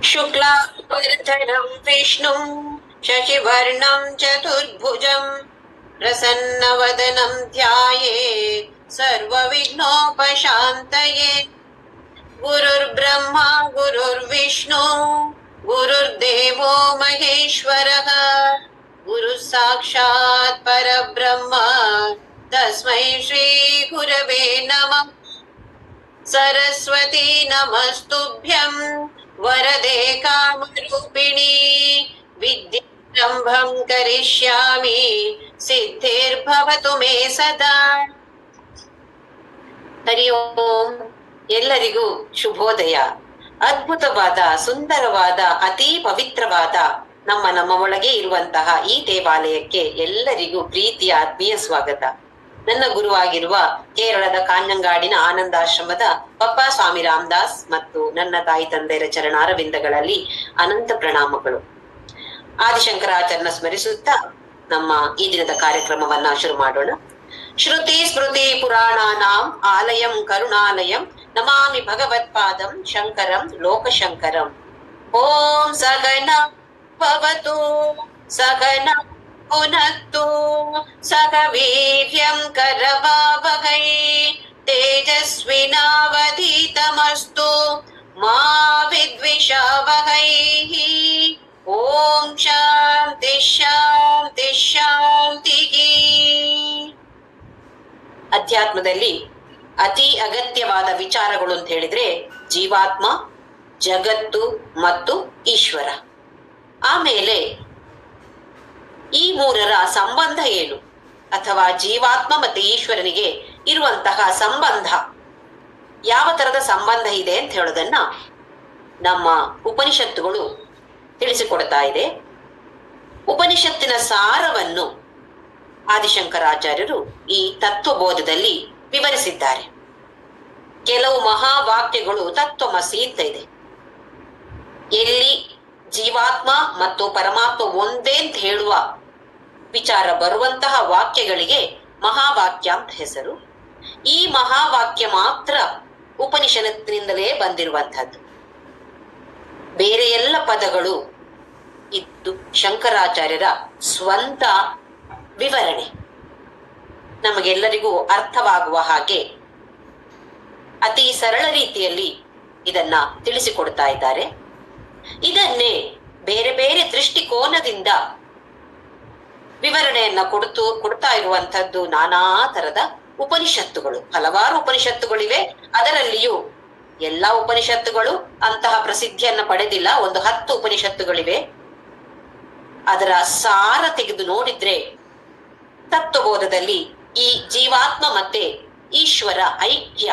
शुक्लांबरधरं विष्णुं शशिवर्णं चतुर्भुजं प्रसन्नवदनं ध्यायेत् सर्वविघ्नोपशान्तये। गुरुर्ब्रह्मा गुरुर्विष्णु गुरुर्देवो महेश्वरः गुरुः साक्षात् परब्रह्म तस्मै श्री गुरवे नमः। सरस्वती नमस्तुभ्यं वरदे कामरूपिणी विद्यारम्भं करिष्यामि सिद्धिर्भवतु मे सदा। ಹರಿ ಓಂ. ಎಲ್ಲರಿಗೂ ಶುಭೋದಯ. ಅದ್ಭುತವಾದ, ಸುಂದರವಾದ, ಅತೀ ಪವಿತ್ರವಾದ ನಮ್ಮ ಒಳಗೆ ಇರುವಂತಹ ಈ ದೇವಾಲಯಕ್ಕೆ ಎಲ್ಲರಿಗೂ ಪ್ರೀತಿಯ ಆತ್ಮೀಯ ಸ್ವಾಗತ. ನನ್ನ ಗುರುವಾಗಿರುವ ಕೇರಳದ ಕಾಂಜಂಗಾಡಿನ ಆನಂದಾಶ್ರಮದ ಪಪ್ಪಾ ಸ್ವಾಮಿ ರಾಮದಾಸ್ ಮತ್ತು ನನ್ನ ತಾಯಿ ತಂದೆಯರ ಚರಣಾರವಿಂದಗಳಲ್ಲಿ ಅನಂತ ಪ್ರಣಾಮಗಳು. ಆದಿಶಂಕರಾಚಾರ್ಯನ ಸ್ಮರಿಸುತ್ತಾ ನಮ್ಮ ಈ ದಿನದ ಕಾರ್ಯಕ್ರಮವನ್ನ ಶುರು ಮಾಡೋಣ. ಶ್ರುತಿ ಸ್ಮೃತಿ ಪುರಾಣಾನಾಂ ಆಲಯಂ ಕರುಣಾಲಯಂ ನಮಾಮಿ ಭಗವತ್ಪಾದಂ ಶಂಕರಂ ಲೋಕಶಂಕರಂ. ಓಂ ಸಗನ ಭವತು ಸಗನ ಪುನತ್ತು ಸಹ ವೀರ್ಯಂ ಕರವಾವಹೈ ತೇಜಸ್ವಿನಾವಧೀತಮಸ್ತು ಮಾ ವಿದ್ವಿಷಾವಹೈ. ಓಂ ಶಾಂತಿ ಶಾಂತಿ ಶಾಂತಿ. ಅಧ್ಯಾತ್ಮದಲ್ಲಿ ಅತಿ ಅಗತ್ಯವಾದ ವಿಚಾರಗಳು ಅಂತ ಹೇಳಿದ್ರೆ ಜೀವಾತ್ಮ, ಜಗತ್ತು ಮತ್ತು ಈಶ್ವರ. ಆಮೇಲೆ ಈ ಮೂರರ ಸಂಬಂಧ ಏನು, ಅಥವಾ ಜೀವಾತ್ಮ ಮತ್ತೆ ಈಶ್ವರನಿಗೆ ಇರುವಂತಹ ಸಂಬಂಧ, ಯಾವ ತರದ ಸಂಬಂಧ ಇದೆ ಅಂತ ಹೇಳೋದನ್ನ ನಮ್ಮ ಉಪನಿಷತ್ತುಗಳು ತಿಳಿಸಿಕೊಡ್ತಾ ಇದೆ. ಉಪನಿಷತ್ತಿನ ಸಾರವನ್ನು ಆದಿಶಂಕರಾಚಾರ್ಯರು ಈ ತತ್ವಬೋಧದಲ್ಲಿ ವಿವರಿಸಿದ್ದಾರೆ. ಕೆಲವು ಮಹಾವಾಕ್ಯಗಳು ತತ್ವಮಸಿ ಅಂತ ಇದೆ. ಎಲ್ಲಿ ಜೀವಾತ್ಮ ಮತ್ತು ಪರಮಾತ್ಮ ಒಂದೇ ಅಂತ ಹೇಳುವ ವಿಚಾರ ಬರುವಂತಹ ವಾಕ್ಯಗಳಿಗೆ ಮಹಾವಾಕ್ಯ ಅಂತ ಹೆಸರು. ಈ ಮಹಾವಾಕ್ಯ ಮಾತ್ರ ಉಪನಿಷತ್ತಿನಿಂದಲೇ ಬಂದಿರುವಂತಹದ್ದು. ಬೇರೆ ಎಲ್ಲ ಪದಗಳು ಇದ್ದು ಶಂಕರಾಚಾರ್ಯರ ಸ್ವಂತ ವಿವರಣೆ, ನಮಗೆಲ್ಲರಿಗೂ ಅರ್ಥವಾಗುವ ಹಾಗೆ ಅತಿ ಸರಳ ರೀತಿಯಲ್ಲಿ ಇದನ್ನ ತಿಳಿಸಿಕೊಡ್ತಾ ಇದ್ದಾರೆ. ಇದನ್ನೇ ಬೇರೆ ಬೇರೆ ದೃಷ್ಟಿಕೋನದಿಂದ ವಿವರಣೆಯನ್ನ ಕೊಡ್ತಾ ಇರುವಂತಹದ್ದು ನಾನಾ ತರದ ಉಪನಿಷತ್ತುಗಳು. ಹಲವಾರು ಉಪನಿಷತ್ತುಗಳಿವೆ. ಅದರಲ್ಲಿಯೂ ಎಲ್ಲಾ ಉಪನಿಷತ್ತುಗಳು ಅಂತಹ ಪ್ರಸಿದ್ಧಿಯನ್ನ ಪಡೆದಿಲ್ಲ. ಒಂದು 10 ಉಪನಿಷತ್ತುಗಳಿವೆ. ಅದರ ಸಾರ ತೆಗೆದು ನೋಡಿದ್ರೆ ತತ್ವಬೋಧದಲ್ಲಿ ಈ ಜೀವಾತ್ಮ ಮತ್ತೆ ಈಶ್ವರ ಐಕ್ಯ,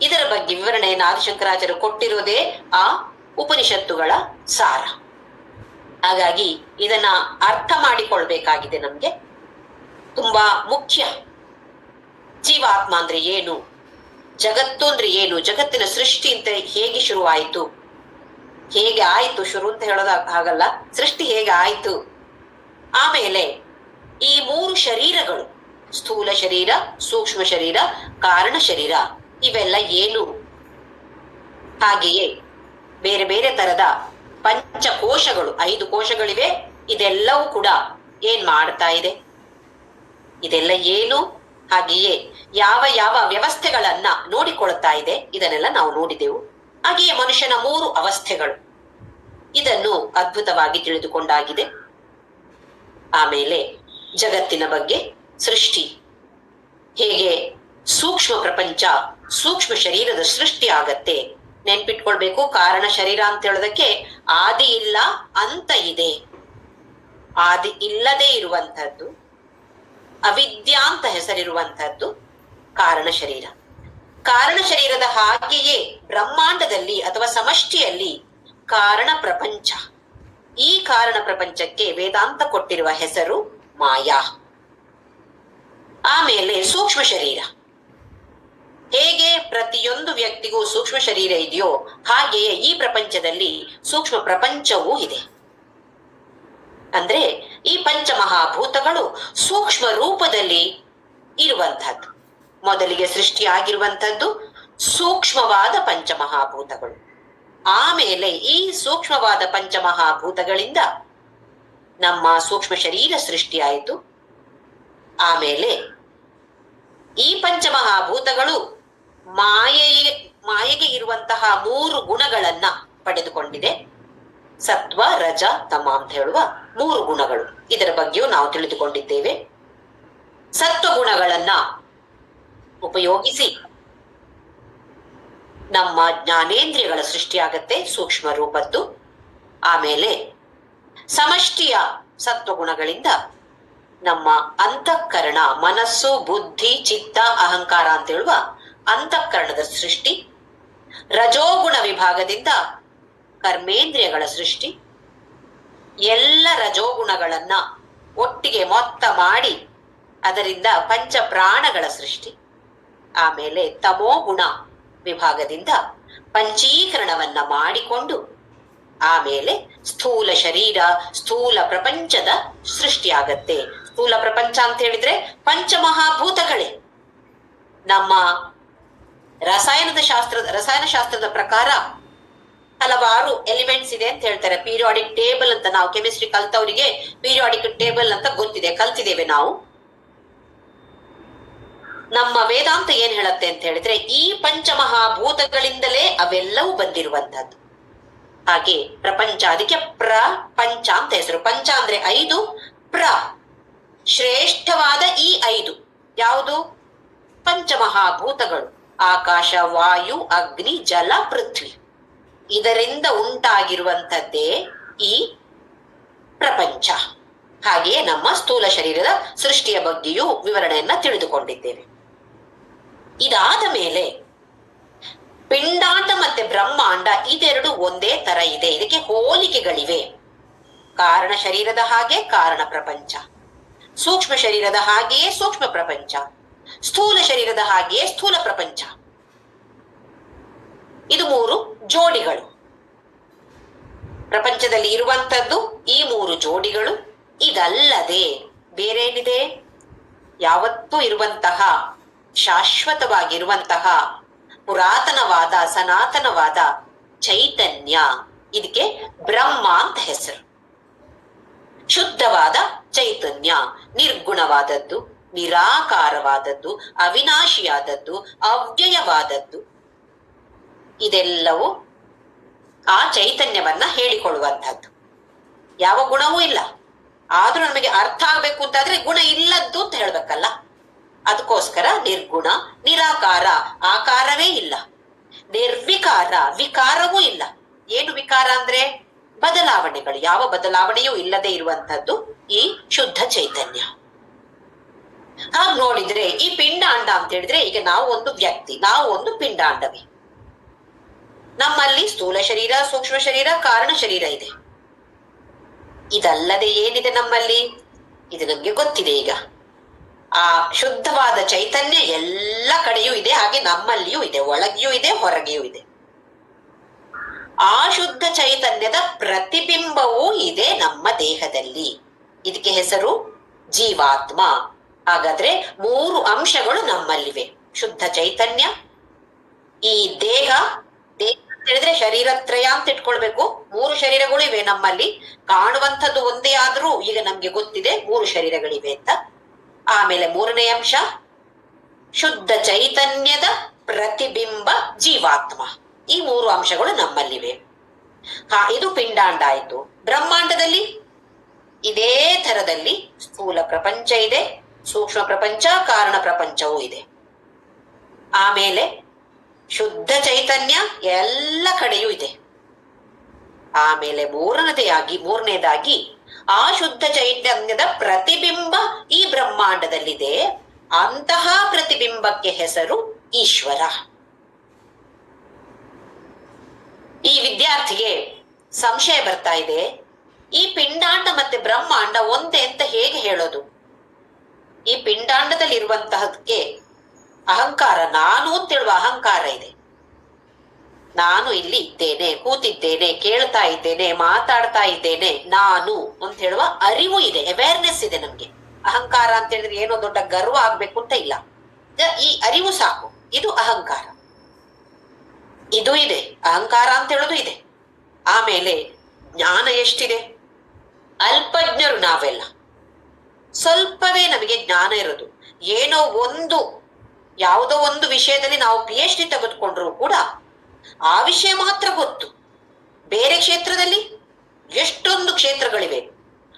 ಇದರ ಬಗ್ಗೆ ವಿವರಣೆಯನ್ನು ಆದಿಶಂಕರಾಚಾರ್ಯರು ಕೊಟ್ಟಿರೋದೇ ಆ ಉಪನಿಷತ್ತುಗಳ ಸಾರ. ಹಾಗಾಗಿ ಇದನ್ನ ಅರ್ಥ ಮಾಡಿಕೊಳ್ಬೇಕಾಗಿದೆ. ನಮ್ಗೆ ತುಂಬಾ ಮುಖ್ಯ. ಜೀವಾತ್ಮ ಅಂದ್ರೆ ಏನು, ಜಗತ್ತು ಅಂದ್ರೆ ಏನು, ಜಗತ್ತಿನ ಸೃಷ್ಟಿ ಅಂತ ಹೇಗೆ ಶುರುವಾಯಿತು, ಹೇಗೆ ಆಯ್ತು, ಶುರು ಅಂತ ಹೇಳೋದ ಹಾಗಲ್ಲ, ಸೃಷ್ಟಿ ಹೇಗೆ ಆಯ್ತು. ಆಮೇಲೆ ಈ 3 ಶರೀರಗಳು, ಸ್ಥೂಲ ಶರೀರ, ಸೂಕ್ಷ್ಮ ಶರೀರ, ಕಾರಣ ಶರೀರ, ಇವೆಲ್ಲ ಏನು. ಹಾಗೆಯೇ ಬೇರೆ ಬೇರೆ ತರದ ಪಂಚಕೋಶಗಳು, 5 ಕೋಶಗಳಿವೆ. ಇದೆಲ್ಲವೂ ಕೂಡ ಏನ್ ಮಾಡ್ತಾ ಇದೆ, ಇದೆಲ್ಲ ಏನು, ಹಾಗೆಯೇ ಯಾವ ಯಾವ ವ್ಯವಸ್ಥೆಗಳನ್ನ ನೋಡಿಕೊಳ್ತಾ ಇದೆ, ಇದನ್ನೆಲ್ಲ ನಾವು ನೋಡಿದೆವು. ಹಾಗೆಯೇ ಮನುಷ್ಯನ 3 ಅವಸ್ಥೆಗಳು, ಇದನ್ನು ಅದ್ಭುತವಾಗಿ ತಿಳಿದುಕೊಂಡಾಗಿದೆ. ಆಮೇಲೆ ಜಗತ್ತಿನ ಬಗ್ಗೆ, ಸೃಷ್ಟಿ ಹೇಗೆ, ಸೂಕ್ಷ್ಮ ಪ್ರಪಂಚ, ಸೂಕ್ಷ್ಮ ಶರೀರದ ಸೃಷ್ಟಿ ಆಗತ್ತೆ. ನೆನ್ಪಿಟ್ಕೊಳ್ಬೇಕು, ಕಾರಣ ಶರೀರ ಅಂತ ಹೇಳೋದಕ್ಕೆ ಆದಿ ಇಲ್ಲ, ಅಂತ ಇದೆ. ಆದಿ ಇಲ್ಲದೆ ಇರುವಂತಹದ್ದು, ಅವಿದ್ಯಾ ಅಂತ ಹೆಸರಿರುವಂತಹದ್ದು ಕಾರಣ ಶರೀರ. ಕಾರಣ ಶರೀರದ ಹಾಗೆಯೇ ಬ್ರಹ್ಮಾಂಡದಲ್ಲಿ ಅಥವಾ ಸಮಷ್ಟಿಯಲ್ಲಿ ಕಾರಣ ಪ್ರಪಂಚ. ಈ ಕಾರಣ ಪ್ರಪಂಚಕ್ಕೆ ವೇದಾಂತ ಕೊಟ್ಟಿರುವ ಹೆಸರು ಮಾಯಾ. ಆಮೇಲೆ ಸೂಕ್ಷ್ಮ ಶರೀರ, ಪ್ರತಿಯೊಂದು ವ್ಯಕ್ತಿಗೂ ಸೂಕ್ಷ್ಮ ಶರೀರ ಇದೆಯೋ ಹಾಗೆಯೇ ಈ ಪ್ರಪಂಚದಲ್ಲಿ ಸೂಕ್ಷ್ಮ ಪ್ರಪಂಚವೂ ಇದೆ. ಅಂದ್ರೆ ಈ ಪಂಚಮಹಾಭೂತಗಳು ಸೂಕ್ಷ್ಮ ರೂಪದಲ್ಲಿ ಇರುವಂತಹದ್ದು. ಮೊದಲಿಗೆ ಸೃಷ್ಟಿಯಾಗಿರುವಂತದ್ದು ಸೂಕ್ಷ್ಮವಾದ ಪಂಚಮಹಾಭೂತಗಳು. ಆಮೇಲೆ ಈ ಸೂಕ್ಷ್ಮವಾದ ಪಂಚಮಹಾಭೂತಗಳಿಂದ ನಮ್ಮ ಸೂಕ್ಷ್ಮ ಶರೀರ ಸೃಷ್ಟಿಯಾಯಿತು. ಆಮೇಲೆ ಈ ಪಂಚಮಹಾಭೂತಗಳು ಮಾಯೆಗೆ ಇರುವಂತಹ 3 ಗುಣಗಳನ್ನ ಪಡೆದುಕೊಂಡಿದೆ. ಸತ್ವ, ರಜ, ತಮ ಅಂತ ಹೇಳುವ 3 ಗುಣಗಳು. ಇದರ ಬಗ್ಗೆಯೂ ನಾವು ತಿಳಿದುಕೊಂಡಿದ್ದೇವೆ. ಸತ್ವ ಗುಣಗಳನ್ನ ಉಪಯೋಗಿಸಿ ನಮ್ಮ ಜ್ಞಾನೇಂದ್ರಿಯಗಳ ಸೃಷ್ಟಿಯಾಗತ್ತೆ ಸೂಕ್ಷ್ಮ ರೂಪದ್ದು. ಆಮೇಲೆ ಸಮಷ್ಟಿಯ ಸತ್ವಗುಣಗಳಿಂದ ನಮ್ಮ ಅಂತಃಕರಣ, ಮನಸ್ಸು, ಬುದ್ಧಿ, ಚಿತ್ತ, ಅಹಂಕಾರ ಅಂತ ಹೇಳುವ ಅಂತಃಕರಣದ ಸೃಷ್ಟಿ. ರಜೋಗುಣ ವಿಭಾಗದಿಂದ ಕರ್ಮೇಂದ್ರಿಯಗಳ ಸೃಷ್ಟಿ. ಎಲ್ಲ ರಜೋಗುಣಗಳನ್ನ ಒಟ್ಟಿಗೆ ಮೊತ್ತ ಮಾಡಿ ಅದರಿಂದ ಪಂಚ ಪ್ರಾಣಗಳ ಸೃಷ್ಟಿ. ಆಮೇಲೆ ತಮೋಗುಣ ವಿಭಾಗದಿಂದ ಪಂಚೀಕರಣವನ್ನ ಮಾಡಿಕೊಂಡು ಆಮೇಲೆ ಸ್ಥೂಲ ಶರೀರ, ಸ್ಥೂಲ ಪ್ರಪಂಚದ ಸೃಷ್ಟಿಯಾಗತ್ತೆ. ಸ್ಥೂಲ ಪ್ರಪಂಚ ಅಂತ ಹೇಳಿದ್ರೆ ಪಂಚಮಹಾಭೂತಗಳೇ. ನಮ್ಮ ರಸಾಯನಶಾಸ್ತ್ರದ ಪ್ರಕಾರ ಹಲವಾರು ಎಲಿಮೆಂಟ್ಸ್ ಇದೆ ಅಂತ ಹೇಳ್ತಾರೆ. ಪೀರಿಯಾಡಿಕ್ ಟೇಬಲ್ ಅಂತ, ನಾವು ಕೆಮಿಸ್ಟ್ರಿ ಕಲ್ತವರಿಗೆ ಪೀರಿಯಾಡಿಕ್ ಟೇಬಲ್ ಅಂತ ಗೊತ್ತಿದೆ, ಕಲ್ತಿದ್ದೇವೆ ನಾವು. ನಮ್ಮ ವೇದಾಂತ ಏನ್ ಹೇಳತ್ತೆ ಅಂತ ಹೇಳಿದ್ರೆ ಈ ಪಂಚಮಹಾಭೂತಗಳಿಂದಲೇ ಅವೆಲ್ಲವೂ ಬಂದಿರುವಂತಹದ್ದು. ಹಾಗೆ ಪ್ರಪಂಚ, ಅದಕ್ಕೆ ಪ್ರಪಂಚ ಅಂತ ಹೆಸರು. ಪಂಚ ಅಂದ್ರೆ 5, ಶ್ರೇಷ್ಠವಾದ ಈ 5 ಯಾವುದು? ಪಂಚಮಹಾಭೂತಗಳು. ಆಕಾಶ, ವಾಯು, ಅಗ್ನಿ, ಜಲ, ಪೃಥ್ವಿ. ಇದರಿಂದ ಉಂಟಾಗಿರುವಂತದ್ದೇ ಈ ಪ್ರಪಂಚ. ಹಾಗೆಯೇ ನಮ್ಮ ಸ್ಥೂಲ ಶರೀರದ ಸೃಷ್ಟಿಯ ಬಗ್ಗೆಯೂ ವಿವರಣೆಯನ್ನ ತಿಳಿದುಕೊಂಡಿದ್ದೇವೆ. ಇದಾದ ಮೇಲೆ ಪಿಂಡಾಂಡ ಮತ್ತೆ ಬ್ರಹ್ಮಾಂಡ ಇದೆರಡು ಒಂದೇ ತರ ಇದೆ, ಇದಕ್ಕೆ ಹೋಲಿಕೆಗಳಿವೆ. ಕಾರಣ ಶರೀರದ ಹಾಗೆ ಕಾರಣ ಪ್ರಪಂಚ, ಸೂಕ್ಷ್ಮ ಶರೀರದ ಹಾಗೆಯೇ ಸೂಕ್ಷ್ಮ ಪ್ರಪಂಚ, ಸ್ಥೂಲ ಶರೀರದ ಹಾಗೆಯೇ ಸ್ಥೂಲ ಪ್ರಪಂಚ. ಇದು 3 ಜೋಡಿಗಳು. ಪ್ರಪಂಚದಲ್ಲಿ ಇರುವಂತದ್ದು ಈ 3 ಜೋಡಿಗಳು. ಇದಲ್ಲದೆ ಬೇರೇನಿದೆ? ಯಾವತ್ತೂ ಇರುವಂತಹ ಶಾಶ್ವತವಾಗಿರುವಂತಹ ಪುರಾತನವಾದ ಸನಾತನವಾದ ಚೈತನ್ಯ. ಇದಕ್ಕೆ ಬ್ರಹ್ಮ ಅಂತ ಹೆಸರು. ಶುದ್ಧವಾದ ಚೈತನ್ಯ, ನಿರ್ಗುಣವಾದದ್ದು, ನಿರಾಕಾರವಾದದ್ದು, ಅವಿನಾಶಿಯಾದದ್ದು, ಅವ್ಯಯವಾದದ್ದು. ಇದೆಲ್ಲವೂ ಆ ಚೈತನ್ಯವನ್ನ ಹೇಳಿಕೊಳ್ಳುವಂಥದ್ದು. ಯಾವ ಗುಣವೂ ಇಲ್ಲ. ಆದ್ರೂ ನಮಗೆ ಅರ್ಥ ಆಗ್ಬೇಕು ಅಂತಾದ್ರೆ ಗುಣ ಇಲ್ಲದ್ದು ಅಂತ ಹೇಳ್ಬೇಕಲ್ಲ. ಅದಕ್ಕೋಸ್ಕರ ನಿರ್ಗುಣ, ನಿರಾಕಾರ, ಆಕಾರವೇ ಇಲ್ಲ. ನಿರ್ವಿಕಾರ, ವಿಕಾರವೂ ಇಲ್ಲ. ಏನು ವಿಕಾರ ಅಂದ್ರೆ ಬದಲಾವಣೆಗಳು, ಯಾವ ಬದಲಾವಣೆಯೂ ಇಲ್ಲದೆ ಇರುವಂತದ್ದು ಈ ಶುದ್ಧ ಚೈತನ್ಯ. ಹಾಗೆ ನೋಡಿದ್ರೆ ಈ ಪಿಂಡಾಂಡ ಅಂತ ಹೇಳಿದ್ರೆ, ಈಗ ನಾವು ಒಂದು ವ್ಯಕ್ತಿ, ನಾವು ಒಂದು ಪಿಂಡಾಂಡವೇ. ನಮ್ಮಲ್ಲಿ ಸ್ಥೂಲ ಶರೀರ, ಸೂಕ್ಷ್ಮ ಶರೀರ, ಕಾರಣ ಶರೀರ ಇದೆ. ಇದಲ್ಲದೆ ಏನಿದೆ ನಮ್ಮಲ್ಲಿ? ಇದು ನಮ್ಗೆ ಗೊತ್ತಿದೆ. ಈಗ ಆ ಶುದ್ಧವಾದ ಚೈತನ್ಯ ಎಲ್ಲ ಕಡೆಯೂ ಇದೆ, ಹಾಗೆ ನಮ್ಮಲ್ಲಿಯೂ ಇದೆ, ಒಳಗೆಯೂ ಇದೆ, ಹೊರಗೆಯೂ ಇದೆ. ಆ ಶುದ್ಧ ಚೈತನ್ಯದ ಪ್ರತಿಬಿಂಬವೂ ಇದೆ ನಮ್ಮ ದೇಹದಲ್ಲಿ. ಇದಕ್ಕೆ ಹೆಸರು ಜೀವಾತ್ಮ. ಹಾಗಾದ್ರೆ 3 ಅಂಶಗಳು ನಮ್ಮಲ್ಲಿವೆ. ಶುದ್ಧ ಚೈತನ್ಯ, ಈ ದೇಹ ಅಂತ ಹೇಳಿದ್ರೆ ಶರೀರತ್ರಯ ಅಂತ ಇಟ್ಕೊಳ್ಬೇಕು. 3 ಶರೀರಗಳು ಇವೆ ನಮ್ಮಲ್ಲಿ. ಕಾಣುವಂಥದ್ದು ಒಂದೇ ಆದ್ರೂ ಈಗ ನಮ್ಗೆ ಗೊತ್ತಿದೆ 3 ಶರೀರಗಳಿವೆ ಅಂತ. ಆಮೇಲೆ 3ನೇ ಅಂಶ ಶುದ್ಧ ಚೈತನ್ಯದ ಪ್ರತಿಬಿಂಬ ಜೀವಾತ್ಮ. ಈ 3 ಅಂಶಗಳು ನಮ್ಮಲ್ಲಿವೆ. ಇದು ಪಿಂಡಾಂಡ ಆಯ್ತು. ಬ್ರಹ್ಮಾಂಡದಲ್ಲಿ ಇದೇ ತರದಲ್ಲಿ ಸ್ಥೂಲ ಪ್ರಪಂಚ ಇದೆ, ಸೂಕ್ಷ್ಮ ಪ್ರಪಂಚ, ಕಾರಣ ಪ್ರಪಂಚವೂ ಇದೆ. ಆಮೇಲೆ ಶುದ್ಧ ಚೈತನ್ಯ ಎಲ್ಲ ಕಡೆಯೂ ಇದೆ. ಆಮೇಲೆ ಮೂರನೇದಾಗಿ ಆ ಶುದ್ಧ ಚೈತನ್ಯದ ಪ್ರತಿಬಿಂಬ ಈ ಬ್ರಹ್ಮಾಂಡದಲ್ಲಿದೆ. ಅಂತಹ ಪ್ರತಿಬಿಂಬಕ್ಕೆ ಹೆಸರು ಈಶ್ವರ. ಈ ವಿದ್ಯಾರ್ಥಿಗೆ ಸಂಶಯ ಬರ್ತಾ ಇದೆ, ಈ ಪಿಂಡಾಂಡ ಮತ್ತೆ ಬ್ರಹ್ಮಾಂಡ ಒಂದೇ ಅಂತ ಹೇಗೆ ಹೇಳೋದು? ಈ ಪಿಂಡಾಂಡದಲ್ಲಿರುವಂತಹದಕ್ಕೆ ಅಹಂಕಾರ, ನಾನು ಅಂತ ಹೇಳುವ ಅಹಂಕಾರ ಇದೆ. ನಾನು ಇಲ್ಲಿ ಇದ್ದೇನೆ, ಕೂತಿದ್ದೇನೆ, ಕೇಳ್ತಾ ಇದ್ದೇನೆ, ಮಾತಾಡ್ತಾ ಇದ್ದೇನೆ, ನಾನು ಅಂತ ಹೇಳುವ ಅರಿವು ಇದೆ, ಅವೇರ್ನೆಸ್ ಇದೆ ನಮ್ಗೆ. ಅಹಂಕಾರ ಅಂತ ಹೇಳಿದ್ರೆ ಏನೋ ದೊಡ್ಡ ಗರ್ವ ಆಗ್ಬೇಕು ಅಂತ ಇಲ್ಲ. ಈ ಅರಿವು ಸಾಕು, ಇದು ಅಹಂಕಾರ. ಇದು ಇದೆ, ಅಹಂಕಾರ ಅಂತ ಹೇಳೋದು ಇದೆ. ಆಮೇಲೆ ಜ್ಞಾನ ಎಷ್ಟಿದೆ? ಅಲ್ಪಜ್ಞರು ನಾವೆಲ್ಲ, ಸ್ವಲ್ಪವೇ ನಮಗೆ ಜ್ಞಾನ ಇರೋದು. ಏನೋ ಒಂದು, ಯಾವುದೋ ಒಂದು ವಿಷಯದಲ್ಲಿ ನಾವು PhD ತೆಗೆದುಕೊಂಡ್ರು ಕೂಡ ಆ ವಿಷಯ ಮಾತ್ರ ಗೊತ್ತು. ಬೇರೆ ಕ್ಷೇತ್ರದಲ್ಲಿ ಎಷ್ಟೊಂದು ಕ್ಷೇತ್ರಗಳಿವೆ,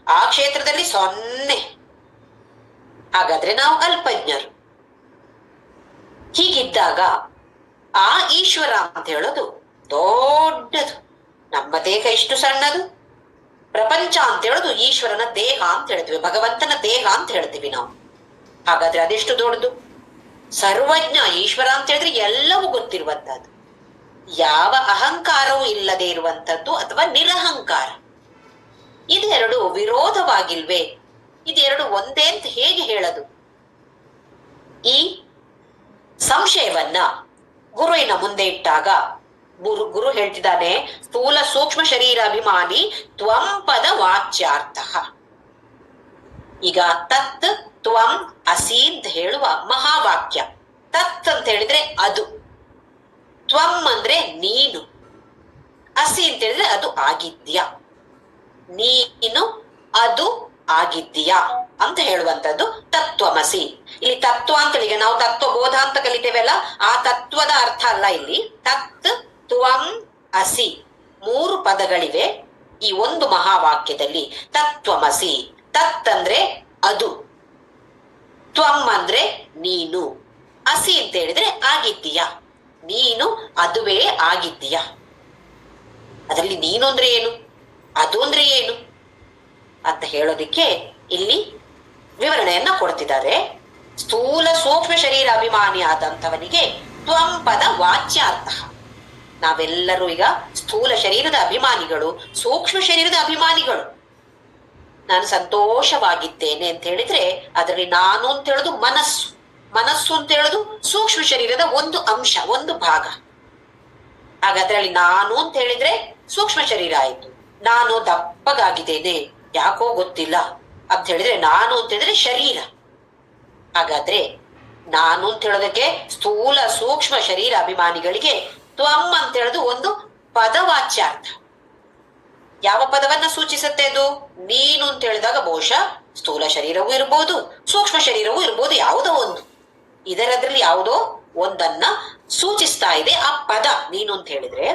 ಆ ಕ್ಷೇತ್ರದಲ್ಲಿ 0. ಹಾಗಾದ್ರೆ ನಾವು ಅಲ್ಪಜ್ಞರು. ಹೀಗಿದ್ದಾಗ ಆ ಈಶ್ವರ ಅಂತ ಹೇಳೋದು ದೊಡ್ಡದು. ನಮ್ಮ ದೇಹ ಇಷ್ಟು ಸಣ್ಣದು. ಪ್ರಪಂಚ ಅಂತ ಹೇಳೋದು ಈಶ್ವರನ ದೇಹ ಅಂತ ಹೇಳ್ತೀವಿ, ಭಗವಂತನ ದೇಹ ಅಂತ ಹೇಳ್ತೀವಿ ನಾವು. ಹಾಗಾದ್ರೆ ಅದೆಷ್ಟು ದೊಡ್ಡದು. ಸರ್ವಜ್ಞ ಈಶ್ವರ ಅಂತ ಹೇಳಿದ್ರೆ ಎಲ್ಲವೂ ಗೊತ್ತಿರುವಂತಹದ್ದು, ಯಾವ ಅಹಂಕಾರವೂ ಇಲ್ಲದೆ ಇರುವಂತದ್ದು, ಅಥವಾ ನಿರಹಂಕಾರ. ಇದೆರಡು ವಿರೋಧವಾಗಿಲ್ವೇ? ಇದೆರಡು ಒಂದೇ ಅಂತ ಹೇಗೆ ಹೇಳದು? ಈ ಸಂಶಯವನ್ನ ಗುರುವಿನ ಮುಂದೆ ಇಟ್ಟಾಗ ಗುರು ಹೇಳ್ತಿದ್ದಾನೆ, ಸ್ಥೂಲ ಸೂಕ್ಷ್ಮ ಶರೀರ ಅಭಿಮಾನಿ ತ್ವಂ ಪದ ವಾಚ್ಯಾರ್ಥ. ಈಗ ತತ್ ತ್ವಂ ಅಸಿ ಅಂತ ಹೇಳುವ ಮಹಾವಾಕ್ಯ. ತತ್ ಅಂತ ಹೇಳಿದ್ರೆ ಅದು, ತ್ವಂ ಅಂದ್ರೆ ನೀನು, ಅಸಿ ಅಂತ ಹೇಳಿದ್ರೆ ಅದು ಆಗಿದ್ಯಾ, ನೀನು ಅದು ಆಗಿದ್ದೀಯಾ ಅಂತ ಹೇಳುವಂತದ್ದು ತತ್ವಮಸಿ. ಇಲ್ಲಿ ತತ್ವ ಅಂತ ಈಗ ನಾವು ತತ್ವಬೋಧ ಅಂತ ಕಲಿತೇವಲ್ಲ, ಆ ತತ್ವದ ಅರ್ಥ ಅಲ್ಲ ಇಲ್ಲಿ. ತತ್ ತ್ವಂ ಅಸಿ 3 ಪದಗಳಿವೆ ಈ ಒಂದು ಮಹಾವಾಕ್ಯದಲ್ಲಿ. ತತ್ವಮಸಿ, ತತ್ ಅಂದ್ರೆ ಅದು, ತ್ವಂ ಅಂದ್ರೆ ನೀನು, ಅಸಿ ಅಂತ ಹೇಳಿದ್ರೆ ಆಗಿದ್ದೀಯಾ, ನೀನು ಅದುವೇ ಆಗಿದ್ದೀಯಾ. ಅದರಲ್ಲಿ ನೀನು ಅಂದ್ರೆ ಏನು, ಅದು ಅಂದ್ರೆ ಏನು ಅಂತ ಹೇಳೋದಿಕ್ಕೆ ಇಲ್ಲಿ ವಿವರಣೆಯನ್ನ ಕೊಡ್ತಿದ್ದಾರೆ. ಸ್ಥೂಲ ಸೂಕ್ಷ್ಮ ಶರೀರ ಅಭಿಮಾನಿ ಆದಂಥವನಿಗೆ ತ್ವಂ ಪದ ವಾಚ್ಯಾರ್ಥ. ನಾವೆಲ್ಲರೂ ಈಗ ಸ್ಥೂಲ ಶರೀರದ ಅಭಿಮಾನಿಗಳು, ಸೂಕ್ಷ್ಮ ಶರೀರದ ಅಭಿಮಾನಿಗಳು. ನಾನು ಸಂತೋಷವಾಗಿದ್ದೇನೆ ಅಂತ ಹೇಳಿದ್ರೆ ಅದರಲ್ಲಿ ನಾನು ಅಂತ ಹೇಳೋದು ಮನಸ್ಸು, ಮನಸ್ಸು ಅಂತ ಹೇಳೋದು ಸೂಕ್ಷ್ಮ ಶರೀರದ ಒಂದು ಅಂಶ, ಒಂದು ಭಾಗ. ಹಾಗಾದ್ರೆ ಅಲ್ಲಿ ನಾನು ಅಂತ ಹೇಳಿದ್ರೆ ಸೂಕ್ಷ್ಮ ಶರೀರ ಆಯ್ತು. ನಾನು ದಪ್ಪಗಾಗಿದ್ದೇನೆ, ಯಾಕೋ ಗೊತ್ತಿಲ್ಲ ಅಂತ ಹೇಳಿದ್ರೆ ನಾನು ಅಂತ ಹೇಳಿದ್ರೆ ಶರೀರ. ಹಾಗಾದ್ರೆ ನಾನು ಅಂತ ಹೇಳೋದಕ್ಕೆ ಸ್ಥೂಲ ಸೂಕ್ಷ್ಮ ಶರೀರ ಅಭಿಮಾನಿಗಳಿಗೆ ತ್ವಂ ಅಂತ ಹೇಳೋದು ಒಂದು ಪದವಾಚ್ಯಾರ್ಥ. ಯಾವ ಪದವನ್ನ ಸೂಚಿಸುತ್ತೆ ಅದು? ನೀನು ಅಂತ ಹೇಳಿದಾಗ ಬಹುಶಃ ಸ್ಥೂಲ ಶರೀರವೂ ಇರ್ಬೋದು, ಸೂಕ್ಷ್ಮ ಶರೀರವೂ ಇರ್ಬೋದು, ಯಾವುದೋ ಒಂದು, ಇದರದ್ರಲ್ಲಿ ಯಾವುದೋ ಒಂದನ್ನ ಸೂಚಿಸ್ತಾ ಇದೆ ಆ ಪದ ನೀನು ಅಂತ ಹೇಳಿದ್ರೆ.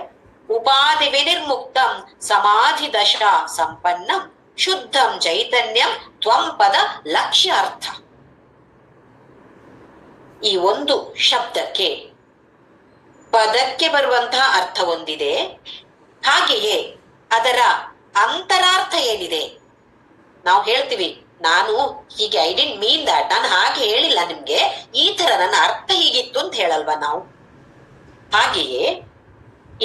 ಉಪಾಧಿ ವಿನಿರ್ಮುಕ್ತಂ ಸಮಾಧಿ ದಶಾ ಸಂಪನ್ನಂ ಶುದ್ಧಂ ಚೈತನ್ಯಂ ತ್ವಂ ಪದ ಲಕ್ಷ್ಯಾರ್ಥ. ಈ ಒಂದು ಶಬ್ದಕ್ಕೆ, ಪದಕ್ಕೆ ಬರುವಂತಹ ಅರ್ಥ ಒಂದಿದೆ, ಹಾಗೆಯೇ ಅದರ ಅಂತರಾರ್ಥ ಏನಿದೆ. ನಾವು ಹೇಳ್ತೀವಿ ನಾನು ಹೀಗೆ, ಐ ಡಿಂಟ್ ಮೀನ್ ದ್ಯಾಟ್, ನಾನು ಹಾಗೆ ಹೇಳಿಲ್ಲ ನಿಮ್ಗೆ, ಈ ತರ ನನ್ನ ಅರ್ಥ ಹೀಗಿತ್ತು ಅಂತ ಹೇಳಲ್ವಾ ನಾವು. ಹಾಗೆಯೇ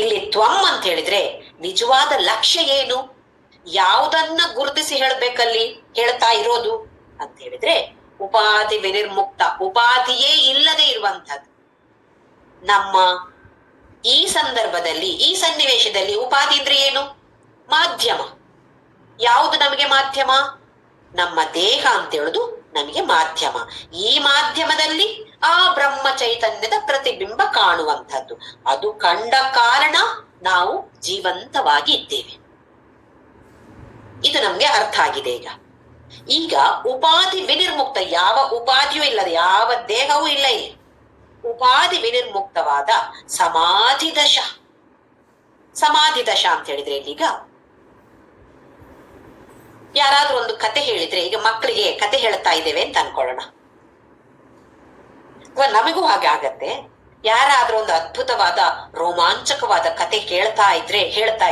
ಇಲ್ಲಿ ತ್ವಂ ಅಂತ ಹೇಳಿದ್ರೆ ನಿಜವಾದ ಲಕ್ಷ್ಯ ಏನು, ಯಾವುದನ್ನ ಗುರುತಿಸಿ ಹೇಳ್ಬೇಕಲ್ಲಿ ಹೇಳ್ತಾ ಇರೋದು ಅಂತ ಹೇಳಿದ್ರೆ ಉಪಾಧಿ ವಿನಿರ್ಮುಕ್ತ, ಉಪಾಧಿಯೇ ಇಲ್ಲದೆ ಇರುವಂತಹದ್ದು. ನಮ್ಮ ಈ ಸಂದರ್ಭದಲ್ಲಿ, ಈ ಸನ್ನಿವೇಶದಲ್ಲಿ ಉಪಾಧಿ ಅಂದ್ರೆ ಏನು? ಮಾಧ್ಯಮ. ಯಾವುದು ನಮಗೆ ಮಾಧ್ಯಮ? ನಮ್ಮ ದೇಹ ಅಂತ ಹೇಳುದು ನಮಗೆ ಮಾಧ್ಯಮ. ಈ ಮಾಧ್ಯಮದಲ್ಲಿ ಆ ಬ್ರಹ್ಮ ಚೈತನ್ಯದ ಪ್ರತಿಬಿಂಬ ಕಾಣುವಂಥದ್ದು. ಅದು ಕಂಡ ಕಾರಣ ನಾವು ಜೀವಂತವಾಗಿ ಇದ್ದೇವೆ. ಇದು ನಮ್ಗೆ ಅರ್ಥ ಆಗಿದೆ. ಈಗ ಉಪಾಧಿ ವಿನಿರ್ಮುಕ್ತ, ಯಾವ ಉಪಾಧಿಯೂ ಇಲ್ಲದೆ, ಯಾವ ದೇಹವೂ ಇಲ್ಲ ಇಲ್ಲಿ. ಉಪಾಧಿ ವಿನಿರ್ಮುಕ್ತವಾದ ಸಮಾಧಿ ದಶ. ಸಮಾಧಿ ದಶ ಅಂತ ಹೇಳಿದ್ರೆ ಈಗ ಯಾರಾದ್ರೂ ಒಂದು ಕತೆ ಹೇಳಿದ್ರೆ, ಈಗ ಮಕ್ಕಳಿಗೆ ಕತೆ ಹೇಳ್ತಾ ಇದ್ದೇವೆ ಅಂತ ಅನ್ಕೊಳ್ಳೋಣ, ನಮಗೂ ಹಾಗೆ ಆಗತ್ತೆ. ಯಾರಾದ್ರೂ ಒಂದು ಅದ್ಭುತವಾದ ರೋಮಾಂಚಕವಾದ ಕತೆ ಹೇಳ್ತಾ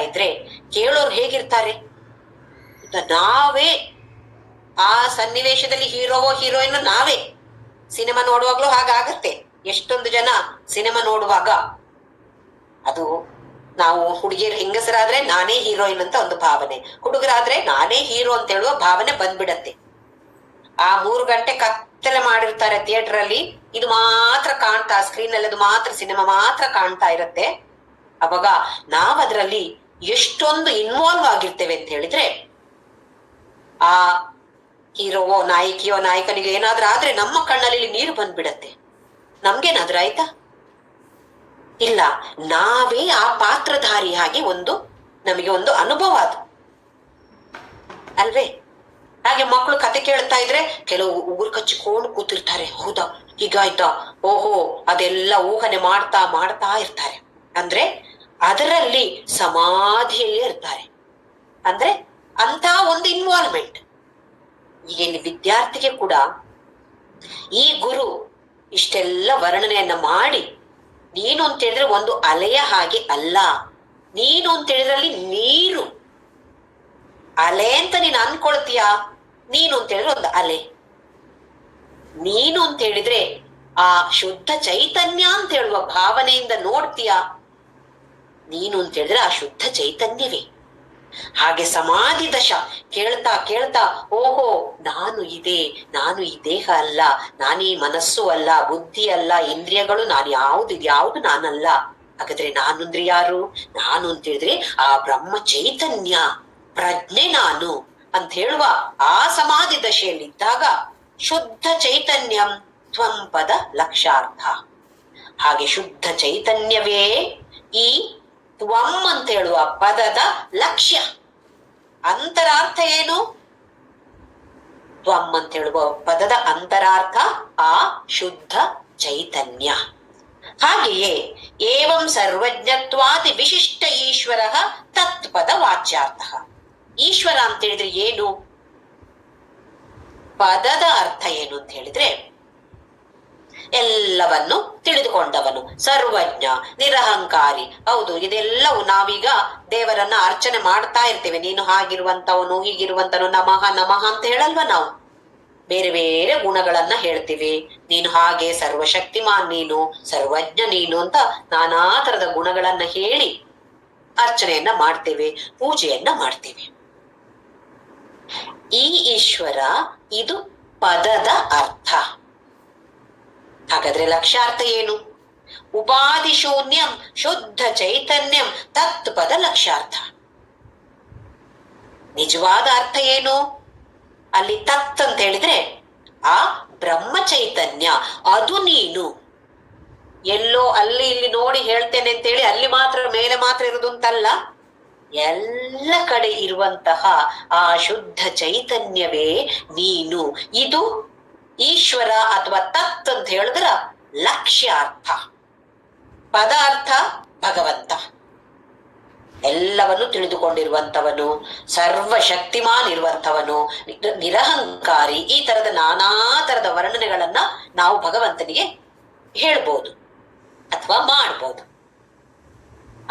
ಇದ್ರೆ ಕೇಳೋರು ಹೇಗಿರ್ತಾರೆ? ನಾವೇ ಆ ಸನ್ನಿವೇಶದಲ್ಲಿ ಹೀರೋವೋ ಹೀರೋಯಿನ್ ನಾವೇ. ಸಿನಿಮಾ ನೋಡುವಾಗ್ಲೂ ಹಾಗಾಗತ್ತೆ. ಎಷ್ಟೊಂದು ಜನ ಸಿನಿಮಾ ನೋಡುವಾಗ ಅದು, ನಾವು ಹುಡುಗಿಯರು ಹೆಂಗಸರಾದ್ರೆ ನಾನೇ ಹೀರೋಯಿನ್ ಅಂತ ಒಂದು ಭಾವನೆ, ಹುಡುಗರಾದ್ರೆ ನಾನೇ ಹೀರೋ ಅಂತ ಹೇಳುವ ಭಾವನೆ ಬಂದ್ಬಿಡತ್ತೆ. ಆ 3 ಗಂಟೆ ತಲೆ ಮಾಡಿರ್ತಾರೆ ಥಿಯೇಟರ್ ಅಲ್ಲಿ, ಇದು ಮಾತ್ರ ಕಾಣ್ತಾ, ಸ್ಕ್ರೀನ್ ಅಲ್ಲಿ ಅದು ಮಾತ್ರ, ಸಿನಿಮಾ ಮಾತ್ರ ಕಾಣ್ತಾ ಇರತ್ತೆ. ಅವಾಗ ನಾವ್ ಅದ್ರಲ್ಲಿ ಎಷ್ಟೊಂದು ಇನ್ವಾಲ್ವ್ ಆಗಿರ್ತೇವೆ ಅಂತ ಹೇಳಿದ್ರೆ, ಆ ಹೀರೋವೋ ನಾಯಕಿಯೋ ನಾಯಕನಿಗೆ ಏನಾದ್ರೂ ಆದ್ರೆ ನಮ್ಮ ಕಣ್ಣಲ್ಲಿ ನೀರು ಬಂದ್ಬಿಡತ್ತೆ. ನಮ್ಗೇನಾದ್ರೂ ಆಯ್ತಾ? ಇಲ್ಲ, ನಾವೇ ಆ ಪಾತ್ರಧಾರಿಯಾಗಿ ನಮಗೆ ಒಂದು ಅನುಭವ ಅದು ಅಲ್ವೇ? ಹಾಗೆ ಮಕ್ಕಳು ಕತೆ ಕೇಳ್ತಾ ಇದ್ರೆ ಕೆಲವು ಉಗುರು ಕಚ್ಚಿಕೊಂಡು ಕೂತಿರ್ತಾರೆ. ಹೌದಾ, ಹೀಗಾಯ್ತಾ, ಓಹೋ, ಅದೆಲ್ಲ ಊಹನೆ ಮಾಡ್ತಾ ಮಾಡ್ತಾ ಇರ್ತಾರೆ. ಅಂದ್ರೆ ಅದರಲ್ಲಿ ಸಮಾಧಿಯಲ್ಲೇ ಇರ್ತಾರೆ. ಅಂದ್ರೆ ಅಂತ ಒಂದು ಇನ್ವಾಲ್ವ್ಮೆಂಟ್. ಈಗ ಇಲ್ಲಿ ವಿದ್ಯಾರ್ಥಿಗೆ ಕೂಡ ಈ ಗುರು ಇಷ್ಟೆಲ್ಲ ವರ್ಣನೆಯನ್ನ ಮಾಡಿ, ನೀನು ಅಂತ ಹೇಳಿದ್ರೆ ಒಂದು ಅಲೆಯ ಹಾಗೆ ಅಲ್ಲ, ನೀನು ಅಂತ ಹೇಳಿದ್ರಲ್ಲಿ ನೀರು. ಅಲೆ ಅಂತ ನೀನು ಅನ್ಕೊಳ್ತೀಯಾ? ನೀನು ಅಂತ ಹೇಳಿದ್ರೆ ಒಂದು ಅಲೆ. ನೀನು ಅಂತ ಹೇಳಿದ್ರೆ ಆ ಶುದ್ಧ ಚೈತನ್ಯ ಅಂತ ಹೇಳುವ ಭಾವನೆಯಿಂದ ನೋಡ್ತೀಯಾ? ನೀನು ಅಂತ ಹೇಳಿದ್ರೆ ಆ ಶುದ್ಧ ಚೈತನ್ಯವೇ. ಹಾಗೆ ಸಮಾಧಿ ದಶ ಕೇಳ್ತಾ ಕೇಳ್ತಾ, ಓಹೋ, ನಾನು ಈ ದೇಹ ಅಲ್ಲ, ನಾನೀ ಮನಸ್ಸು ಅಲ್ಲ, ಬುದ್ಧಿ ಅಲ್ಲ, ಇಂದ್ರಿಯಗಳು, ನಾನು ಯಾವುದು ನಾನಲ್ಲ. ಹಾಗಾದ್ರೆ ನಾನು ಅಂದ್ರೆ ಯಾರು? ನಾನು ಅಂತ ಹೇಳಿದ್ರೆ ಆ ಬ್ರಹ್ಮ ಚೈತನ್ಯ, ಪ್ರಜ್ಞೆ ನಾನು ಅಂತ ಹೇಳುವ ಆ ಸಮಾಧಿ ದಶೆಯಲ್ಲಿದ್ದಾಗ ಶುದ್ಧ ಚೈತನ್ಯಂ ತ್ವಂ ಪದ ಲಕ್ಷಾರ್ಥ. ಹಾಗೆ ಶುದ್ಧ ಚೈತನ್ಯವೇ ಈ ತ್ವಂ ಅಂತ ಹೇಳುವ ಪದದ ಲಕ್ಷ್ಯ. ಅಂತರಾರ್ಥ ಏನು? ತ್ವಂ ಅಂತ ಹೇಳುವ ಪದದ ಅಂತರಾರ್ಥ ಆ ಶುದ್ಧ ಚೈತನ್ಯ. ಹಾಗೆಯೇ ಏವಂ ಸರ್ವಜ್ಞತ್ವಾದಿ ವಿಶಿಷ್ಟ ಈಶ್ವರ ತತ್ಪದ ವಾಚ್ಯಾರ್ಥ. ಈಶ್ವರ ಅಂತ ಹೇಳಿದ್ರೆ ಏನು? ಪದದ ಅರ್ಥ ಏನು ಅಂತ ಹೇಳಿದ್ರೆ, ಎಲ್ಲವನ್ನು ತಿಳಿದುಕೊಂಡವನು, ಸರ್ವಜ್ಞ, ನಿರಹಂಕಾರಿ. ಹೌದು, ಇದೆಲ್ಲವೂ ನಾವೀಗ ದೇವರನ್ನ ಅರ್ಚನೆ ಮಾಡ್ತಾ ಇರ್ತೇವೆ. ನೀನು ಹಾಗಿರುವಂತವನು, ಹೀಗಿರುವಂತವನು, ನಮಃ ನಮಃ ಅಂತ ಹೇಳಲ್ವ ನಾವು? ಬೇರೆ ಬೇರೆ ಗುಣಗಳನ್ನ ಹೇಳ್ತೀವಿ. ನೀನು ಹಾಗೆ ಸರ್ವಶಕ್ತಿಮಾನ್, ನೀನು ಸರ್ವಜ್ಞ, ನೀನು ಅಂತ ನಾನಾ ತರದ ಗುಣಗಳನ್ನ ಹೇಳಿ ಅರ್ಚನೆಯನ್ನ ಮಾಡ್ತೇವೆ, ಪೂಜೆಯನ್ನ ಮಾಡ್ತೇವೆ. ಈ ಈಶ್ವರ ಇದು ಪದದ ಅರ್ಥ. ಹಾಗಾದ್ರೆ ಲಕ್ಷ್ಯಾರ್ಥ ಏನು? ಉಪಾಧಿ ಶೂನ್ಯಂ ಶುದ್ಧ ಚೈತನ್ಯಂ ತತ್ ಪದ ಲಕ್ಷ್ಯಾರ್ಥ. ನಿಜವಾದ ಅರ್ಥ ಏನು? ಅಲ್ಲಿ ತತ್ ಅಂತ ಹೇಳಿದ್ರೆ ಆ ಬ್ರಹ್ಮ ಚೈತನ್ಯ, ಅದು ನೀನು. ಎಲ್ಲೋ ಅಲ್ಲಿ ಇಲ್ಲಿ ನೋಡಿ ಹೇಳ್ತೇನೆ ಅಂತೇಳಿ ಅಲ್ಲಿ ಮಾತ್ರ ಮೇಲೆ ಮಾತ್ರ ಇರುವುದು ಅಂತಲ್ಲ, ಎಲ್ಲ ಕಡೆ ಇರುವಂತಹ ಆ ಶುದ್ಧ ಚೈತನ್ಯವೇ ನೀನು. ಇದು ಈಶ್ವರ ಅಥವಾ ತತ್ ಅಂತ ಹೇಳಿದ್ರ ಲಕ್ಷ್ಯಾರ್ಥ. ಪದ ಅರ್ಥ ಭಗವಂತ, ಎಲ್ಲವನ್ನು ತಿಳಿದುಕೊಂಡಿರುವಂತವನು, ಸರ್ವಶಕ್ತಿಮಾನ್ ಇರುವಂತವನು, ನಿರಹಂಕಾರಿ. ಈ ತರದ ನಾನಾ ತರದ ವರ್ಣನೆಗಳನ್ನ ನಾವು ಭಗವಂತನಿಗೆ ಹೇಳ್ಬೋದು ಅಥವಾ ಮಾಡ್ಬೋದು.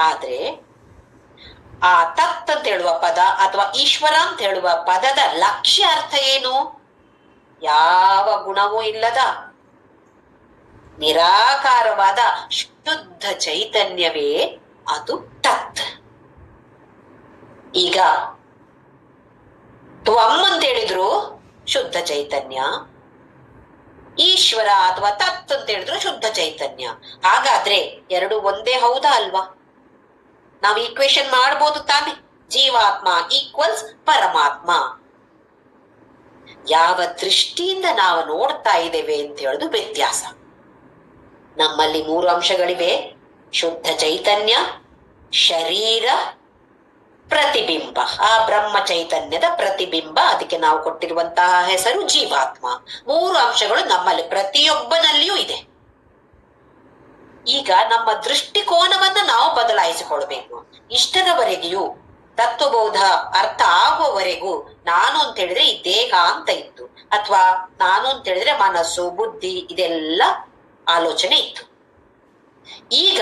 ಆದ್ರೆ ಆ ತತ್ ಅಂತ ಹೇಳುವ ಪದ ಅಥವಾ ಈಶ್ವರ ಅಂತ ಹೇಳುವ ಪದದ ಲಕ್ಷ್ಯ ಅರ್ಥ ಏನು? ಯಾವ ಗುಣವೂ ಇಲ್ಲದ ನಿರಾಕಾರವಾದ ಶುದ್ಧ ಚೈತನ್ಯವೇ ಅದು ತತ್. ಈಗ ತ್ವಂ ಅಂತ ಹೇಳಿದ್ರು ಶುದ್ಧ ಚೈತನ್ಯ, ಈಶ್ವರ ಅಥವಾ ತತ್ ಅಂತ ಹೇಳಿದ್ರು ಶುದ್ಧ ಚೈತನ್ಯ. ಹಾಗಾದ್ರೆ ಎರಡು ಒಂದೇ ಹೌದಾ ಅಲ್ವಾ? ನಾವು ಈಕ್ವೇಶನ್ ಮಾಡ್ಬೋದು ತಾನೆ? ಜೀವಾತ್ಮ ಈಕ್ವಲ್ಸ್ ಪರಮಾತ್ಮ. ಯಾವ ದೃಷ್ಟಿಯಿಂದ ನಾವು ನೋಡ್ತಾ ಇದ್ದೇವೆ ಅಂತ ಹೇಳುದು ವ್ಯತ್ಯಾಸ. ನಮ್ಮಲ್ಲಿ 3 ಅಂಶಗಳಿವೆ: ಶುದ್ಧ ಚೈತನ್ಯ, ಶರೀರ, ಪ್ರತಿಬಿಂಬ. ಆ ಬ್ರಹ್ಮ ಚೈತನ್ಯದ ಪ್ರತಿಬಿಂಬ, ಅದಕ್ಕೆ ನಾವು ಕೊಟ್ಟಿರುವಂತಹ ಹೆಸರು ಜೀವಾತ್ಮ. 3 ಅಂಶಗಳು ನಮ್ಮಲ್ಲಿ ಪ್ರತಿಯೊಬ್ಬನಲ್ಲಿಯೂ ಇದೆ. ಈಗ ನಮ್ಮ ದೃಷ್ಟಿಕೋನವನ್ನ ನಾವು ಬದಲಾಯಿಸಿಕೊಳ್ಬೇಕು. ಇಷ್ಟರವರೆಗೆಯೂ ತತ್ವಬೋಧ ಅರ್ಥ ಆಗುವವರೆಗೂ ನಾನು ಅಂತ ಹೇಳಿದ್ರೆ ಈ ದೇಹ ಅಂತ ಇತ್ತು, ಅಥವಾ ನಾನು ಅಂತ ಹೇಳಿದ್ರೆ ಮನಸ್ಸು, ಬುದ್ಧಿ, ಇದೆಲ್ಲ ಆಲೋಚನೆ ಇತ್ತು. ಈಗ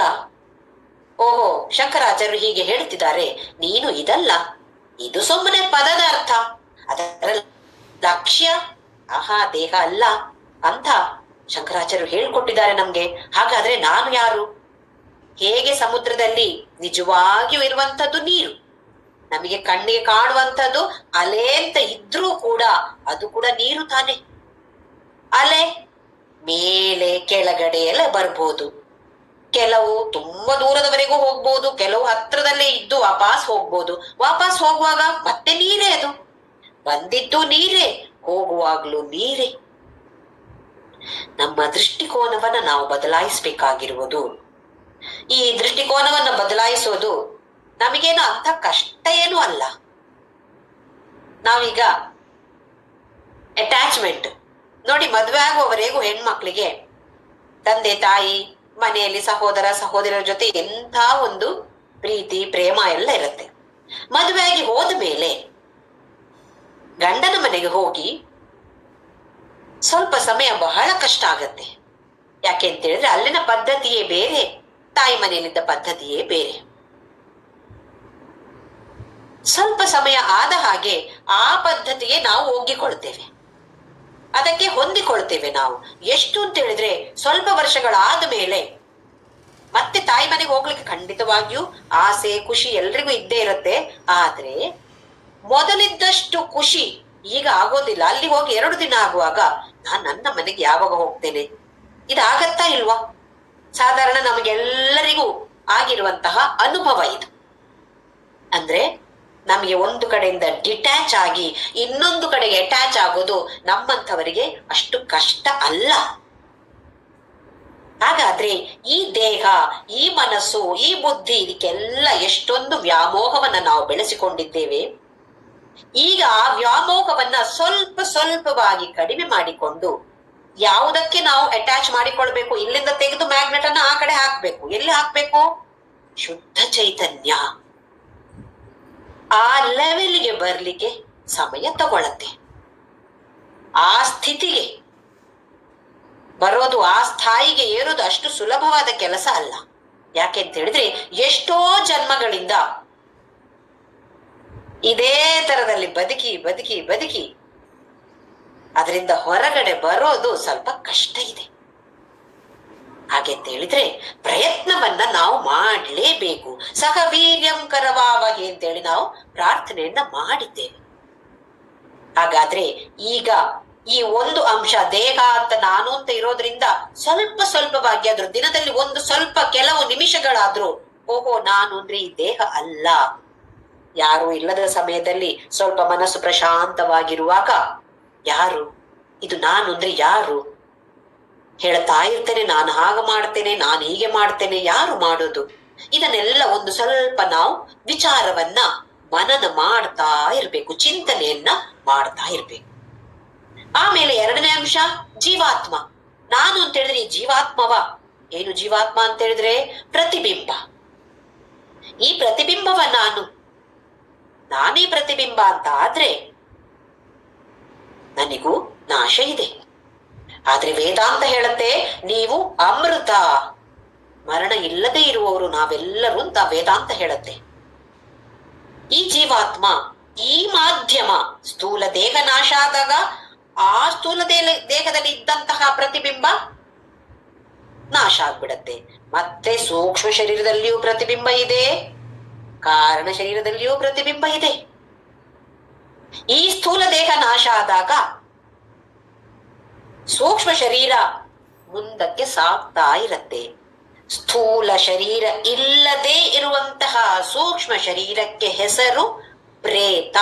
ಓಹೋ, ಶಂಕರಾಚಾರ್ಯರು ಹೀಗೆ ಹೇಳ್ತಿದ್ದಾರೆ, ನೀನು ಇದಲ್ಲ, ಇದು ಸುಮ್ಮನೆ ಪದದ ಅರ್ಥ, ಅದರ ಲಕ್ಷ್ಯ ಆಹಾ ದೇಹ ಅಲ್ಲ ಅಂತ ಶಂಕರಾಚಾರ್ಯರು ಹೇಳ್ಕೊಟ್ಟಿದ್ದಾರೆ ನಮ್ಗೆ. ಹಾಗಾದ್ರೆ ನಾನು ಯಾರು? ಹೇಗೆ ಸಮುದ್ರದಲ್ಲಿ ನಿಜವಾಗಿಯೂ ಇರುವಂತದ್ದು ನೀರು, ನಮಗೆ ಕಣ್ಣಿಗೆ ಕಾಣುವಂಥದ್ದು ಅಲೆ ಅಂತ ಇದ್ರೂ ಕೂಡ ಅದು ಕೂಡ ನೀರು ತಾನೆ. ಅಲೆ ಮೇಲೆ ಕೆಳಗಡೆ ಎಲ್ಲ ಬರ್ಬೋದು. ಕೆಲವು ತುಂಬಾ ದೂರದವರೆಗೂ ಹೋಗ್ಬೋದು, ಕೆಲವು ಹತ್ರದಲ್ಲೇ ಇದ್ದು ವಾಪಸ್ ಹೋಗ್ಬೋದು. ವಾಪಸ್ ಹೋಗುವಾಗ ಮತ್ತೆ ನೀರೇ, ಅದು ಬಂದಿದ್ದು ನೀರೇ, ಹೋಗುವಾಗ್ಲೂ ನೀರೇ. ನಮ್ಮ ದೃಷ್ಟಿಕೋನವನ್ನ ನಾವು ಬದಲಾಯಿಸಬೇಕಾಗಿರುವುದು. ಈ ದೃಷ್ಟಿಕೋನವನ್ನ ಬದಲಾಯಿಸೋದು ನಮಗೇನು ಅಂತ ಕಷ್ಟ ಏನೂ ಅಲ್ಲ. ನಾವೀಗ ಅಟ್ಯಾಚ್ಮೆಂಟ್ ನೋಡಿ, ಮದುವೆ ಆಗುವವರೆಗೂ ಹೆಣ್ಮಕ್ಳಿಗೆ ತಂದೆ ತಾಯಿ, ಮನೆಯಲ್ಲಿ ಸಹೋದರ ಸಹೋದರರ ಜೊತೆ ಎಂಥ ಒಂದು ಪ್ರೀತಿ ಪ್ರೇಮ ಎಲ್ಲ ಇರುತ್ತೆ. ಮದುವೆಯಾಗಿ ಹೋದ ಮೇಲೆ ಗಂಡನ ಮನೆಗೆ ಹೋಗಿ ಸ್ವಲ್ಪ ಸಮಯ ಬಹಳ ಕಷ್ಟ ಆಗತ್ತೆ. ಯಾಕೆ ಅಂತ ಹೇಳಿದ್ರೆ ಅಲ್ಲಿನ ಪದ್ಧತಿಯೇ ಬೇರೆ, ತಾಯಿ ಮನೆಯಲ್ಲಿದ್ದ ಪದ್ಧತಿಯೇ ಬೇರೆ. ಸ್ವಲ್ಪ ಸಮಯ ಆದ ಹಾಗೆ ಆ ಪದ್ಧತಿಗೆ ನಾವು ಒಗ್ಗಿಕೊಳ್ತೇವೆ, ಅದಕ್ಕೆ ಹೊಂದಿಕೊಳ್ತೇವೆ. ನಾವು ಎಷ್ಟು ಅಂತ ಹೇಳಿದ್ರೆ ಸ್ವಲ್ಪ ವರ್ಷಗಳಾದ ಮೇಲೆ ಮತ್ತೆ ತಾಯಿ ಮನೆಗೆ ಹೋಗ್ಲಿಕ್ಕೆ ಖಂಡಿತವಾಗಿಯೂ ಆಸೆ ಖುಷಿ ಎಲ್ರಿಗೂ ಇದ್ದೇ ಇರುತ್ತೆ. ಆದ್ರೆ ಮೊದಲಿದ್ದಷ್ಟು ಖುಷಿ ಈಗ ಆಗೋದಿಲ್ಲ. ಅಲ್ಲಿ ಹೋಗಿ 2 ದಿನ ಆಗುವಾಗ ನಾನ್ ನನ್ನ ಮನೆಗೆ ಯಾವಾಗ ಹೋಗ್ತೇನೆ, ಇದಾಗತ್ತಾ ಇಲ್ವಾ? ಸಾಧಾರಣ ನಮಗೆಲ್ಲರಿಗೂ ಆಗಿರುವಂತಹ ಅನುಭವ ಇದು. ಅಂದ್ರೆ ನಮಗೆ ಒಂದು ಕಡೆಯಿಂದ ಡಿಟ್ಯಾಚ್ ಆಗಿ ಇನ್ನೊಂದು ಕಡೆಗೆ ಅಟ್ಯಾಚ್ ಆಗೋದು ನಮ್ಮಂಥವರಿಗೆ ಅಷ್ಟು ಕಷ್ಟ ಅಲ್ಲ. ಹಾಗಾದ್ರೆ ಈ ದೇಹ, ಈ ಮನಸ್ಸು, ಈ ಬುದ್ಧಿ, ಇದಕ್ಕೆಲ್ಲ ಎಷ್ಟೊಂದು ವ್ಯಾಮೋಹವನ್ನ ನಾವು ಬೆಳೆಸಿಕೊಂಡಿದ್ದೇವೆ. ಈಗ ಆ ವ್ಯಾಮೋಹವನ್ನ ಸ್ವಲ್ಪ ಸ್ವಲ್ಪವಾಗಿ ಕಡಿಮೆ ಮಾಡಿಕೊಂಡು ಯಾವುದಕ್ಕೆ ನಾವು ಅಟ್ಯಾಚ್ ಮಾಡಿಕೊಳ್ಬೇಕು, ಇಲ್ಲಿಂದ ತೆಗೆದು ಮ್ಯಾಗ್ನೆಟ್ ಅನ್ನ ಆ ಕಡೆ ಹಾಕ್ಬೇಕು. ಎಲ್ಲಿ ಹಾಕ್ಬೇಕು? ಶುದ್ಧ ಚೈತನ್ಯ ಆ ಲೆವೆಲ್ಗೆ ಬರ್ಲಿಕ್ಕೆ ಸಮಯ ತಗೊಳತ್ತೆ. ಆ ಸ್ಥಿತಿಗೆ ಬರೋದು, ಆ ಸ್ಥಾಯಿಗೆ ಏರೋದು ಅಷ್ಟು ಸುಲಭವಾದ ಕೆಲಸ ಅಲ್ಲ. ಯಾಕೆ ಅಂತ ಹೇಳಿದ್ರೆ ಎಷ್ಟೋ ಜನ್ಮಗಳಿಂದ ಇದೇ ತರದಲ್ಲಿ ಬದುಕಿ ಬದುಕಿ ಬದುಕಿ ಅದರಿಂದ ಹೊರಗಡೆ ಬರೋದು ಸ್ವಲ್ಪ ಕಷ್ಟ ಇದೆ. ಹಾಗೆ ಅಂತ ಹೇಳಿದ್ರೆ ಪ್ರಯತ್ನವನ್ನ ನಾವು ಮಾಡಲೇಬೇಕು. ಸಹ ವೀರ್ಯಂ ಕರವಾವಹಿ ಅಂತೇಳಿ ನಾವು ಪ್ರಾರ್ಥನೆಯನ್ನ ಮಾಡಿದ್ದೇವೆ. ಹಾಗಾದ್ರೆ ಈಗ ಈ ಒಂದು ಅಂಶ ದೇಹ ಅಂತ ನಾನು ಅಂತ ಇರೋದ್ರಿಂದ ಸ್ವಲ್ಪ ಸ್ವಲ್ಪವಾಗಿ ಆದ್ರೂ ದಿನದಲ್ಲಿ ಒಂದು ಸ್ವಲ್ಪ ಕೆಲವು ನಿಮಿಷಗಳಾದ್ರೂ ಓಹೋ ನಾನು ಅಂದ್ರೆ ಈ ದೇಹ ಅಲ್ಲ. ಯಾರು ಇಲ್ಲದ ಸಮಯದಲ್ಲಿ ಸ್ವಲ್ಪ ಮನಸ್ಸು ಪ್ರಶಾಂತವಾಗಿರುವಾಗ ಯಾರು ಇದು ನಾನು ಅಂದ್ರೆ ಯಾರು ಹೇಳ್ತಾ ಇರ್ತೇನೆ, ನಾನು ಹಾಗೆ ಮಾಡ್ತೇನೆ, ನಾನು ಹೀಗೆ ಮಾಡ್ತೇನೆ, ಯಾರು ಮಾಡೋದು? ಇದನ್ನೆಲ್ಲ ಒಂದು ಸ್ವಲ್ಪ ನಾವು ವಿಚಾರವನ್ನ ಮನನ ಮಾಡ್ತಾ ಇರ್ಬೇಕು, ಚಿಂತನೆಯನ್ನ ಮಾಡ್ತಾ ಇರ್ಬೇಕು. ಆಮೇಲೆ 2ನೇ ಅಂಶ ಜೀವಾತ್ಮ. ನಾನು ಅಂತ ಹೇಳಿದ್ರೆ ಈ ಜೀವಾತ್ಮವ ಏನು? ಜೀವಾತ್ಮ ಅಂತ ಹೇಳಿದ್ರೆ ಪ್ರತಿಬಿಂಬ. ಈ ಪ್ರತಿಬಿಂಬವ ನಾನೇ ಪ್ರತಿಬಿಂಬ ಅಂತ ಆದ್ರೆ ನನಗೂ ನಾಶ ಇದೆ. ಆದ್ರೆ ವೇದಾಂತ ಹೇಳುತ್ತೆ ನೀವು ಅಮೃತ, ಮರಣ ಇಲ್ಲದೆ ಇರುವವರು ನಾವೆಲ್ಲರೂ ಅಂತ ವೇದಾಂತ ಹೇಳುತ್ತೆ. ಈ ಜೀವಾತ್ಮ, ಈ ಮಾಧ್ಯಮ, ಸ್ಥೂಲ ದೇಹ ನಾಶ ಆದಾಗ ಆ ಸ್ಥೂಲ ದೇಹದಲ್ಲಿ ಇದ್ದಂತಹ ಪ್ರತಿಬಿಂಬ ನಾಶ ಆಗ್ಬಿಡತ್ತೆ. ಮತ್ತೆ ಸೂಕ್ಷ್ಮ ಶರೀರದಲ್ಲಿಯೂ ಪ್ರತಿಬಿಂಬ ಇದೆ, ಕಾರಣ ಶರೀರದಲ್ಲಿಯೂ ಪ್ರತಿಬಿಂಬ ಇದೆ. ಈ ಸ್ಥೂಲ ದೇಹ ನಾಶ ಆದಾಗ ಸೂಕ್ಷ್ಮ ಶರೀರ ಮುಂದಕ್ಕೆ ಸಾಗ್ತಾ ಇರತ್ತೆ. ಸ್ಥೂಲ ಶರೀರ ಇಲ್ಲದೆ ಇರುವಂತಹ ಸೂಕ್ಷ್ಮ ಶರೀರಕ್ಕೆ ಹೆಸರು ಪ್ರೇತ.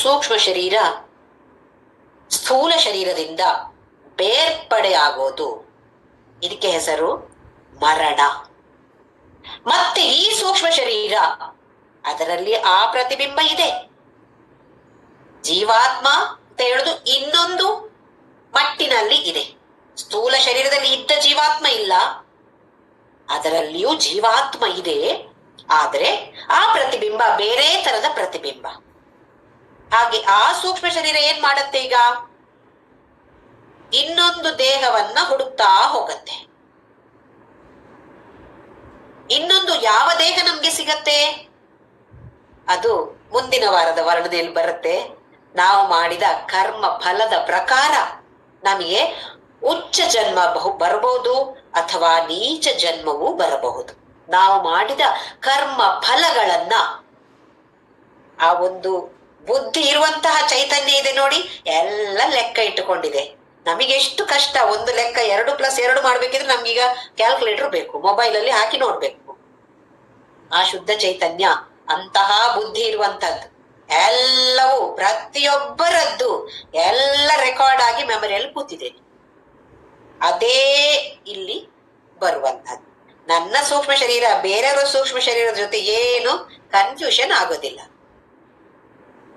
ಸೂಕ್ಷ್ಮ ಶರೀರ ಸ್ಥೂಲ ಶರೀರದಿಂದ ಬೇರ್ಪಡೆ ಆಗೋದು, ಇದಕ್ಕೆ ಹೆಸರು ಮರಣ. ಮತ್ತೆ ಈ ಸೂಕ್ಷ್ಮ ಶರೀರ ಅದರಲ್ಲಿ ಆ ಪ್ರತಿಬಿಂಬ ಇದೆ. ಜೀವಾತ್ಮ ಅಂತ ಹೇಳುದು ಇನ್ನೊಂದು ಮಟ್ಟಿನಲ್ಲಿ ಇದೆ. ಸ್ಥೂಲ ಶರೀರದಲ್ಲಿ ಇದ್ದ ಜೀವಾತ್ಮ ಇಲ್ಲ, ಅದರಲ್ಲಿಯೂ ಜೀವಾತ್ಮ ಇದೆ. ಆದರೆ ಆ ಪ್ರತಿಬಿಂಬ ಬೇರೆ ತರದ ಪ್ರತಿಬಿಂಬ. ಹಾಗೆ ಆ ಸೂಕ್ಷ್ಮ ಶರೀರ ಏನ್ ಮಾಡತ್ತೆ? ಈಗ ಇನ್ನೊಂದು ದೇಹವನ್ನ ಹುಡುಕ್ತಾ ಹೋಗತ್ತೆ. ಇನ್ನೊಂದು ಯಾವ ದೇಹ ನಮ್ಗೆ ಸಿಗತ್ತೆ? ಅದು ಮುಂದಿನ ವಾರದ ವರ್ಣನೆಯಲ್ಲಿ ಬರುತ್ತೆ. ನಾವು ಮಾಡಿದ ಕರ್ಮ ಫಲದ ಪ್ರಕಾರ ನಮಗೆ ಉಚ್ಚ ಜನ್ಮ ಬರಬಹುದು ಅಥವಾ ನೀಚ ಜನ್ಮವೂ ಬರಬಹುದು. ನಾವು ಮಾಡಿದ ಕರ್ಮ ಫಲಗಳನ್ನ ಆ ಒಂದು ಬುದ್ಧಿ ಇರುವಂತಹ ಚೈತನ್ಯ ಇದೆ ನೋಡಿ, ಎಲ್ಲ ಲೆಕ್ಕ ಇಟ್ಟುಕೊಂಡಿದೆ. ನಮಗೆ ಎಷ್ಟು ಕಷ್ಟ, ಒಂದು ಲೆಕ್ಕ 2+2 ಮಾಡ್ಬೇಕಿದ್ರೆ ನಮ್ಗೀಗ ಕ್ಯಾಲ್ಕುಲೇಟರ್ ಬೇಕು, ಮೊಬೈಲ್ ಅಲ್ಲಿ ಹಾಕಿ ನೋಡ್ಬೇಕು. ಆ ಶುದ್ಧ ಚೈತನ್ಯ ಅಂತಹ ಬುದ್ಧಿ ಇರುವಂತದ್ದು. ಎಲ್ಲವೂ ಪ್ರತಿಯೊಬ್ಬರದ್ದು ಎಲ್ಲ ರೆಕಾರ್ಡ್ ಆಗಿ ಮೆಮರಿಯಲ್ಲಿ ಕೂತಿದೆ. ಅದೇ ಇಲ್ಲಿ ಬರುವಂತದ್ದು. ನನ್ನ ಸೂಕ್ಷ್ಮ ಶರೀರ ಬೇರೆಯವರ ಸೂಕ್ಷ್ಮ ಶರೀರದ ಜೊತೆ ಏನು ಕನ್ಫ್ಯೂಷನ್ ಆಗೋದಿಲ್ಲ.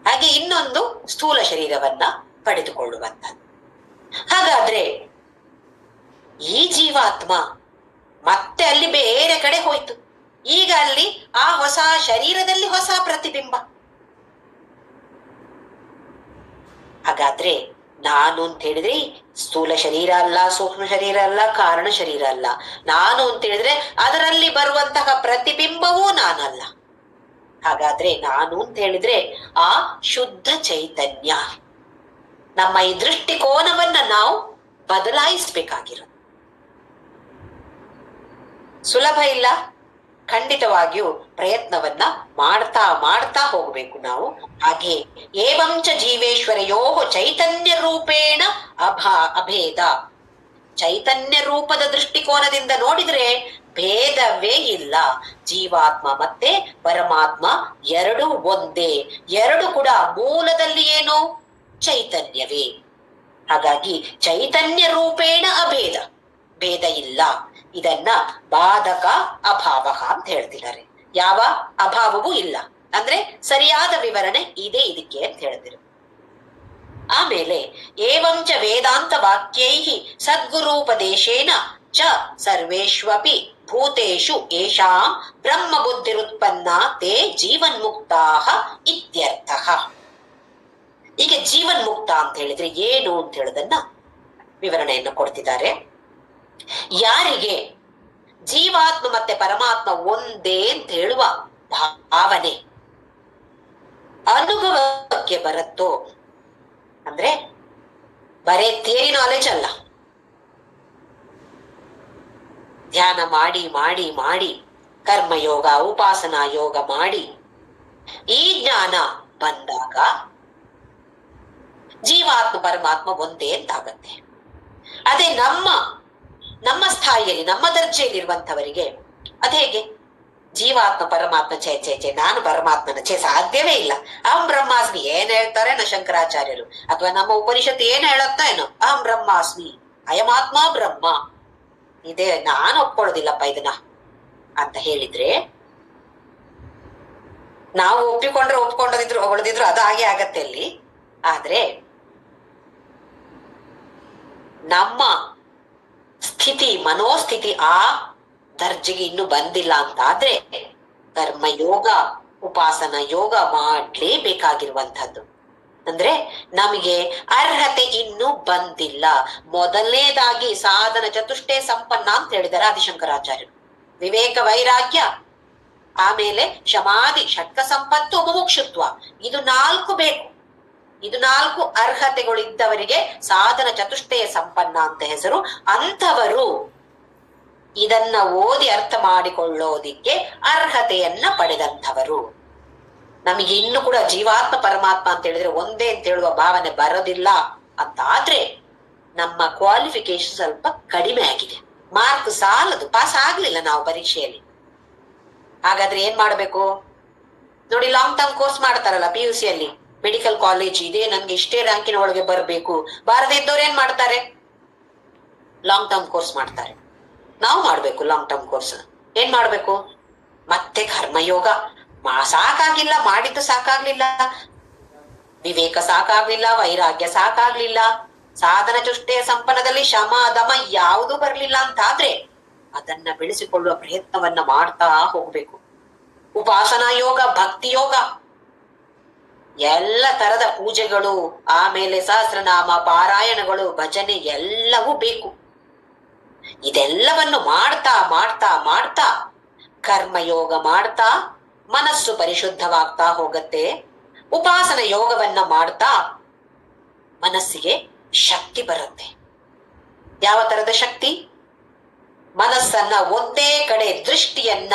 ಹಾಗೆ ಇನ್ನೊಂದು ಸ್ಥೂಲ ಶರೀರವನ್ನ ಪಡೆದುಕೊಳ್ಳುವಂಥದ್ದು. ಹಾಗಾದ್ರೆ ಈ ಜೀವಾತ್ಮ ಮತ್ತೆ ಅಲ್ಲಿ ಬೇರೆ ಕಡೆ ಹೋಯ್ತು. ಈಗ ಅಲ್ಲಿ ಆ ಹೊಸ ಶರೀರದಲ್ಲಿ ಹೊಸ ಪ್ರತಿಬಿಂಬ. ಹಾಗಾದ್ರೆ ನಾನು ಅಂತ ಹೇಳಿದ್ರೆ ಸ್ಥೂಲ ಶರೀರ ಅಲ್ಲ, ಸೂಕ್ಷ್ಮ ಶರೀರ ಅಲ್ಲ, ಕಾರಣ ಶರೀರ ಅಲ್ಲ. ನಾನು ಅಂತ ಹೇಳಿದ್ರೆ ಅದರಲ್ಲಿ ಬರುವಂತಹ ಪ್ರತಿಬಿಂಬವೂ ನಾನಲ್ಲ. ಹಾಗಾದ್ರೆ ನಾನು ಅಂತ ಹೇಳಿದ್ರೆ ಆ ಶುದ್ಧ ಚೈತನ್ಯ. ನಮ್ಮ ಈ ದೃಷ್ಟಿಕೋನವನ್ನ ನಾವು ಬದಲಾಯಿಸಬೇಕಾಗಿರೋದು ಸುಲಭ ಇಲ್ಲ. ಖಂಡಿತವಾಗಿಯೂ ಪ್ರಯತ್ನವನ್ನ ಮಾಡ್ತಾ ಮಾಡ್ತಾ ಹೋಗ್ಬೇಕು ನಾವು. ಹಾಗೆ ಏವಂಚ ಜೀವೇಶ್ವರಯೋ ಚೈತನ್ಯ ರೂಪೇಣ ಅಭೇದ. ಚೈತನ್ಯ ರೂಪದ ದೃಷ್ಟಿಕೋನದಿಂದ ನೋಡಿದ್ರೆ ಭೇದವೇ ಇಲ್ಲ. ಜೀವಾತ್ಮ ಮತ್ತೆ ಪರಮಾತ್ಮ ಎರಡು ಒಂದೇ. ಎರಡು ಕೂಡ ಮೂಲದಲ್ಲಿ ಏನು ಚೈತನ್ಯವೇ. ಹಾಗಾಗಿ ಚೈತನ್ಯ ರೂಪೇಣ ಅಭೇದ, ಭೇದ ಇಲ್ಲ. ಇದನ್ನ ಬಾಧಕ ಅಭಾವ ಅಂತ ಹೇಳ್ತಿದ್ದಾರೆ. ಯಾವ ಅಭಾವವೂ ಇಲ್ಲ ಅಂದ್ರೆ ಸರಿಯಾದ ವಿವರಣೆ ಇದೆ ಇದಕ್ಕೆ ಅಂತ ಹೇಳಿದ್ರು. ಆಮೇಲೆ ಏವಂಚ ವೇದಾಂತ ವಾಕ್ಯೈಹಿ ಸದ್ಗುರೂಪದೇಶೇನ ಚ ಸರ್ವೇಷ್ವಪಿ ಭೂತೇಷು ಏಷಾಂ ಬ್ರಹ್ಮ ಬುದ್ಧಿರುತ್ಪನ್ನ ತೇ ಜೀವನ್ಮುಕ್ತಾಃ ಇತ್ಯರ್ಥಃ. ಈಗ ಜೀವನ್ಮುಕ್ತ ಅಂತ ಹೇಳಿದ್ರೆ ಏನು ಅಂತ ಹೇಳೋದನ್ನ ವಿವರಣೆಯನ್ನು ಕೊಡ್ತಿದ್ದಾರೆ. ಯಾರಿಗೆ ಜೀವಾತ್ಮ ಮತ್ತೆ ಪರಮಾತ್ಮ ಒಂದೇ ಅಂತ ಹೇಳುವ ಭಾವನೆ ಅನುಭವಕ್ಕೆ ಬರುತ್ತೋ, ಅಂದ್ರೆ ಬರೇ ಥಿಯರಿ ನಾಲೆಜ್ ಅಲ್ಲ, ಧ್ಯಾನ ಮಾಡಿ ಮಾಡಿ ಮಾಡಿ ಕರ್ಮಯೋಗ ಉಪಾಸನಾ ಯೋಗ ಮಾಡಿ ಈ ಜ್ಞಾನ ಬಂದಾಗ ಜೀವಾತ್ಮ ಪರಮಾತ್ಮ ಒಂದೇ ಅಂತಾಗತ್ತೆ. ಅದೇ ನಮ್ಮ ಸ್ಥಾಯಿಯಲ್ಲಿ ನಮ್ಮ ದರ್ಜೆಯಲ್ಲಿರುವಂತವರಿಗೆ ಅದೇಗೆ ಜೀವಾತ್ಮ ಪರಮಾತ್ಮ ಛೇ ಛೇ ಛೇ ನಾನು ಪರಮಾತ್ಮನ ಛೇ ಸಾಧ್ಯವೇ ಇಲ್ಲ. ಅಹಂ ಬ್ರಹ್ಮಾಸ್ಮಿ ಏನ್ ಹೇಳ್ತಾರೆ ನ ಶಂಕರಾಚಾರ್ಯರು, ಅಥವಾ ನಮ್ಮ ಉಪನಿಷತ್ತು ಏನ್ ಹೇಳುತ್ತಾ ಏನೋ ಅಹಂ ಬ್ರಹ್ಮಾಸ್ಮಿ ಅಯಮಾತ್ಮ ಬ್ರಹ್ಮ, ಇದೇ ನಾನು ಒಪ್ಕೊಳ್ಳೋದಿಲ್ಲಪ್ಪ ಇದನ್ನ ಅಂತ ಹೇಳಿದ್ರೆ, ನಾವು ಒಪ್ಪಿಕೊಂಡದಿದ್ರು ಹೊಡೆದಿದ್ರು ಅದು ಹಾಗೆ ಆಗತ್ತೆ ಅಲ್ಲಿ. ಆದ್ರೆ ನಮ್ಮ ಸ್ಥಿತಿ ಮನೋಸ್ಥಿತಿ ಆ ದರ್ಜೆಗೆ ಇನ್ನು ಬಂದಿಲ್ಲ ಅಂತಾದ್ರೆ ಕರ್ಮಯೋಗ ಉಪಾಸನ ಯೋಗ ಮಾಡ್ಲೇಬೇಕಾಗಿರುವಂತಹದ್ದು. ಅಂದ್ರೆ ನಮಗೆ ಅರ್ಹತೆ ಇನ್ನೂ ಬಂದಿಲ್ಲ. ಮೊದಲನೇದಾಗಿ ಸಾಧನ ಚತುಷ್ಟೇ ಸಂಪನ್ನ ಅಂತ ಹೇಳಿದ್ದಾರೆ ಆದಿಶಂಕರಾಚಾರ್ಯರು. ವಿವೇಕ ವೈರಾಗ್ಯ, ಆಮೇಲೆ ಶಮಾಧಿ ಷಟ್ಕ ಸಂಪತ್ತು ಮುಮುಕ್ಷುತ್ವ, ಇದು 4 ಬೇಕು. ಇದು 4 ಅರ್ಹತೆಗಳಿದ್ದವರಿಗೆ ಸಾಧನ ಚತುಷ್ಟಯ ಸಂಪನ್ನ ಅಂತ ಹೆಸರು. ಅಂಥವರು ಇದನ್ನ ಓದಿ ಅರ್ಥ ಮಾಡಿಕೊಳ್ಳೋದಿಕ್ಕೆ ಅರ್ಹತೆಯನ್ನ ಪಡೆದಂಥವರು. ನಮಗೆ ಇನ್ನು ಕೂಡ ಜೀವಾತ್ಮ ಪರಮಾತ್ಮ ಅಂತ ಹೇಳಿದ್ರೆ ಒಂದೇ ಅಂತ ಹೇಳುವ ಭಾವನೆ ಬರೋದಿಲ್ಲ ಅಂತ ಆದ್ರೆ ನಮ್ಮ ಕ್ವಾಲಿಫಿಕೇಶನ್ ಸ್ವಲ್ಪ ಕಡಿಮೆ ಆಗಿದೆ. ಮಾರ್ಕ್ ಸಾಲದು, ಪಾಸ್ ಆಗ್ಲಿಲ್ಲ ನಾವು ಪರೀಕ್ಷೆಯಲ್ಲಿ. ಹಾಗಾದ್ರೆ ಏನ್ ಮಾಡ್ಬೇಕು ನೋಡಿ, ಲಾಂಗ್ ಟರ್ಮ್ ಕೋರ್ಸ್ ಮಾಡ್ತಾರಲ್ಲ PUC ಅಲ್ಲಿ, ಮೆಡಿಕಲ್ ಕಾಲೇಜ್ ಇದೆ ನನ್ಗೆ ಇಷ್ಟೇ ರ್ಯಾಂಕಿನ ಒಳಗೆ ಬರಬೇಕು, ಬಾರದೇ ಇದ್ದವ್ರು ಏನ್ ಮಾಡ್ತಾರೆ ಲಾಂಗ್ ಟರ್ಮ್ ಕೋರ್ಸ್ ಮಾಡ್ತಾರೆ. ನಾವು ಮಾಡ್ಬೇಕು ಲಾಂಗ್ ಟರ್ಮ್ ಕೋರ್ಸ್. ಏನ್ ಮಾಡ್ಬೇಕು ಮತ್ತೆ ಕರ್ಮಯೋಗ ಸಾಕಾಗಿಲ್ಲ, ಮಾಡಿದ್ದು ಸಾಕಾಗ್ಲಿಲ್ಲ, ವಿವೇಕ ಸಾಕಾಗ್ಲಿಲ್ಲ, ವೈರಾಗ್ಯ ಸಾಕಾಗ್ಲಿಲ್ಲ, ಸಾಧನ ಚುಷ್ಟೆಯ ಸಂಪನ್ನದಲ್ಲಿ ಶಮ ದಮ ಯಾವುದೂ ಬರ್ಲಿಲ್ಲ ಅಂತಾದ್ರೆ ಅದನ್ನ ಬೆಳೆಸಿಕೊಳ್ಳುವ ಪ್ರಯತ್ನವನ್ನ ಮಾಡ್ತಾ ಹೋಗ್ಬೇಕು. ಉಪಾಸನಾ ಯೋಗ, ಭಕ್ತಿ ಯೋಗ, ಎಲ್ಲ ತರದ ಪೂಜೆಗಳು, ಆಮೇಲೆ ಸಹಸ್ರನಾಮ ಪಾರಾಯಣಗಳು, ಭಜನೆ ಎಲ್ಲವೂ ಬೇಕು. ಇದೆಲ್ಲವನ್ನು ಮಾಡ್ತಾ ಮಾಡ್ತಾ ಮಾಡ್ತಾ ಕರ್ಮಯೋಗ ಮಾಡ್ತಾ ಮನಸ್ಸು ಪರಿಶುದ್ಧವಾಗ್ತಾ ಹೋಗತ್ತೆ. ಉಪಾಸನ ಯೋಗವನ್ನ ಮಾಡ್ತಾ ಮನಸ್ಸಿಗೆ ಶಕ್ತಿ ಬರುತ್ತೆ. ಯಾವ ತರದ ಶಕ್ತಿ? ಮನಸ್ಸನ್ನ ಒಂದೇ ಕಡೆ ದೃಷ್ಟಿಯನ್ನ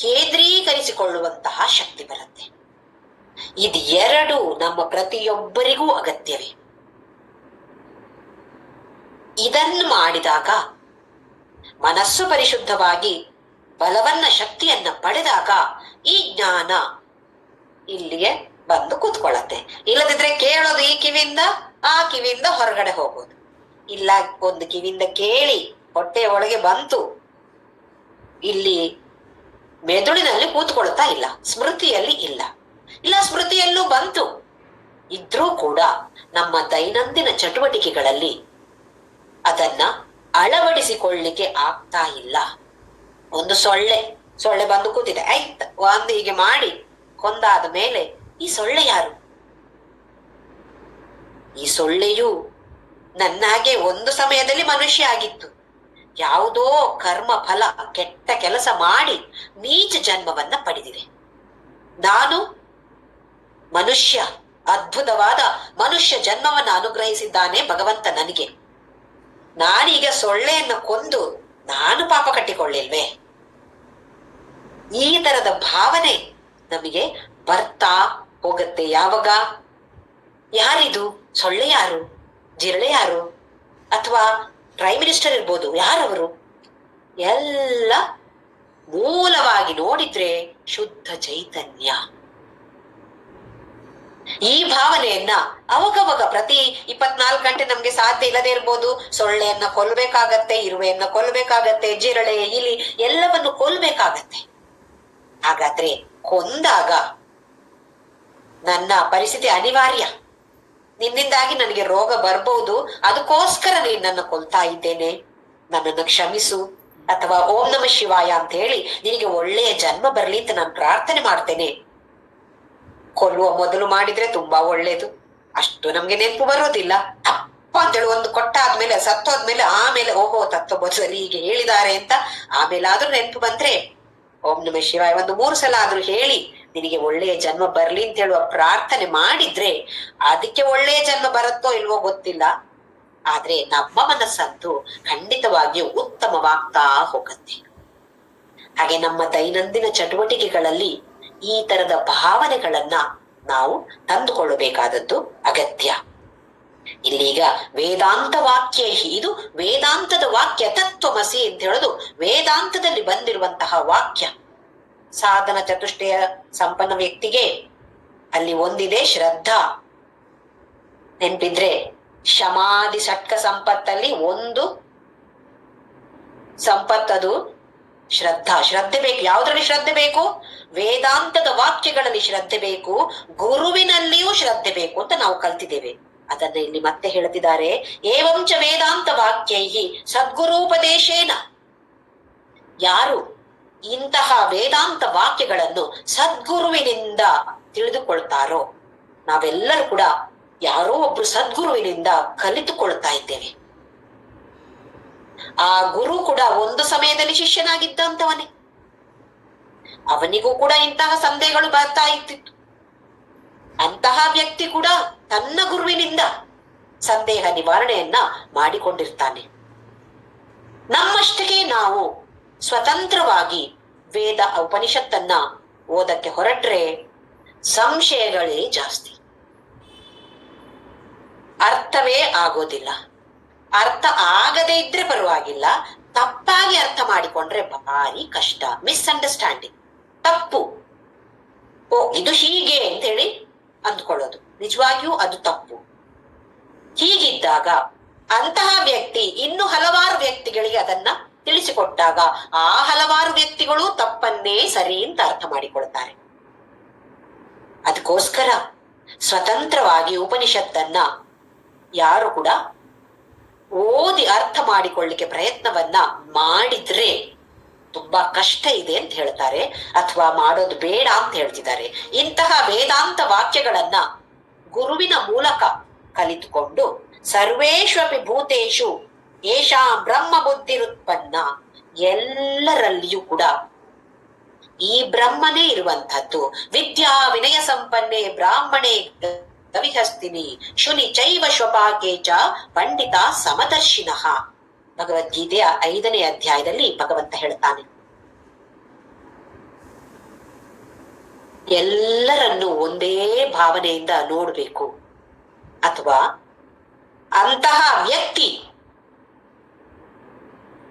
ಕೇಂದ್ರೀಕರಿಸಿಕೊಳ್ಳುವಂತಹ ಶಕ್ತಿ ಬರುತ್ತೆ. ಇದು ಎರಡು ನಮ್ಮ ಪ್ರತಿಯೊಬ್ಬರಿಗೂ ಅಗತ್ಯವೇ. ಇದನ್ನು ಮಾಡಿದಾಗ, ಮನಸ್ಸು ಪರಿಶುದ್ಧವಾಗಿ ಬಲವನ್ನ ಶಕ್ತಿಯನ್ನ ಪಡೆದಾಗ ಈ ಜ್ಞಾನ ಇಲ್ಲಿಗೆ ಬಂದು ಕೂತ್ಕೊಳ್ಳತ್ತೆ. ಇಲ್ಲದಿದ್ರೆ ಕೇಳೋದು ಈ ಕಿವಿಯಿಂದ, ಆ ಕಿವಿಯಿಂದ ಹೊರಗಡೆ ಹೋಗೋದು. ಇಲ್ಲ, ಒಂದು ಕಿವಿಯಿಂದ ಕೇಳಿ ಹೊಟ್ಟೆಯ ಒಳಗೆ ಬಂತು, ಇಲ್ಲಿ ಮೆದುಳಿನಲ್ಲಿ ಕೂತ್ಕೊಳ್ತಾ ಇಲ್ಲ, ಸ್ಮೃತಿಯಲ್ಲಿ ಇಲ್ಲ. ಇಲ್ಲ, ಸ್ಮೃತಿಯಲ್ಲೂ ಬಂತು, ಇದ್ರೂ ಕೂಡ ನಮ್ಮ ದೈನಂದಿನ ಚಟುವಟಿಕೆಗಳಲ್ಲಿ ಅದನ್ನ ಅಳವಡಿಸಿಕೊಳ್ಳಿಕ್ಕೆ ಆಗ್ತಾ ಇಲ್ಲ. ಒಂದು ಸೊಳ್ಳೆ ಬಂದು ಕೂತಿದೆ, ಆಯ್ತು ಒಂದು ಹೀಗೆ ಮಾಡಿ ಕೊಂದಾದ ಮೇಲೆ ಈ ಸೊಳ್ಳೆ ಯಾರು? ಈ ಸೊಳ್ಳೆಯು ನನ್ನ ಹಾಗೆ ಒಂದು ಸಮಯದಲ್ಲಿ ಮನುಷ್ಯ ಆಗಿತ್ತು. ಯಾವುದೋ ಕರ್ಮ ಫಲ, ಕೆಟ್ಟ ಕೆಲಸ ಮಾಡಿ ನೀಚ ಜನ್ಮವನ್ನ ಪಡೆದಿದೆ. ನಾನು ಮನುಷ್ಯ, ಅದ್ಭುತವಾದ ಮನುಷ್ಯ ಜನ್ಮವನ್ನ ಅನುಗ್ರಹಿಸಿದ್ದಾನೆ ಭಗವಂತ ನನಗೆ. ನಾನೀಗ ಸೊಳ್ಳೆಯನ್ನು ಕೊಂದು ನಾನು ಪಾಪ ಕಟ್ಟಿಕೊಳ್ಳಿಲ್ವೇ? ಈ ತರದ ಭಾವನೆ ನಮಗೆ ಬರ್ತಾ ಹೋಗುತ್ತೆ. ಯಾವಾಗ ಯಾರಿದು ಸೊಳ್ಳೆ ಯಾರು, ಜಿರಳೆ ಯಾರು, ಅಥವಾ ಪ್ರೈಮ್ ಮಿನಿಸ್ಟರ್ ಇರ್ಬೋದು, ಯಾರವರು? ಎಲ್ಲ ಮೂಲವಾಗಿ ನೋಡಿದ್ರೆ ಶುದ್ಧ ಚೈತನ್ಯ. ಈ ಭಾವನೆಯನ್ನ ಅವಾಗವಾಗ ಪ್ರತಿ 24 ಗಂಟೆ ನಮ್ಗೆ ಸಾಧ್ಯ ಇಲ್ಲದೆ ಇರ್ಬೋದು. ಸೊಳ್ಳೆಯನ್ನ ಕೊಲ್ಬೇಕಾಗತ್ತೆ, ಇರುವೆಯನ್ನ ಕೊಲ್ಬೇಕಾಗತ್ತೆ, ಜಿರಳೆ, ಇಲಿ ಎಲ್ಲವನ್ನು ಕೊಲ್ಬೇಕಾಗತ್ತೆ. ಹಾಗಾದ್ರೆ ಕೊಂದಾಗ ನನ್ನ ಪರಿಸ್ಥಿತಿ ಅನಿವಾರ್ಯ, ನಿನ್ನಿಂದಾಗಿ ನನಗೆ ರೋಗ ಬರ್ಬಹುದು, ಅದಕ್ಕೋಸ್ಕರ ನೀನು ನನ್ನ ಕೊಲ್ತಾ ಇದ್ದೇನೆ, ನನ್ನನ್ನು ಕ್ಷಮಿಸು, ಅಥವಾ ಓಂ ನಮ ಶಿವಾಯ ಅಂತ ಹೇಳಿ ನಿನಗೆ ಒಳ್ಳೆಯ ಜನ್ಮ ಬರ್ಲಿ ಅಂತ ನಾನು ಪ್ರಾರ್ಥನೆ ಮಾಡ್ತೇನೆ. ಕೊಲ್ಲುವ ಮೊದಲು ಮಾಡಿದ್ರೆ ತುಂಬಾ ಒಳ್ಳೇದು. ಅಷ್ಟು ನಮ್ಗೆ ನೆನಪು ಬರೋದಿಲ್ಲ. ಅಪ್ಪ ಅಂತೇಳಿ ಒಂದು ಕೊಟ್ಟಾದ್ಮೇಲೆ, ಸತ್ತೋದ್ಮೇಲೆ ಆಮೇಲೆ ಓಹೋ ತತ್ವಬೋಧದಲ್ಲಿ ಹೀಗೆ ಹೇಳಿದ್ದಾರೆ ಅಂತ ಆಮೇಲೆ ಆದ್ರೂ ನೆನಪು ಬಂದ್ರೆ ಓಂ ನಮ ಶಿವಾಯ ಒಂದು 3 ಸಲ ಆದ್ರೂ ಹೇಳಿ ನಿನಗೆ ಒಳ್ಳೆಯ ಜನ್ಮ ಬರ್ಲಿ ಅಂತ ಹೇಳುವ ಪ್ರಾರ್ಥನೆ ಮಾಡಿದ್ರೆ ಅದಕ್ಕೆ ಒಳ್ಳೆಯ ಜನ್ಮ ಬರುತ್ತೋ ಇಲ್ವೋ ಗೊತ್ತಿಲ್ಲ, ಆದ್ರೆ ನಮ್ಮ ಮನಸ್ಸಂತೂ ಖಂಡಿತವಾಗಿಯೂ ಉತ್ತಮವಾಗ್ತಾ ಹೋಗುತ್ತೆ. ಹಾಗೆ ನಮ್ಮ ದೈನಂದಿನ ಚಟುವಟಿಕೆಗಳಲ್ಲಿ ಈ ತರದ ಭಾವನೆಗಳನ್ನ ನಾವು ತಂದುಕೊಳ್ಳಬೇಕಾದದ್ದು ಅಗತ್ಯ. ಇಲ್ಲೀಗ ವೇದಾಂತ ವಾಕ್ಯ, ಇದು ವೇದಾಂತದ ವಾಕ್ಯ, ತತ್ವಮಸಿ ಅಂತ ಹೇಳೋದು ವೇದಾಂತದಲ್ಲಿ ಬಂದಿರುವಂತಹ ವಾಕ್ಯ. ಸಾಧನ ಚತುಷ್ಟಯ ಸಂಪನ್ನ ವ್ಯಕ್ತಿಗೆ ಅಲ್ಲಿ ಒಂದಿದೆ ಶ್ರದ್ಧಾ. ನೆನ್ಪಿದ್ರೆ ಶಮಾಧಿ ಷಟ್ಕ ಸಂಪತ್ತಲ್ಲಿ ಒಂದು ಸಂಪತ್ತದು ಶ್ರದ್ಧಾ. ಶ್ರದ್ಧೆ ಬೇಕು. ಯಾವುದ್ರಲ್ಲಿ ಶ್ರದ್ಧೆ ಬೇಕು? ವೇದಾಂತದ ವಾಕ್ಯಗಳಲ್ಲಿ ಶ್ರದ್ಧೆ ಬೇಕು, ಗುರುವಿನಲ್ಲಿಯೂ ಶ್ರದ್ಧೆ ಬೇಕು ಅಂತ ನಾವು ಕಲ್ತಿದ್ದೇವೆ. ಅದನ್ನ ಇಲ್ಲಿ ಮತ್ತೆ ಹೇಳ್ತಿದ್ದಾರೆ. ಏವಂಚ ವೇದಾಂತ ವಾಕ್ಯೈಹಿ ಸದ್ಗುರೂಪದೇಶೇನ. ಯಾರು ಇಂತಹ ವೇದಾಂತ ವಾಕ್ಯಗಳನ್ನು ಸದ್ಗುರುವಿನಿಂದ ತಿಳಿದುಕೊಳ್ತಾರೋ, ನಾವೆಲ್ಲರೂ ಕೂಡ ಯಾರೋ ಒಬ್ರು ಸದ್ಗುರುವಿನಿಂದ ಕಲಿತುಕೊಳ್ತಾ ಇದ್ದೇವೆ. ಆ ಗುರು ಕೂಡ ಒಂದು ಸಮಯದಲ್ಲಿ ಶಿಷ್ಯನಾಗಿದ್ದಂತವನೇ. ಅವನಿಗೂ ಕೂಡ ಇಂತಹ ಸಂದೇಹಗಳು ಬರ್ತಾ ಇತ್ತಿತ್ತು. ಅಂತಹ ವ್ಯಕ್ತಿ ಕೂಡ ತನ್ನ ಗುರುವಿನಿಂದ ಸಂದೇಹ ನಿವಾರಣೆಯನ್ನ ಮಾಡಿಕೊಂಡಿರ್ತಾನೆ. ನಮ್ಮಷ್ಟಕ್ಕೆ ನಾವು ಸ್ವತಂತ್ರವಾಗಿ ವೇದ ಉಪನಿಷತ್ತನ್ನ ಓದಕ್ಕೆ ಹೊರಟ್ರೆ ಸಂಶಯಗಳೇ ಜಾಸ್ತಿ, ಅರ್ಥವೇ ಆಗೋದಿಲ್ಲ. ಅರ್ಥ ಆಗದೆ ಇದ್ರೆ ಪರವಾಗಿಲ್ಲ, ತಪ್ಪಾಗಿ ಅರ್ಥ ಮಾಡಿಕೊಂಡ್ರೆ ಭಾರಿ ಕಷ್ಟ. ಮಿಸ್ಅಂಡರ್ಸ್ಟ್ಯಾಂಡಿಂಗ್, ತಪ್ಪು, ಓ ಇದು ಹೀಗೆ ಅಂತ ಹೇಳಿ ಅಂದ್ಕೊಳ್ಳೋದು, ನಿಜವಾಗಿಯೂ ಅದು ತಪ್ಪು. ಹೀಗಿದ್ದಾಗ ಅಂತಹ ವ್ಯಕ್ತಿ ಇನ್ನು ಹಲವಾರು ವ್ಯಕ್ತಿಗಳಿಗೆ ಅದನ್ನ ತಿಳಿಸಿಕೊಟ್ಟಾಗ ಆ ಹಲವಾರು ವ್ಯಕ್ತಿಗಳು ತಪ್ಪನ್ನೇ ಸರಿ ಅಂತ ಅರ್ಥ ಮಾಡಿಕೊಳ್ತಾರೆ. ಅದಕ್ಕೋಸ್ಕರ ಸ್ವತಂತ್ರವಾಗಿ ಉಪನಿಷತ್ತನ್ನ ಯಾರು ಕೂಡ ಓದಿ ಅರ್ಥ ಮಾಡಿಕೊಳ್ಳಿಕ್ಕೆ ಪ್ರಯತ್ನವನ್ನ ಮಾಡಿದ್ರೆ ತುಂಬಾ ಕಷ್ಟ ಇದೆ ಅಂತ ಹೇಳ್ತಾರೆ, ಅಥವಾ ಮಾಡೋದು ಬೇಡ ಅಂತ ಹೇಳ್ತಿದ್ದಾರೆ. ಇಂತಹ ವೇದಾಂತ ವಾಕ್ಯಗಳನ್ನ ಗುರುವಿನ ಮೂಲಕ ಕಲಿತುಕೊಂಡು ಸರ್ವೇಶ್ವಪಿ ಭೂತೇಶು ಏಷಾಂ ಬ್ರಹ್ಮ ಬುದ್ಧಿರುತ್ಪನ್ನ, ಎಲ್ಲರಲ್ಲಿಯೂ ಕೂಡ ಈ ಬ್ರಹ್ಮನೇ ಇರುವಂತಹದ್ದು. ವಿದ್ಯಾ ವಿನಯ ಸಂಪನ್ನೆ ಬ್ರಾಹ್ಮಣೇ ಕವಿಹಸ್ತಿನಿ ಶುನಿ ಚೈವ ಶ್ವಪಾಕೆ ಚ ಪಂಡಿತ ಸಮದರ್ಶಿನಃ. ಭಗವದ್ಗೀತೆಯ 5ನೇ ಅಧ್ಯಾಯದಲ್ಲಿ ಭಗವಂತ ಹೇಳ್ತಾನೆ. ಎಲ್ಲರನ್ನು ಒಂದೇ ಭಾವನೆಯಿಂದ ನೋಡಬೇಕು. ಅಥವಾ ಅಂತಹ ವ್ಯಕ್ತಿ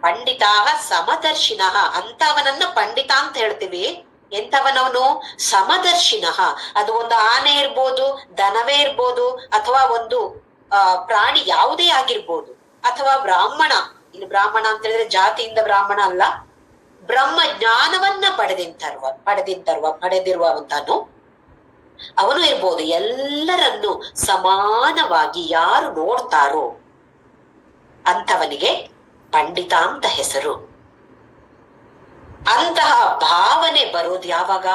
ಪಂಡಿತಾ ಸಮದರ್ಶಿನಃ, ಅಂತವನನ್ನ ಪಂಡಿತ ಅಂತ ಹೇಳ್ತೀವಿ. ಎಂತವನವನು? ಸಮದರ್ಶಿನಃ. ಅದು ಒಂದು ಆನೆ ಇರ್ಬೋದು, ದನವೇ ಇರ್ಬೋದು, ಅಥವಾ ಒಂದು ಪ್ರಾಣಿ ಯಾವುದೇ ಆಗಿರ್ಬೋದು, ಅಥವಾ ಬ್ರಾಹ್ಮಣ. ಇಲ್ಲಿ ಬ್ರಾಹ್ಮಣ ಅಂತ ಹೇಳಿದ್ರೆ ಜಾತಿಯಿಂದ ಬ್ರಾಹ್ಮಣ ಅಲ್ಲ, ಬ್ರಹ್ಮ ಜ್ಞಾನವನ್ನ ಪಡೆದಿರುವಂತನು ಅವನು ಇರ್ಬೋದು. ಎಲ್ಲರನ್ನು ಸಮಾನವಾಗಿ ಯಾರು ನೋಡ್ತಾರೋ ಅಂತವನಿಗೆ ಪಂಡಿತ ಅಂತ ಹೆಸರು. ಅಂತಹ ಭಾವನೆ ಬರೋದು ಯಾವಾಗ?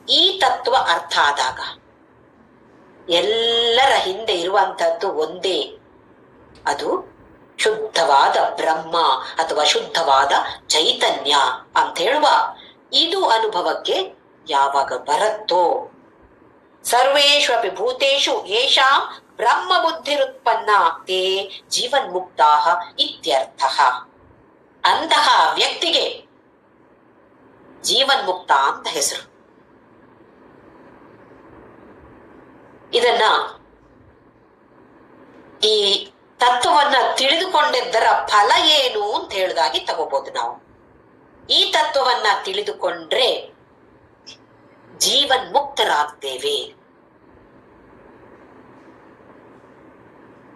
ಈ ತತ್ವ ಅರ್ಥ ಆದಾಗ. ಎಲ್ಲರ ಹಿಂದೆ ಇರುವಂತದ್ದು ಒಂದೇ, ಅದು ಶುದ್ಧವಾದ ಬ್ರಹ್ಮ ಅಥವಾ ಶುದ್ಧವಾದ ಚೈತನ್ಯ ಅಂತ ಹೇಳುವ ಇದು ಅನುಭವಕ್ಕೆ ಯಾವಾಗ ಬರುತ್ತೋ, ಸರ್ವೇಷು ಅಪಿ ಭೂತೇಷು ಯೇಷಾಂ ಬ್ರಹ್ಮ ಬುದ್ಧಿರುತ್ಪನ್ನ ತೇ ಜೀವನ್ಮುಕ್ತಾ ಇತ್ಯರ್ಥ. ಅಂತಹ ವ್ಯಕ್ತಿಗೆ ಜೀವನ್ಮುಕ್ತ ಅಂತ ಹೆಸರು. ಇದನ್ನ ಈ ತತ್ವವನ್ನ ತಿಳಿದುಕೊಂಡಿದ್ದರ ಫಲ ಏನು ಅಂತ ಹೇಳುದಾಗಿ ತಗೋಬಹುದು ನಾವು. ಈ ತತ್ವವನ್ನ ತಿಳಿದುಕೊಂಡ್ರೆ ಜೀವನ್ಮುಕ್ತರಾಗ್ತೇವೆ.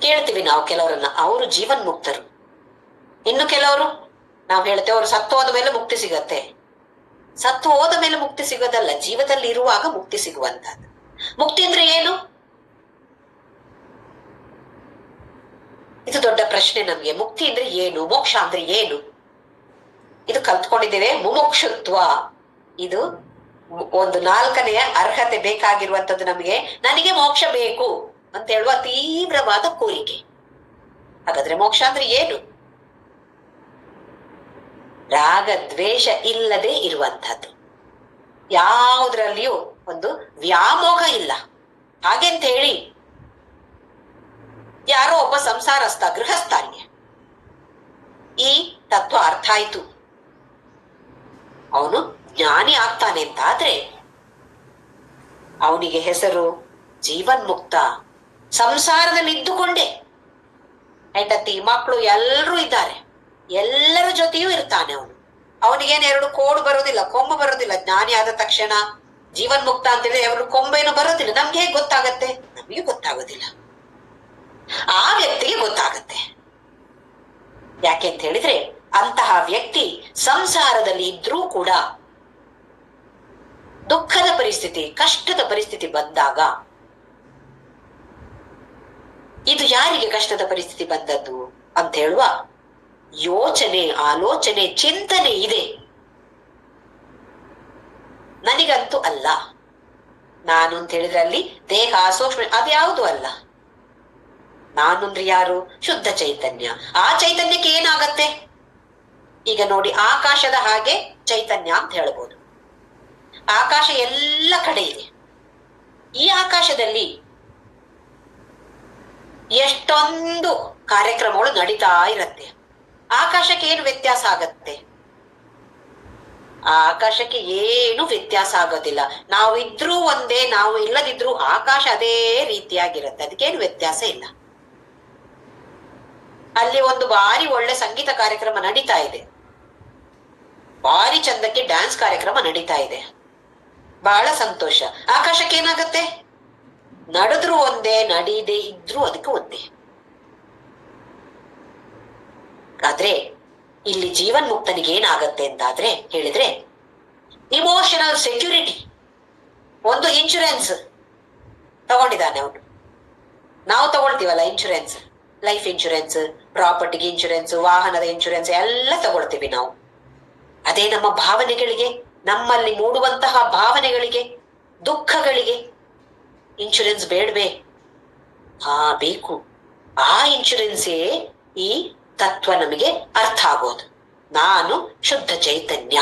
ಕೇಳ್ತೀವಿ ನಾವು ಕೆಲವರನ್ನ, ಅವರು ಜೀವನ್ಮುಕ್ತರು. ಇನ್ನು ಕೆಲವರು ನಾವು ಹೇಳ್ತೇವೆ ಅವರು ಸತ್ತು ಹೋದ ಮೇಲೆ ಮುಕ್ತಿ ಸಿಗತ್ತೆ. ಸತ್ತು ಹೋದ ಮೇಲೆ ಮುಕ್ತಿ ಸಿಗೋದಲ್ಲ, ಜೀವದಲ್ಲಿ ಇರುವಾಗ ಮುಕ್ತಿ ಸಿಗುವಂತದ್ದು. ಮುಕ್ತಿ ಅಂದ್ರೆ ಏನು? ಇದು ದೊಡ್ಡ ಪ್ರಶ್ನೆ ನಮ್ಗೆ. ಮುಕ್ತಿ ಅಂದ್ರೆ ಏನು? ಮೋಕ್ಷ ಅಂದ್ರೆ ಏನು? ಇದು ಕಲ್ತ್ಕೊಂಡಿದ್ದೇವೆ. ಮುಮುಕ್ಷುತ್ವ, ಇದು ಒಂದು 4ನೆಯ ಅರ್ಹತೆ ಬೇಕಾಗಿರುವಂತದ್ದು ನಮಗೆ. ನನಗೆ ಮೋಕ್ಷ ಬೇಕು ಅಂತ ಹೇಳುವ ತೀವ್ರವಾದ ಕೋರಿಕೆ. ಹಾಗಾದ್ರೆ ಮೋಕ್ಷ ಅಂದ್ರೆ ಏನು? ರಾಗ ದ್ವೇಷ ಇಲ್ಲದೆ ಇರುವಂತಹದ್ದು, ಯಾವುದ್ರಲ್ಲಿಯೂ ಒಂದು ವ್ಯಾಮೋಹ ಇಲ್ಲ. ಹಾಗೆಂತ ಹೇಳಿ ಯಾರೋ ಒಬ್ಬ ಸಂಸಾರಸ್ಥ ಗೃಹಸ್ಥಾನ್ಯ ಈ ತತ್ವ ಅರ್ಥ ಆಯ್ತು, ಅವನು ಜ್ಞಾನಿ ಆಗ್ತಾನೆ ಅಂತಾದ್ರೆ ಅವನಿಗೆ ಹೆಸರು ಜೀವನ್ಮುಕ್ತ. ಸಂಸಾರದಲ್ಲಿ ಇದ್ದುಕೊಂಡೆ ಹೆಂಡತಿ ಮಕ್ಕಳು ಎಲ್ಲರೂ ಇದ್ದಾರೆ, ಎಲ್ಲರ ಜೊತೆಯೂ ಇರ್ತಾನೆ ಅವನು. ಅವನಿಗೇನು 2 ಕೋಡು ಬರೋದಿಲ್ಲ, ಕೊಂಬು ಬರೋದಿಲ್ಲ. ಜ್ಞಾನಿ ಆದ ತಕ್ಷಣ ಜೀವನ್ಮುಕ್ತ ಅಂತ ಹೇಳಿದ್ರೆ ಅವರು ಕೊಂಬೇನು ಬರೋದಿಲ್ಲ. ನಮ್ಗೆ ಹೇಗೆ ಗೊತ್ತಾಗತ್ತೆ? ನಮಗೆ ಗೊತ್ತಾಗೋದಿಲ್ಲ, ಆ ವ್ಯಕ್ತಿಗೆ ಗೊತ್ತಾಗತ್ತೆ. ಯಾಕೆಂತ ಹೇಳಿದ್ರೆ ಅಂತಹ ವ್ಯಕ್ತಿ ಸಂಸಾರದಲ್ಲಿ ಇದ್ರೂ ಕೂಡ ದುಃಖದ ಪರಿಸ್ಥಿತಿ, ಕಷ್ಟದ ಪರಿಸ್ಥಿತಿ ಬಂದಾಗ, ಇದು ಯಾರಿಗೆ ಕಷ್ಟದ ಪರಿಸ್ಥಿತಿ ಬಂದದ್ದು ಅಂತ ಹೇಳುವ ಯೋಚನೆ, ಆಲೋಚನೆ, ಚಿಂತನೆ ಇದೆ. ನನಗಂತೂ ಅಲ್ಲ, ನಾನು ಅಂತ ಹೇಳಿದ್ರೆ ಅಲ್ಲಿ ದೇಹ ಸೂಕ್ಷ್ಮ ಅದ್ಯಾವುದು ಅಲ್ಲ. ನಾನು ಅಂದ್ರೆ ಯಾರು? ಶುದ್ಧ ಚೈತನ್ಯ. ಆ ಚೈತನ್ಯಕ್ಕೆ ಏನಾಗತ್ತೆ? ಈಗ ನೋಡಿ, ಆಕಾಶದ ಹಾಗೆ ಚೈತನ್ಯ ಅಂತ ಹೇಳ್ಬೋದು. ಆಕಾಶ ಎಲ್ಲ ಕಡೆ ಇದೆ. ಈ ಆಕಾಶದಲ್ಲಿ ಎಷ್ಟೊಂದು ಕಾರ್ಯಕ್ರಮಗಳು ನಡೀತಾ ಇರತ್ತೆ. ಆಕಾಶಕ್ಕೆ ಏನು ವ್ಯತ್ಯಾಸ ಆಗತ್ತೆ? ಆ ಆಕಾಶಕ್ಕೆ ಏನು ವ್ಯತ್ಯಾಸ ಆಗೋದಿಲ್ಲ. ನಾವು ಇದ್ರೂ ಒಂದೇ, ನಾವು ಇಲ್ಲದಿದ್ರೂ ಆಕಾಶ ಅದೇ ರೀತಿಯಾಗಿರುತ್ತೆ. ಅದಕ್ಕೇನು ವ್ಯತ್ಯಾಸ ಇಲ್ಲ. ಅಲ್ಲಿ ಒಂದು ಭಾರಿ ಒಳ್ಳೆ ಸಂಗೀತ ಕಾರ್ಯಕ್ರಮ ನಡೀತಾ ಇದೆ, ಭಾರಿ ಚಂದಕ್ಕೆ ಡ್ಯಾನ್ಸ್ ಕಾರ್ಯಕ್ರಮ ನಡೀತಾ ಇದೆ, ಬಹಳ ಸಂತೋಷ. ಆಕಾಶಕ್ಕೆ ಏನಾಗತ್ತೆ? ನಡೆದ್ರು ಒಂದೇ, ನಡೀದೇ ಇದ್ರೂ ಅದಕ್ಕೆ ಒಂದೇ. ಆದ್ರೆ ಇಲ್ಲಿ ಜೀವನ್ಮುಕ್ತನಿಗೆ ಏನಾಗತ್ತೆ ಅಂತಾದ್ರೆ ಹೇಳಿದ್ರೆ, ಇಮೋಷನಲ್ ಸೆಕ್ಯೂರಿಟಿ, ಒಂದು ಇನ್ಶೂರೆನ್ಸ್ ತಗೊಂಡಿದ್ದಾನೆ ಅವನು. ನಾವು ತಗೊಳ್ತೀವಲ್ಲ ಇನ್ಶೂರೆನ್ಸ್, ಲೈಫ್ ಇನ್ಶೂರೆನ್ಸ್, ಪ್ರಾಪರ್ಟಿಗೆ ಇನ್ಶೂರೆನ್ಸ್, ವಾಹನದ ಇನ್ಶೂರೆನ್ಸ್ ಎಲ್ಲ ತಗೊಳ್ತೀವಿ ನಾವು. ಅದೇ ನಮ್ಮ ಭಾವನೆಗಳಿಗೆ, ನಮ್ಮಲ್ಲಿ ಮೂಡುವಂತಹ ಭಾವನೆಗಳಿಗೆ, ದುಃಖಗಳಿಗೆ ಇನ್ಶೂರೆನ್ಸ್ ಬೇಡವೇ? ಬೇಕು. ಆ ಇನ್ಶೂರೆನ್ಸೇ ಈ ತತ್ವ ನಮಗೆ ಅರ್ಥ ಆಗೋದು. ನಾನು ಶುದ್ಧ ಚೈತನ್ಯ.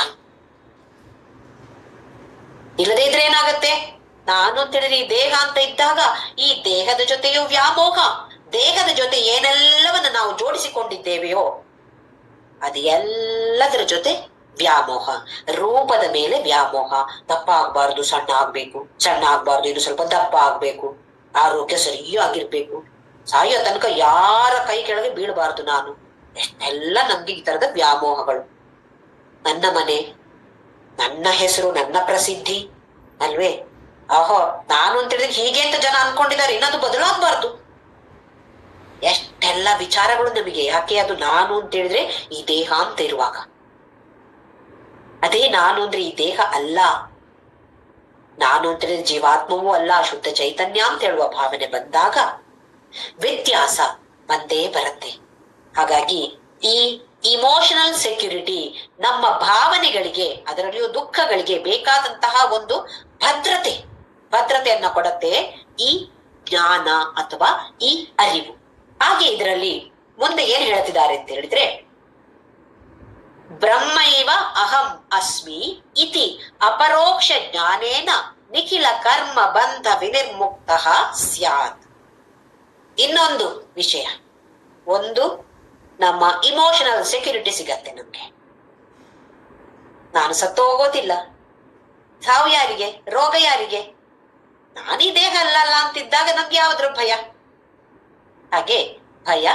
ಇಲ್ಲದೇ ಇದ್ರೆ ಏನಾಗತ್ತೆ? ನಾನು ಅಂತ ಹೇಳಿದ್ರೆ ಈ ದೇಹ ಅಂತ ಇದ್ದಾಗ ಈ ದೇಹದ ಜೊತೆಯೂ ವ್ಯಾಮೋಹ, ದೇಹದ ಜೊತೆ ಏನೆಲ್ಲವನ್ನ ನಾವು ಜೋಡಿಸಿಕೊಂಡಿದ್ದೇವೆಯೋ ಅದು ಎಲ್ಲದರ ಜೊತೆ ವ್ಯಾಮೋಹ, ರೂಪದ ಮೇಲೆ ವ್ಯಾಮೋಹ. ದಪ್ಪ ಆಗ್ಬಾರ್ದು, ಸಣ್ಣ ಆಗ್ಬೇಕು, ಸಣ್ಣ ಆಗ್ಬಾರ್ದು, ಇನ್ನು ಸ್ವಲ್ಪ ದಪ್ಪ ಆಗ್ಬೇಕು, ಆರೋಗ್ಯ ಸರಿಯಾಗಿರ್ಬೇಕು, ಸಾಯೋ ತನಕ ಯಾರ ಕೈ ಕೆಳಗೆ ಬೀಳಬಾರ್ದು ನಾನು. ಎಷ್ಟೆಲ್ಲ ನಮ್ಗೆ ಈ ತರದ ವ್ಯಾಮೋಹಗಳು. ನನ್ನ ಮನೆ, ನನ್ನ ಹೆಸರು, ನನ್ನ ಪ್ರಸಿದ್ಧಿ ಅಲ್ವೇ, ಆಹೋ ನಾನು ಅಂತ ಹೇಳಿದ್ರೆ ಹೀಗೆ ಅಂತ ಜನ ಅನ್ಕೊಂಡಿದ್ದಾರೆ, ಇನ್ನದು ಬದಲಾಗಬಾರ್ದು. ಎಷ್ಟೆಲ್ಲ ವಿಚಾರಗಳು ನಮಗೆ. ಯಾಕೆ? ಅದು ನಾನು ಅಂತ ಹೇಳಿದ್ರೆ ಈ ದೇಹ ಅಂತ ಇರುವಾಗ, ಅದೇ ನಾನು ಅಂದ್ರೆ ಈ ದೇಹ ಅಲ್ಲ, ನಾನು ಅಂತ ಹೇಳಿದ್ರೆ ಜೀವಾತ್ಮವೂ ಅಲ್ಲ, ಶುದ್ಧ ಚೈತನ್ಯ ಅಂತ ಹೇಳುವ ಭಾವನೆ ಬಂದಾಗ ವ್ಯತ್ಯಾಸ ಬಂದೇ ಬರುತ್ತೆ. ಹಾಗಾಗಿ ಈ ಇಮೋಷನಲ್ ಸೆಕ್ಯೂರಿಟಿ ನಮ್ಮ ಭಾವನೆಗಳಿಗೆ, ಅದರಲ್ಲಿಯೂ ದುಃಖಗಳಿಗೆ ಬೇಕಾದಂತಹ ಒಂದು ಭದ್ರತೆಯನ್ನ ಕೊಡುತ್ತೆ ಈ ಜ್ಞಾನ ಅಥವಾ ಈ ಅರಿವು. ಹಾಗೆ ಇದರಲ್ಲಿ ಮುಂದೆ ಏನ್ ಹೇಳ್ತಿದ್ದಾರೆ ಅಂತ ಹೇಳಿದ್ರೆ, ಬ್ರಹ್ಮೈವ ಅಹಂ ಅಸ್ಮಿ ಇತಿ ಅಪರೋಕ್ಷ ಜ್ಞಾನೇನ ನಿಖಿಲ ಕರ್ಮ ಬಂಧ ವಿನಿರ್ಮುಕ್ತ ಸ್ಯಾತ್. ಇನ್ನೊಂದು ವಿಷಯ, ಒಂದು ನಮ್ಮ ಇಮೋಷನಲ್ ಸೆಕ್ಯೂರಿಟಿ ಸಿಗತ್ತೆ ನಮ್ಗೆ. ನಾನು ಸತ್ತು ಹೋಗೋದಿಲ್ಲ, ಸಾವು ಯಾರಿಗೆ, ರೋಗ ಯಾರಿಗೆ, ನಾನೀ ದೇಹ ಅಲ್ಲಲ್ಲ ಅಂತಿದ್ದಾಗ ನಮ್ಗೆ ಯಾವ್ದ್ರ ಭಯ? ಹಾಗೆ ಭಯ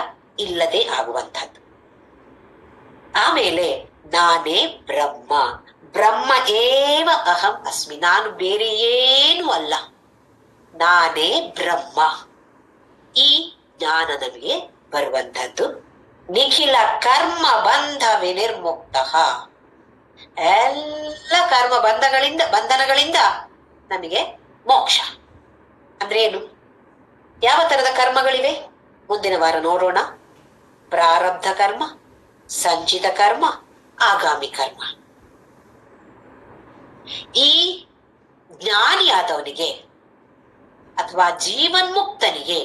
ಇಲ್ಲದೆ ಆಗುವಂಥದ್ದು. ಆಮೇಲೆ ನಾನೇ ಬ್ರಹ್ಮ, ಬ್ರಹ್ಮ ಏವ ಅಹಂ ಅಸ್ಮಿ, ನಾನು ಬೇರೆ ಏನೂ ಅಲ್ಲ, ನಾನೇ ಬ್ರಹ್ಮ. ಈ ಜ್ಞಾನ ನಮಗೆ ಬರುವಂಥದ್ದು. ನಿಖಿಲ ಕರ್ಮ ಬಂಧ ವಿನಿರ್ಮುಕ್ತ, ಎಲ್ಲ ಕರ್ಮ ಬಂಧನಗಳಿಂದ ನಮಗೆ ಮೋಕ್ಷ. ಅಂದ್ರೆ ಏನು? ಯಾವ ತರದ ಕರ್ಮಗಳಿವೆ ಮುಂದಿನ ವಾರ ನೋಡೋಣ. ಪ್ರಾರಬ್ಧ ಕರ್ಮ, ಸಂಚಿತ ಕರ್ಮ, ಆಗಾಮಿ ಕರ್ಮ. ಈ ಜ್ಞಾನಿಯಾದವನಿಗೆ ಅಥವಾ ಜೀವನ್ಮುಕ್ತನಿಗೆ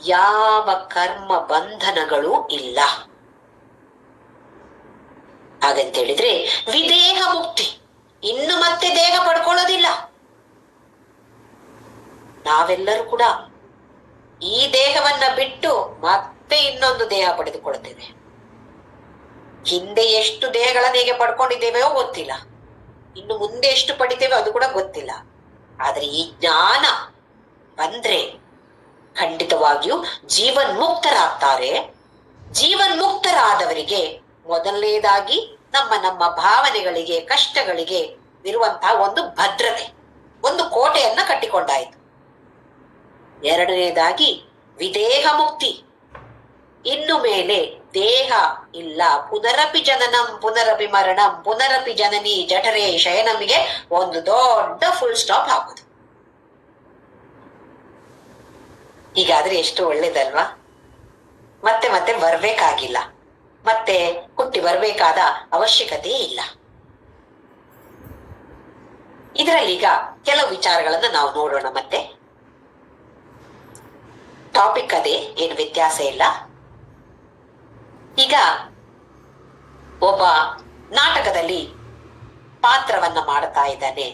ಯಾವ ಕರ್ಮ ಬಂಧನಗಳು ಇಲ್ಲ. ಹಾಗಂತ ಹೇಳಿದ್ರೆ ವಿದೇಹ ಮುಕ್ತಿ, ಇನ್ನು ಮತ್ತೆ ದೇಹ ಪಡ್ಕೊಳ್ಳೋದಿಲ್ಲ. ನಾವೆಲ್ಲರೂ ಕೂಡ ಈ ದೇಹವನ್ನ ಬಿಟ್ಟು ಮತ್ತೆ ಇನ್ನೊಂದು ದೇಹ ಪಡೆದುಕೊಳ್ಳುತ್ತೇವೆ. ಹಿಂದೆ ಎಷ್ಟು ದೇಹಗಳನ್ನ ಹೇಗೆ ಪಡ್ಕೊಂಡಿದ್ದೇವೆಯೋ ಗೊತ್ತಿಲ್ಲ, ಇನ್ನು ಮುಂದೆ ಎಷ್ಟು ಪಡಿತೇವೆ ಅದು ಕೂಡ ಗೊತ್ತಿಲ್ಲ. ಆದ್ರೆ ಈ ಜ್ಞಾನ ಬಂದ್ರೆ ಖಂಡಿತವಾಗಿಯೂ ಜೀವನ್ಮುಕ್ತರಾಗ್ತಾರೆ. ಜೀವನ್ಮುಕ್ತರಾದವರಿಗೆ ಮೊದಲನೇದಾಗಿ ನಮ್ಮ ಭಾವನೆಗಳಿಗೆ, ಕಷ್ಟಗಳಿಗೆ ಇರುವಂತಹ ಒಂದು ಭದ್ರತೆ, ಒಂದು ಕೋಟೆಯನ್ನ ಕಟ್ಟಿಕೊಂಡಾಯಿತು. ಎರಡನೇದಾಗಿ ವಿದೇಹ ಮುಕ್ತಿ, ಇನ್ನು ಮೇಲೆ ದೇಹ ಇಲ್ಲ. ಪುನರಪಿ ಜನನಂ ಪುನರಪಿ ಮರಣಂ ಪುನರಪಿ ಜನನಿ ಜಠರೇ ಶಯನಮಿಗೆ ಒಂದು ದೊಡ್ಡ ಫುಲ್ ಸ್ಟಾಪ್ ಹಾಕುದು. ಹೀಗಾದ್ರೆ ಎಷ್ಟು ಒಳ್ಳೇದಲ್ವಾ? ಮತ್ತೆ ಮತ್ತೆ ಬರ್ಬೇಕಾಗಿಲ್ಲ, ಮತ್ತೆ ಹುಟ್ಟಿ ಬರ್ಬೇಕಾದ ಅವಶ್ಯಕತೆ ಇಲ್ಲ. ಇದರಲ್ಲೀಗ ಕೆಲವು ವಿಚಾರಗಳನ್ನ ನಾವು ನೋಡೋಣ. ಮತ್ತೆ ಟಾಪಿಕ್ ಅದೇ, ಏನು ವ್ಯತ್ಯಾಸ ಇಲ್ಲ. ಈಗ ಒಬ್ಬ ನಾಟಕದಲ್ಲಿ ಪಾತ್ರವನ್ನ ಮಾಡ್ತಾ ಇದ್ದಾನೆ,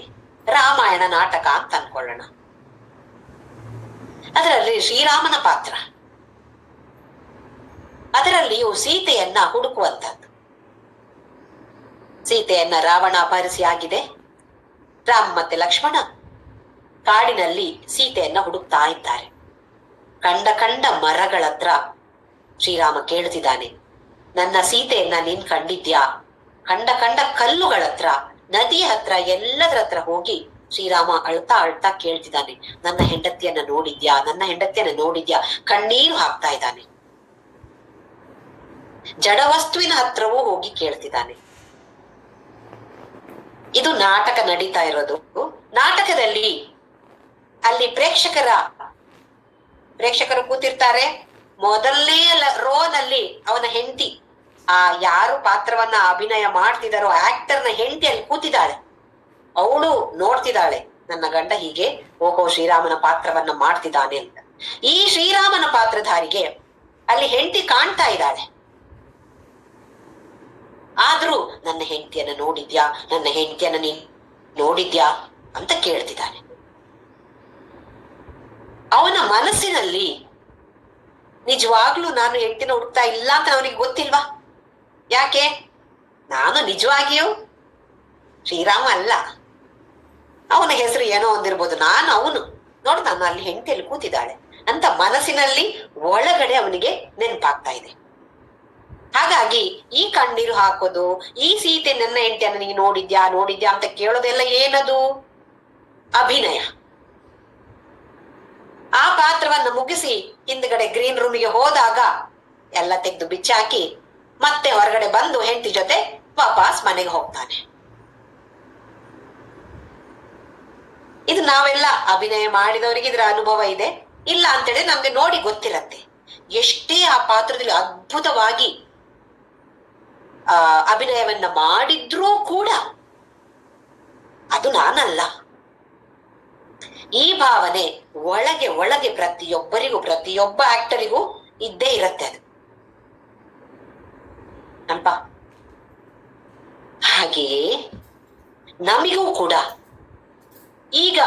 ರಾಮಾಯಣ ನಾಟಕ ಅಂತ ಅನ್ಕೊಳ್ಳೋಣ. ಅದರಲ್ಲಿ ಶ್ರೀರಾಮನ ಪಾತ್ರ, ಅದರಲ್ಲಿಯೂ ಸೀತೆಯನ್ನ ಹುಡುಕುವಂಥದ್ದು. ಸೀತೆಯನ್ನ ರಾವಣ ಅಪಹರಿಸಿ ಆಗಿದೆ. ರಾಮ ಮತ್ತೆ ಲಕ್ಷ್ಮಣ ಕಾಡಿನಲ್ಲಿ ಸೀತೆಯನ್ನ ಹುಡುಕ್ತಾ ಇದ್ದಾರೆ. ಕಂಡ ಮರಗಳ ಹತ್ರ ಶ್ರೀರಾಮ ಕೇಳ್ತಿದ್ದಾನೆ, ನನ್ನ ಸೀತೆಯನ್ನ ನೀನ್ ಕಂಡಿದ್ಯಾ? ಕಂಡ ಕಲ್ಲುಗಳ ಹತ್ರ, ನದಿಯ ಹತ್ರ, ಎಲ್ಲದರ ಹತ್ರ ಹೋಗಿ ಶ್ರೀರಾಮ ಅಳ್ತಾ ಅಳ್ತಾ ಕೇಳ್ತಿದ್ದಾನೆ, ನನ್ನ ಹೆಂಡತಿಯನ್ನ ನೋಡಿದ್ಯಾ? ನನ್ನ ಹೆಂಡತಿಯನ್ನ ನೋಡಿದ್ಯಾ? ಕಣ್ಣೀರು ಹಾಕ್ತಾ ಇದ್ದಾನೆ. ಜಡವಸ್ತುವಿನ ಹತ್ರವೂ ಹೋಗಿ ಕೇಳ್ತಿದ್ದಾನೆ. ಇದು ನಾಟಕ ನಡೀತಾ ಇರೋದು. ನಾಟಕದಲ್ಲಿ ಅಲ್ಲಿ ಪ್ರೇಕ್ಷಕರು ಕೂತಿರ್ತಾರೆ. ಮೊದಲನೇ ರೋನಲ್ಲಿ ಅವನ ಹೆಂಡತಿ, ಆ ಯಾರು ಪಾತ್ರವನ್ನ ಅಭಿನಯ ಮಾಡ್ತಿದಾರೋ ಆಕ್ಟರ್ನ ಹೆಂಡತಿ ಅಲ್ಲಿ ಕೂತಿದ್ದಾಳೆ. ಅವಳು ನೋಡ್ತಿದ್ದಾಳೆ, ನನ್ನ ಗಂಡ ಹೀಗೆ ಓಹೋ ಶ್ರೀರಾಮನ ಪಾತ್ರವನ್ನ ಮಾಡ್ತಿದ್ದಾನೆ ಅಂತ. ಈ ಶ್ರೀರಾಮನ ಪಾತ್ರಧಾರಿಗೆ ಅಲ್ಲಿ ಹೆಂಡತಿ ಕಾಣ್ತಾ ಇದ್ದಾಳೆ. ಆದ್ರೂ ನನ್ನ ಹೆಂಡತಿಯನ್ನ ನೋಡಿದ್ಯಾ? ನನ್ನ ಹೆಂಡತಿಯನ್ನ ನೀನ್ ನೋಡಿದ್ಯಾ ಅಂತ ಕೇಳ್ತಿದ್ದಾನೆ. ಅವನ ಮನಸ್ಸಿನಲ್ಲಿ ನಿಜವಾಗ್ಲೂ ನಾನು ಹೆಂಡತಿನ ಹುಡುಕ್ತಾ ಇಲ್ಲ ಅಂತ ಅವನಿಗೆ ಗೊತ್ತಿಲ್ವಾ? ಯಾಕೆ? ನಾನು ನಿಜವಾಗಿಯೂ ಶ್ರೀರಾಮ ಅಲ್ಲ, ಅವನ ಹೆಸರು ಏನೋ ಒಂದಿರ್ಬೋದು, ನಾನು ಅವನು ನೋಡು, ನಾನು ಅಲ್ಲಿ ಹೆಂಡತಿಯಲ್ಲಿ ಕೂತಿದ್ದಾಳೆ ಅಂತ ಮನಸ್ಸಿನಲ್ಲಿ ಒಳಗಡೆ ಅವನಿಗೆ ನೆನಪಾಗ್ತಾ ಇದೆ. ಹಾಗಾಗಿ ಈ ಕಣ್ಣೀರು ಹಾಕೋದು, ಈ ಸೀತೆ ನನ್ನ ಹೆಂಡತಿಯನ್ನು ನೀನು ನೋಡಿದ್ಯಾ ನೋಡಿದ್ಯಾ ಅಂತ ಕೇಳೋದೆಲ್ಲ ಏನದು? ಅಭಿನಯ. ಆ ಪಾತ್ರವನ್ನು ಮುಗಿಸಿ ಹಿಂದ್ಗಡೆ ಗ್ರೀನ್ ರೂಮಿಗೆ ಹೋದಾಗ ಎಲ್ಲ ತೆಗೆದು ಬಿಚ್ಚಾಕಿ ಮತ್ತೆ ಹೊರಗಡೆ ಬಂದು ಹೆಂಡತಿ ಜೊತೆ ವಾಪಸ್ ಮನೆಗೆ ಹೋಗ್ತಾನೆ. ಇದು ನಾವೆಲ್ಲ ಅಭಿನಯ ಮಾಡಿದವರಿಗೆ ಇದರ ಅನುಭವ ಇದೆ. ಇಲ್ಲ ಅಂತೇಳಿ ನಮ್ಗೆ ನೋಡಿ ಗೊತ್ತಿರತ್ತೆ. ಎಷ್ಟೇ ಆ ಪಾತ್ರದಲ್ಲಿ ಅದ್ಭುತವಾಗಿ ಅಭಿನಯವನ್ನ ಮಾಡಿದ್ರೂ ಕೂಡ ಅದು ನಾನಲ್ಲ. ಈ ಭಾವನೆ ಒಳಗೆ ಒಳಗೆ ಪ್ರತಿಯೊಬ್ಬರಿಗೂ, ಪ್ರತಿಯೊಬ್ಬ ಆಕ್ಟರಿಗೂ ಇದ್ದೇ ಇರತ್ತೆ ಅದು ಅಲ್ವಾ? ಹಾಗೆಯೇ ನಮಿಗೂ ಕೂಡ ಈಗ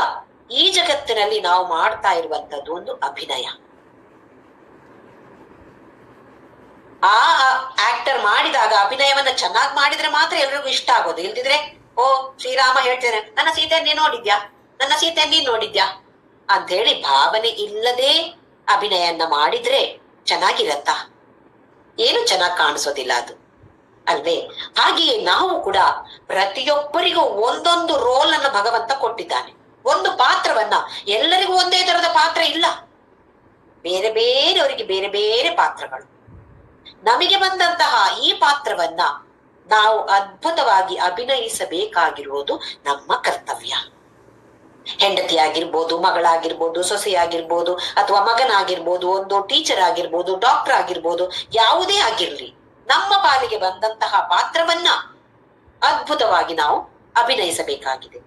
ಈ ಜಗತ್ತಿನಲ್ಲಿ ನಾವು ಮಾಡ್ತಾ ಇರುವಂತದ್ದು ಒಂದು ಅಭಿನಯ. ಆ ಆಕ್ಟರ್ ಮಾಡಿದಾಗ ಅಭಿನಯವನ್ನ ಚೆನ್ನಾಗಿ ಮಾಡಿದ್ರೆ ಮಾತ್ರ ಎಲ್ರಿಗೂ ಇಷ್ಟ ಆಗೋದು. ಇಲ್ದಿದ್ರೆ ಓ ಶ್ರೀರಾಮ ಹೇಳ್ತೇನೆ, ನನ್ನ ಸೀತೆ ನೀನ್ ನೋಡಿದ್ಯಾ, ನನ್ನ ಸೀತೆ ನೀನ್ ನೋಡಿದ್ಯಾ ಅಂತ ಹೇಳಿ ಭಾವನೆ ಇಲ್ಲದೆ ಅಭಿನಯನ್ನ ಮಾಡಿದ್ರೆ ಚೆನ್ನಾಗಿರತ್ತಾ? ಏನು ಚೆನ್ನಾಗಿ ಕಾಣಿಸೋದಿಲ್ಲ ಅದು, ಅಲ್ವೇ? ಹಾಗೆಯೇ ನಾವು ಕೂಡ ಪ್ರತಿಯೊಬ್ಬರಿಗೂ ಒಂದೊಂದು ರೋಲ್ ಅನ್ನ ಭಗವಂತ ಕೊಟ್ಟಿದ್ದಾನೆ, ಒಂದು ಪಾತ್ರವನ್ನ. ಎಲ್ಲರಿಗೂ ಒಂದೇ ತರದ ಪಾತ್ರ ಇಲ್ಲ, ಬೇರೆ ಬೇರೆಯವರಿಗೆ ಬೇರೆ ಬೇರೆ ಪಾತ್ರಗಳು. ನಮಗೆ ಬಂದಂತಹ ಈ ಪಾತ್ರವನ್ನ ನಾವು ಅದ್ಭುತವಾಗಿ ಅಭಿನಯಿಸಬೇಕಾಗಿರುವುದು ನಮ್ಮ ಕರ್ತವ್ಯ. ಹೆಂಡತಿಯಾಗಿರ್ಬೋದು, ಮಗಳಾಗಿರ್ಬೋದು, ಸೊಸೆಯಾಗಿರ್ಬೋದು, ಅಥವಾ ಮಗನಾಗಿರ್ಬೋದು, ಒಂದು ಟೀಚರ್ ಆಗಿರ್ಬೋದು, ಡಾಕ್ಟರ್ ಆಗಿರ್ಬೋದು, ಯಾವುದೇ ಆಗಿರ್ಲಿ, ನಮ್ಮ ಪಾಲಿಗೆ ಬಂದಂತಹ ಪಾತ್ರವನ್ನ ಅದ್ಭುತವಾಗಿ ನಾವು ಅಭಿನಯಿಸಬೇಕಾಗಿದೆ.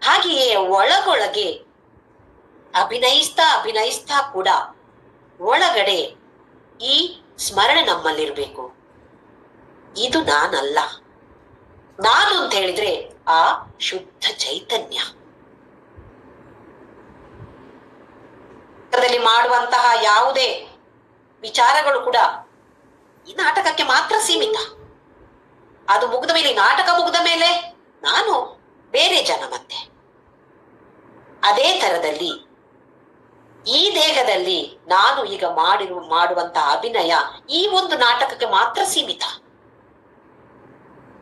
ಹಾಗೆಯೇ ಒಳಗೊಳಗೆ ಅಭಿನಯಿಸ್ತಾ ಅಭಿನಯಿಸ್ತಾ ಕೂಡ ಒಳಗಡೆ ಈ ಸ್ಮರಣೆ ನಮ್ಮಲ್ಲಿರ್ಬೇಕು, ಇದು ನಾನಲ್ಲ. ನಾನು ಅಂತ ಹೇಳಿದ್ರೆ ಆ ಶುದ್ಧ ಚೈತನ್ಯ. ಮಾಡುವಂತಹ ಯಾವುದೇ ವಿಚಾರಗಳು ಕೂಡ ಈ ನಾಟಕಕ್ಕೆ ಮಾತ್ರ ಸೀಮಿತ. ಅದು ಮುಗಿದ ಮೇಲೆ, ನಾಟಕ ಮುಗಿದ ಮೇಲೆ ನಾನು ಬೇರೆ ಜನ. ಮತ್ತೆ ಅದೇ ತರದಲ್ಲಿ ಈ ದೇಹದಲ್ಲಿ ನಾನು ಈಗ ಮಾಡುವಂತಹ ಅಭಿನಯ ಈ ಒಂದು ನಾಟಕಕ್ಕೆ ಮಾತ್ರ ಸೀಮಿತ.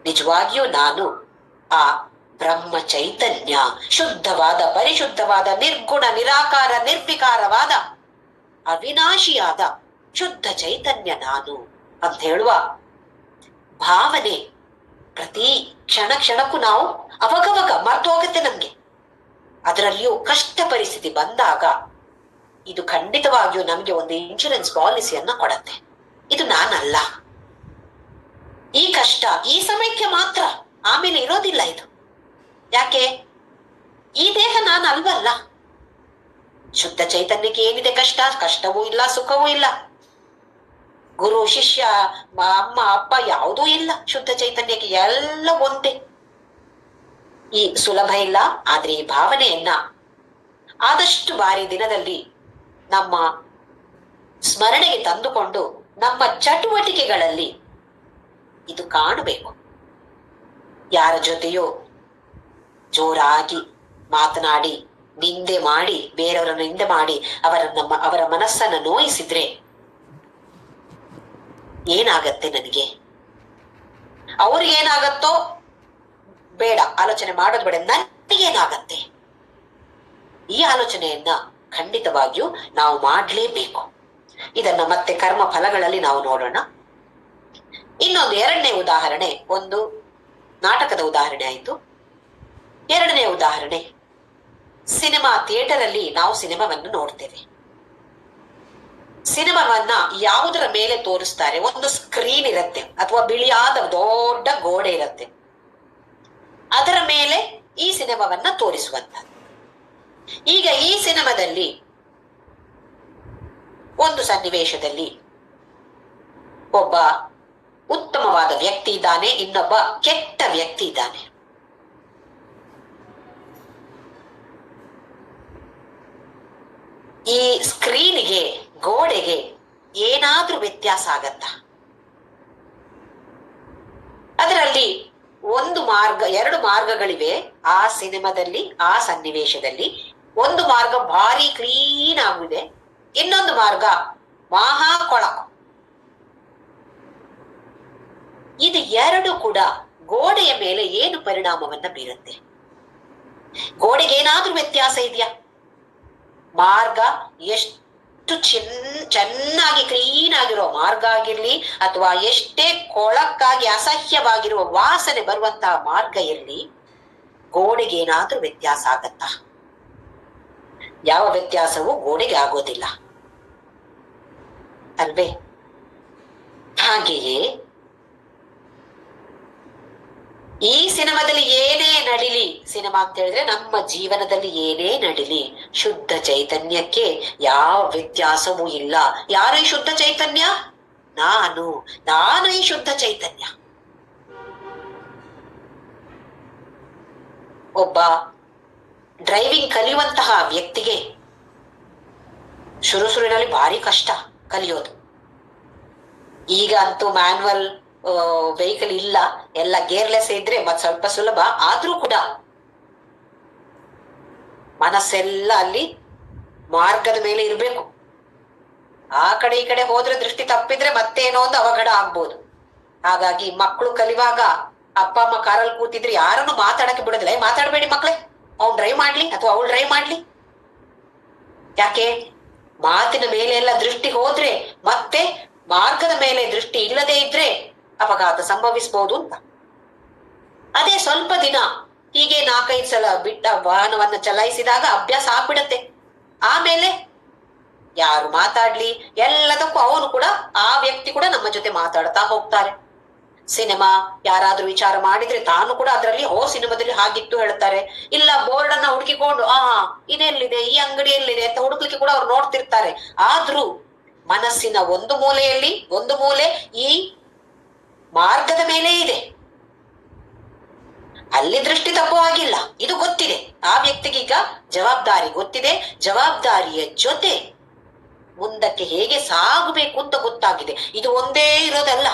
ನಿಜವಾಗಿಯೂ ನಾನು ಆ ಬ್ರಹ್ಮ ಚೈತನ್ಯ, ಶುದ್ಧವಾದ, ಪರಿಶುದ್ಧವಾದ, ನಿರ್ಗುಣ, ನಿರಾಕಾರ, ನಿರ್ವಿಕಾರವಾದ, ಅವಿನಾಶಿಯಾದ ಶುದ್ಧ ಚೈತನ್ಯ ನಾನು ಅಂತ ಹೇಳುವ ಭಾವನೆ ಪ್ರತಿ ಕ್ಷಣಕ್ಕೂ ನಾವು ಅವಾಗವಾಗ ಮರ್ತೋಗುತ್ತೆ ನಮ್ಗೆ. ಅದರಲ್ಲಿಯೂ ಕಷ್ಟ ಪರಿಸ್ಥಿತಿ ಬಂದಾಗ ಇದು ಖಂಡಿತವಾಗಿಯೂ ನಮ್ಗೆ ಒಂದು ಇನ್ಶೂರೆನ್ಸ್ ಪಾಲಿಸಿಯನ್ನ ಕೊಡತ್ತೆ. ಇದು ನಾನಲ್ಲ, ಈ ಕಷ್ಟ ಈ ಸಮಯಕ್ಕೆ ಮಾತ್ರ, ಆಮೇಲೆ ಇರೋದಿಲ್ಲ ಇದು. ಯಾಕೆ? ಈ ದೇಹ ನಾನು ಅಲ್ವಲ್ಲ. ಶುದ್ಧ ಚೈತನ್ಯಕ್ಕೆ ಏನಿದೆ ಕಷ್ಟ? ಕಷ್ಟವೂ ಇಲ್ಲ, ಸುಖವೂ ಇಲ್ಲ. ಗುರು ಶಿಷ್ಯ, ಅಮ್ಮ ಅಪ್ಪ ಯಾವುದೂ ಇಲ್ಲ ಶುದ್ಧ ಚೈತನ್ಯಕ್ಕೆ, ಎಲ್ಲ ಒಂದೇ. ಈ ಸುಲಭ ಇಲ್ಲ. ಆದ್ರೆ ಈ ಭಾವನೆಯನ್ನ ಆದಷ್ಟು ಬಾರಿ ದಿನದಲ್ಲಿ ನಮ್ಮ ಸ್ಮರಣೆಗೆ ತಂದುಕೊಂಡು ನಮ್ಮ ಚಟುವಟಿಕೆಗಳಲ್ಲಿ ಇದು ಕಾಣಬೇಕು. ಯಾರ ಜೊತೆಯೋ ಜೋರಾಗಿ ಮಾತನಾಡಿ, ನಿಂದೆ ಮಾಡಿ, ಬೇರೆಯವರನ್ನು ನಿಂದೆ ಮಾಡಿ ಅವರ ಮನಸ್ಸನ್ನ ನೋಯಿಸಿದ್ರೆ ಏನಾಗತ್ತೆ ನನಗೆ? ಅವ್ರಿಗೇನಾಗತ್ತೋ ಬೇಡ, ಆಲೋಚನೆ ಮಾಡೋದು ಬೇಡ, ನನಗೇನಾಗತ್ತೆ? ಈ ಆಲೋಚನೆಯನ್ನ ಖಂಡಿತವಾಗಿಯೂ ನಾವು ಮಾಡಲೇಬೇಕು. ಇದನ್ನ ಮತ್ತೆ ಕರ್ಮ ಫಲಗಳಲ್ಲಿ ನಾವು ನೋಡೋಣ. ಇನ್ನೊಂದು ಎರಡನೇ ಉದಾಹರಣೆ, ಒಂದು ನಾಟಕದ ಉದಾಹರಣೆ ಆಯ್ತು. ಎರಡನೇ ಉದಾಹರಣೆ, ಸಿನಿಮಾ ಥಿಯೇಟರ್ ಅಲ್ಲಿ ನಾವು ಸಿನಿಮಾವನ್ನು ನೋಡ್ತೇವೆ. ಸಿನಿಮಾವನ್ನ ಯಾವುದರ ಮೇಲೆ ತೋರಿಸ್ತಾರೆ? ಒಂದು ಸ್ಕ್ರೀನ್ ಇರುತ್ತೆ ಅಥವಾ ಬಿಳಿಯಾದ ದೊಡ್ಡ ಗೋಡೆ ಇರುತ್ತೆ, ಅದರ ಮೇಲೆ ಈ ಸಿನಿಮಾವನ್ನ ತೋರಿಸುವಂಥದ್ದು. ಈಗ ಈ ಸಿನಿಮಾದಲ್ಲಿ ಒಂದು ಸನ್ನಿವೇಶದಲ್ಲಿ ಒಬ್ಬ ಉತ್ತಮವಾದ ವ್ಯಕ್ತಿ ಇದ್ದಾನೆ, ಇನ್ನೊಬ್ಬ ಕೆಟ್ಟ ವ್ಯಕ್ತಿ ಇದ್ದಾನೆ. ಈ ಸ್ಕ್ರೀನ್ಗೆ, ಗೋಡೆಗೆ ಏನಾದ್ರೂ ವ್ಯತ್ಯಾಸ ಆಗತ್ತಾ? ಅದರಲ್ಲಿ ಎರಡು ಮಾರ್ಗಗಳಿವೆ ಆ ಸಿನಿಮಾದಲ್ಲಿ, ಆ ಸನ್ನಿವೇಶದಲ್ಲಿ. ಒಂದು ಮಾರ್ಗ ಭಾರಿ ಕ್ಲೀನ್ ಆಗಿದೆ, ಇನ್ನೊಂದು ಮಾರ್ಗ ಮಹಾ ಕೊಳಕು. ಇದು ಎರಡು ಕೂಡ ಗೋಡೆಯ ಮೇಲೆ ಏನು ಪರಿಣಾಮವನ್ನ ಬೀರುತ್ತೆ? ಗೋಡೆಗೆ ಏನಾದ್ರೂ ವ್ಯತ್ಯಾಸ ಇದೆಯಾ? ಮಾರ್ಗ ಎಷ್ಟು ಚೆನ್ನಾಗಿ ಕ್ಲೀನ್ ಆಗಿರೋ ಮಾರ್ಗ ಆಗಿರ್ಲಿ, ಅಥವಾ ಎಷ್ಟೇ ಕೊಳಕಾಗಿ ಅಸಹ್ಯವಾಗಿರುವ ವಾಸನೆ ಬರುವಂತಹ ಮಾರ್ಗ ಇರಲಿ, ಗೋಡೆಗೆ ಏನಾದ್ರೂ ವ್ಯತ್ಯಾಸ ಆಗತ್ತಾ? ಯಾವ ವ್ಯತ್ಯಾಸವೂ ಗೋಡೆಗೆ ಆಗೋದಿಲ್ಲ ಅಲ್ವೇ? ಹಾಗೆಯೇ ಈ ಸಿನಿಮಾದಲ್ಲಿ ಏನೇ ನಡಿಲಿ, ಸಿನಿಮಾ ಅಂತ ಹೇಳಿದ್ರೆ ನಮ್ಮ ಜೀವನದಲ್ಲಿ ಏನೇ ನಡಿಲಿ, ಶುದ್ಧ ಚೈತನ್ಯಕ್ಕೆ ಯಾವ ವ್ಯತ್ಯಾಸವೂ ಇಲ್ಲ. ಯಾರು ಈ ಶುದ್ಧ ಚೈತನ್ಯ? ನಾನು ಈ ಶುದ್ಧ ಚೈತನ್ಯ. ಒಬ್ಬ ಡ್ರೈವಿಂಗ್ ಕಲಿಯುವಂತಹ ವ್ಯಕ್ತಿಗೆ ಶುರುವಿನಲ್ಲಿ ಭಾರಿ ಕಷ್ಟ ಕಲಿಯೋದು. ಈಗ ಅಂತೂ ಮ್ಯಾನ್ಯುವಲ್ ವೆಹಿಕಲ್ ಇಲ್ಲ, ಎಲ್ಲ ಗೇರ್ಲೆಸ್ ಇದ್ರೆ ಮತ್ ಸ್ವಲ್ಪ ಸುಲಭ. ಆದ್ರೂ ಕೂಡ ಮನಸ್ಸೆಲ್ಲ ಅಲ್ಲಿ ಮಾರ್ಗದ ಮೇಲೆ ಇರ್ಬೇಕು. ಆ ಕಡೆ ಈ ಕಡೆ ಹೋದ್ರೆ ದೃಷ್ಟಿ ತಪ್ಪಿದ್ರೆ ಮತ್ತೇನೋ ಒಂದು ಅವಘಡ ಆಗ್ಬೋದು. ಹಾಗಾಗಿ ಮಕ್ಕಳು ಕಲಿಯುವಾಗ ಅಪ್ಪ ಅಮ್ಮ ಕಾರಲ್ಲಿ ಕೂತಿದ್ರೆ ಯಾರನ್ನು ಮಾತಾಡಕ್ಕೆ ಬಿಡೋದಿಲ್ಲ. ಮಾತಾಡ್ಬೇಡಿ ಮಕ್ಕಳೇ, ಅವ್ನು ಡ್ರೈವ್ ಮಾಡ್ಲಿ ಅಥವಾ ಅವಳು ಡ್ರೈವ್ ಮಾಡ್ಲಿ. ಯಾಕೆ? ಮಾತಿನ ಮೇಲೆ ಎಲ್ಲ ದೃಷ್ಟಿ ಹೋದ್ರೆ, ಮತ್ತೆ ಮಾರ್ಗದ ಮೇಲೆ ದೃಷ್ಟಿ ಇಲ್ಲದೆ ಇದ್ರೆ ಅಪಘಾತ ಸಂಭವಿಸಬಹುದು ಅಂತ. ಅದೇ ಸ್ವಲ್ಪ ದಿನ ಹೀಗೆ 4-5 ಸಲ ಬಿಟ್ಟ ವಾಹನವನ್ನ ಚಲಾಯಿಸಿದಾಗ ಅಭ್ಯಾಸ ಆಗ್ಬಿಡತ್ತೆ. ಆಮೇಲೆ ಯಾರು ಮಾತಾಡ್ಲಿ, ಎಲ್ಲದಕ್ಕೂ ಅವನು ಕೂಡ, ಆ ವ್ಯಕ್ತಿ ಕೂಡ ನಮ್ಮ ಜೊತೆ ಮಾತಾಡ್ತಾ ಹೋಗ್ತಾರೆ. ಸಿನಿಮಾ ಯಾರಾದ್ರೂ ವಿಚಾರ ಮಾಡಿದ್ರೆ ತಾನು ಕೂಡ ಅದರಲ್ಲಿ ಸಿನಿಮಾದಲ್ಲಿ ಹಾಗಿತ್ತು ಹೇಳ್ತಾರೆ. ಇಲ್ಲ ಬೋರ್ಡ್ ಅನ್ನ ಹುಡುಕಿಕೊಂಡು ಇದೆಲ್ಲಿದೆ, ಈ ಅಂಗಡಿ ಎಲ್ಲಿದೆ ಅಂತ ಹುಡುಕ್ಲಿಕ್ಕೆ ಕೂಡ ಅವ್ರು ನೋಡ್ತಿರ್ತಾರೆ. ಆದ್ರೂ ಮನಸ್ಸಿನ ಒಂದು ಮೂಲೆ ಈ ಮಾರ್ಗದ ಮೇಲೆ ಇದೆ, ಅಲ್ಲಿ ದೃಷ್ಟಿ ತಪ್ಪೋ ಆಗಿಲ್ಲ. ಇದು ಗೊತ್ತಿದೆ ಆ ವ್ಯಕ್ತಿಗೀಗ, ಜವಾಬ್ದಾರಿ ಗೊತ್ತಿದೆ. ಜವಾಬ್ದಾರಿಯ ಜೊತೆ ಮುಂದಕ್ಕೆ ಹೇಗೆ ಸಾಗಬೇಕು ಅಂತ ಗೊತ್ತಾಗಿದೆ. ಇದು ಒಂದೇ ಇರೋದಲ್ಲ,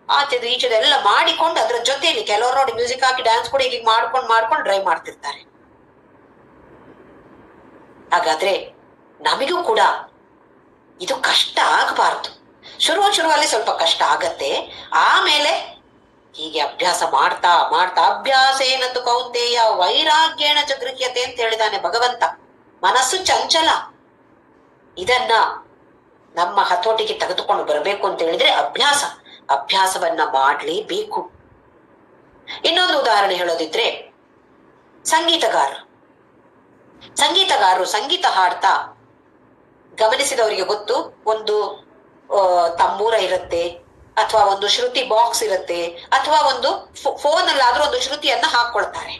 ಆಚೆದು ಈಚೆದೆಲ್ಲ ಮಾಡಿಕೊಂಡು ಅದರ ಜೊತೆಯಲ್ಲಿ ಕೆಲವರು ನೋಡಿ ಮ್ಯೂಸಿಕ್ ಹಾಕಿ ಡ್ಯಾನ್ಸ್ ಕೂಡ ಹೀಗೆ ಮಾಡ್ಕೊಂಡು ಡ್ರೈವ್ ಮಾಡ್ತಿರ್ತಾರೆ. ಹಾಗಾದ್ರೆ ನಮಗೂ ಕೂಡ ಇದು ಕಷ್ಟ ಆಗಬಾರ್ದು. ಶುರುವಲ್ಲಿ ಸ್ವಲ್ಪ ಕಷ್ಟ ಆಗತ್ತೆ, ಆಮೇಲೆ ಹೀಗೆ ಅಭ್ಯಾಸ ಮಾಡ್ತಾ ಅಭ್ಯಾಸ ಏನಂತ ಕೌಂತೆಯ ವೈರಾಗ್ಯೇಣ ಚ ಗೃಹ್ಯತೆ ಅಂತ ಹೇಳಿದಾನೆ ಭಗವಂತ. ಮನಸ್ಸು ಚಂಚಲ, ಇದನ್ನ ನಮ್ಮ ಹತೋಟಿಗೆ ತೆಗೆದುಕೊಂಡು ಬರಬೇಕು ಅಂತ ಹೇಳಿದ್ರೆ ಅಭ್ಯಾಸವನ್ನ ಮಾಡ್ಲೇಬೇಕು. ಇನ್ನೊಂದು ಉದಾಹರಣೆ ಹೇಳೋದಿದ್ರೆ, ಸಂಗೀತಗಾರರು ಸಂಗೀತ ಹಾಡ್ತಾ, ಗಮನಿಸಿದವರಿಗೆ ಗೊತ್ತು, ಒಂದು ತಂಬೂರ ಇರುತ್ತೆ, ಅಥವಾ ಒಂದು ಶ್ರುತಿ ಬಾಕ್ಸ್ ಇರುತ್ತೆ, ಅಥವಾ ಒಂದು ಫೋನ್ ಅಲ್ಲಾದ್ರೂ ಒಂದು ಶ್ರುತಿಯನ್ನ ಹಾಕೊಳ್ತಾರೆ.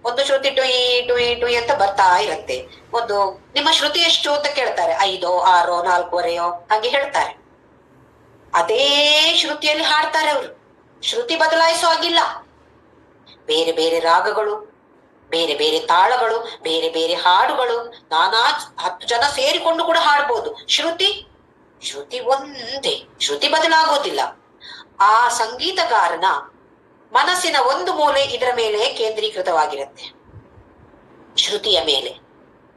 ಒಂದು ಶ್ರುತಿ ಟುಯಿ ಟುಯಿ ಟುಯಿ ಅಂತ ಬರ್ತಾ ಇರುತ್ತೆ. ಒಂದು ನಿಮ್ಮ ಶ್ರುತಿ ಎಷ್ಟು ಅಂತ ಕೇಳ್ತಾರೆ, 5, 6, 4 ಹಾಗೆ ಹೇಳ್ತಾರೆ. ಅದೇ ಶ್ರುತಿಯಲ್ಲಿ ಹಾಡ್ತಾರೆ ಅವರು, ಶ್ರುತಿ ಬದಲಾಯಿಸೋ ಆಗಿಲ್ಲ. ಬೇರೆ ಬೇರೆ ರಾಗಗಳು, ಬೇರೆ ಬೇರೆ ತಾಳಗಳು, ಬೇರೆ ಬೇರೆ ಹಾಡುಗಳು, 10 ಜನ ಸೇರಿಕೊಂಡು ಕೂಡ ಹಾಡ್ಬೋದು. ಶ್ರುತಿ ಒಂದೇ, ಶ್ರುತಿ ಬದಲಾಗೋದಿಲ್ಲ. ಆ ಸಂಗೀತಗಾರನ ಮನಸ್ಸಿನ ಒಂದು ಮೂಲೆ ಇದರ ಮೇಲೆ ಕೇಂದ್ರೀಕೃತವಾಗಿರುತ್ತೆ, ಶ್ರುತಿಯ ಮೇಲೆ.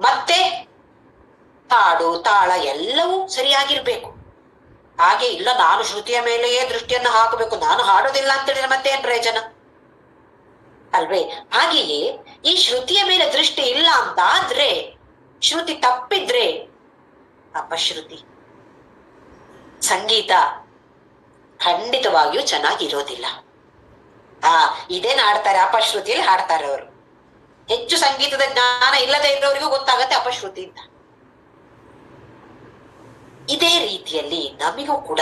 ಮತ್ತೆ ಹಾಡು ತಾಳ ಎಲ್ಲವೂ ಸರಿಯಾಗಿರ್ಬೇಕು. ಹಾಗೆ ಇಲ್ಲ ನಾನು ಶ್ರುತಿಯ ಮೇಲೆಯೇ ದೃಷ್ಟಿಯನ್ನು ಹಾಕಬೇಕು, ನಾನು ಹಾಡೋದಿಲ್ಲ ಅಂತ ಹೇಳಿದ್ರೆ ಮತ್ತೆ ಏನ್ ಪ್ರಯೋಜನ ಅಲ್ವೇ? ಹಾಗೆಯೇ ಈ ಶ್ರುತಿಯ ಮೇಲೆ ದೃಷ್ಟಿ ಇಲ್ಲ ಅಂತ ಆದ್ರೆ, ಶ್ರುತಿ ತಪ್ಪಿದ್ರೆ ಅಪಶ್ರುತಿ, ಸಂಗೀತ ಖಂಡಿತವಾಗಿಯೂ ಚೆನ್ನಾಗಿರೋದಿಲ್ಲ. ಇದೇನ್ ಹಾಡ್ತಾರೆ, ಅಪಶ್ರುತಿಯಲ್ಲಿ ಹಾಡ್ತಾರೆ ಅವರು. ಹೆಚ್ಚು ಸಂಗೀತದ ಜ್ಞಾನ ಇಲ್ಲದೆ ಇರೋರಿಗೂ ಗೊತ್ತಾಗತ್ತೆ ಅಪಶ್ರುತಿ ಅಂತ. ಇದೇ ರೀತಿಯಲ್ಲಿ ನಮಿಗೂ ಕೂಡ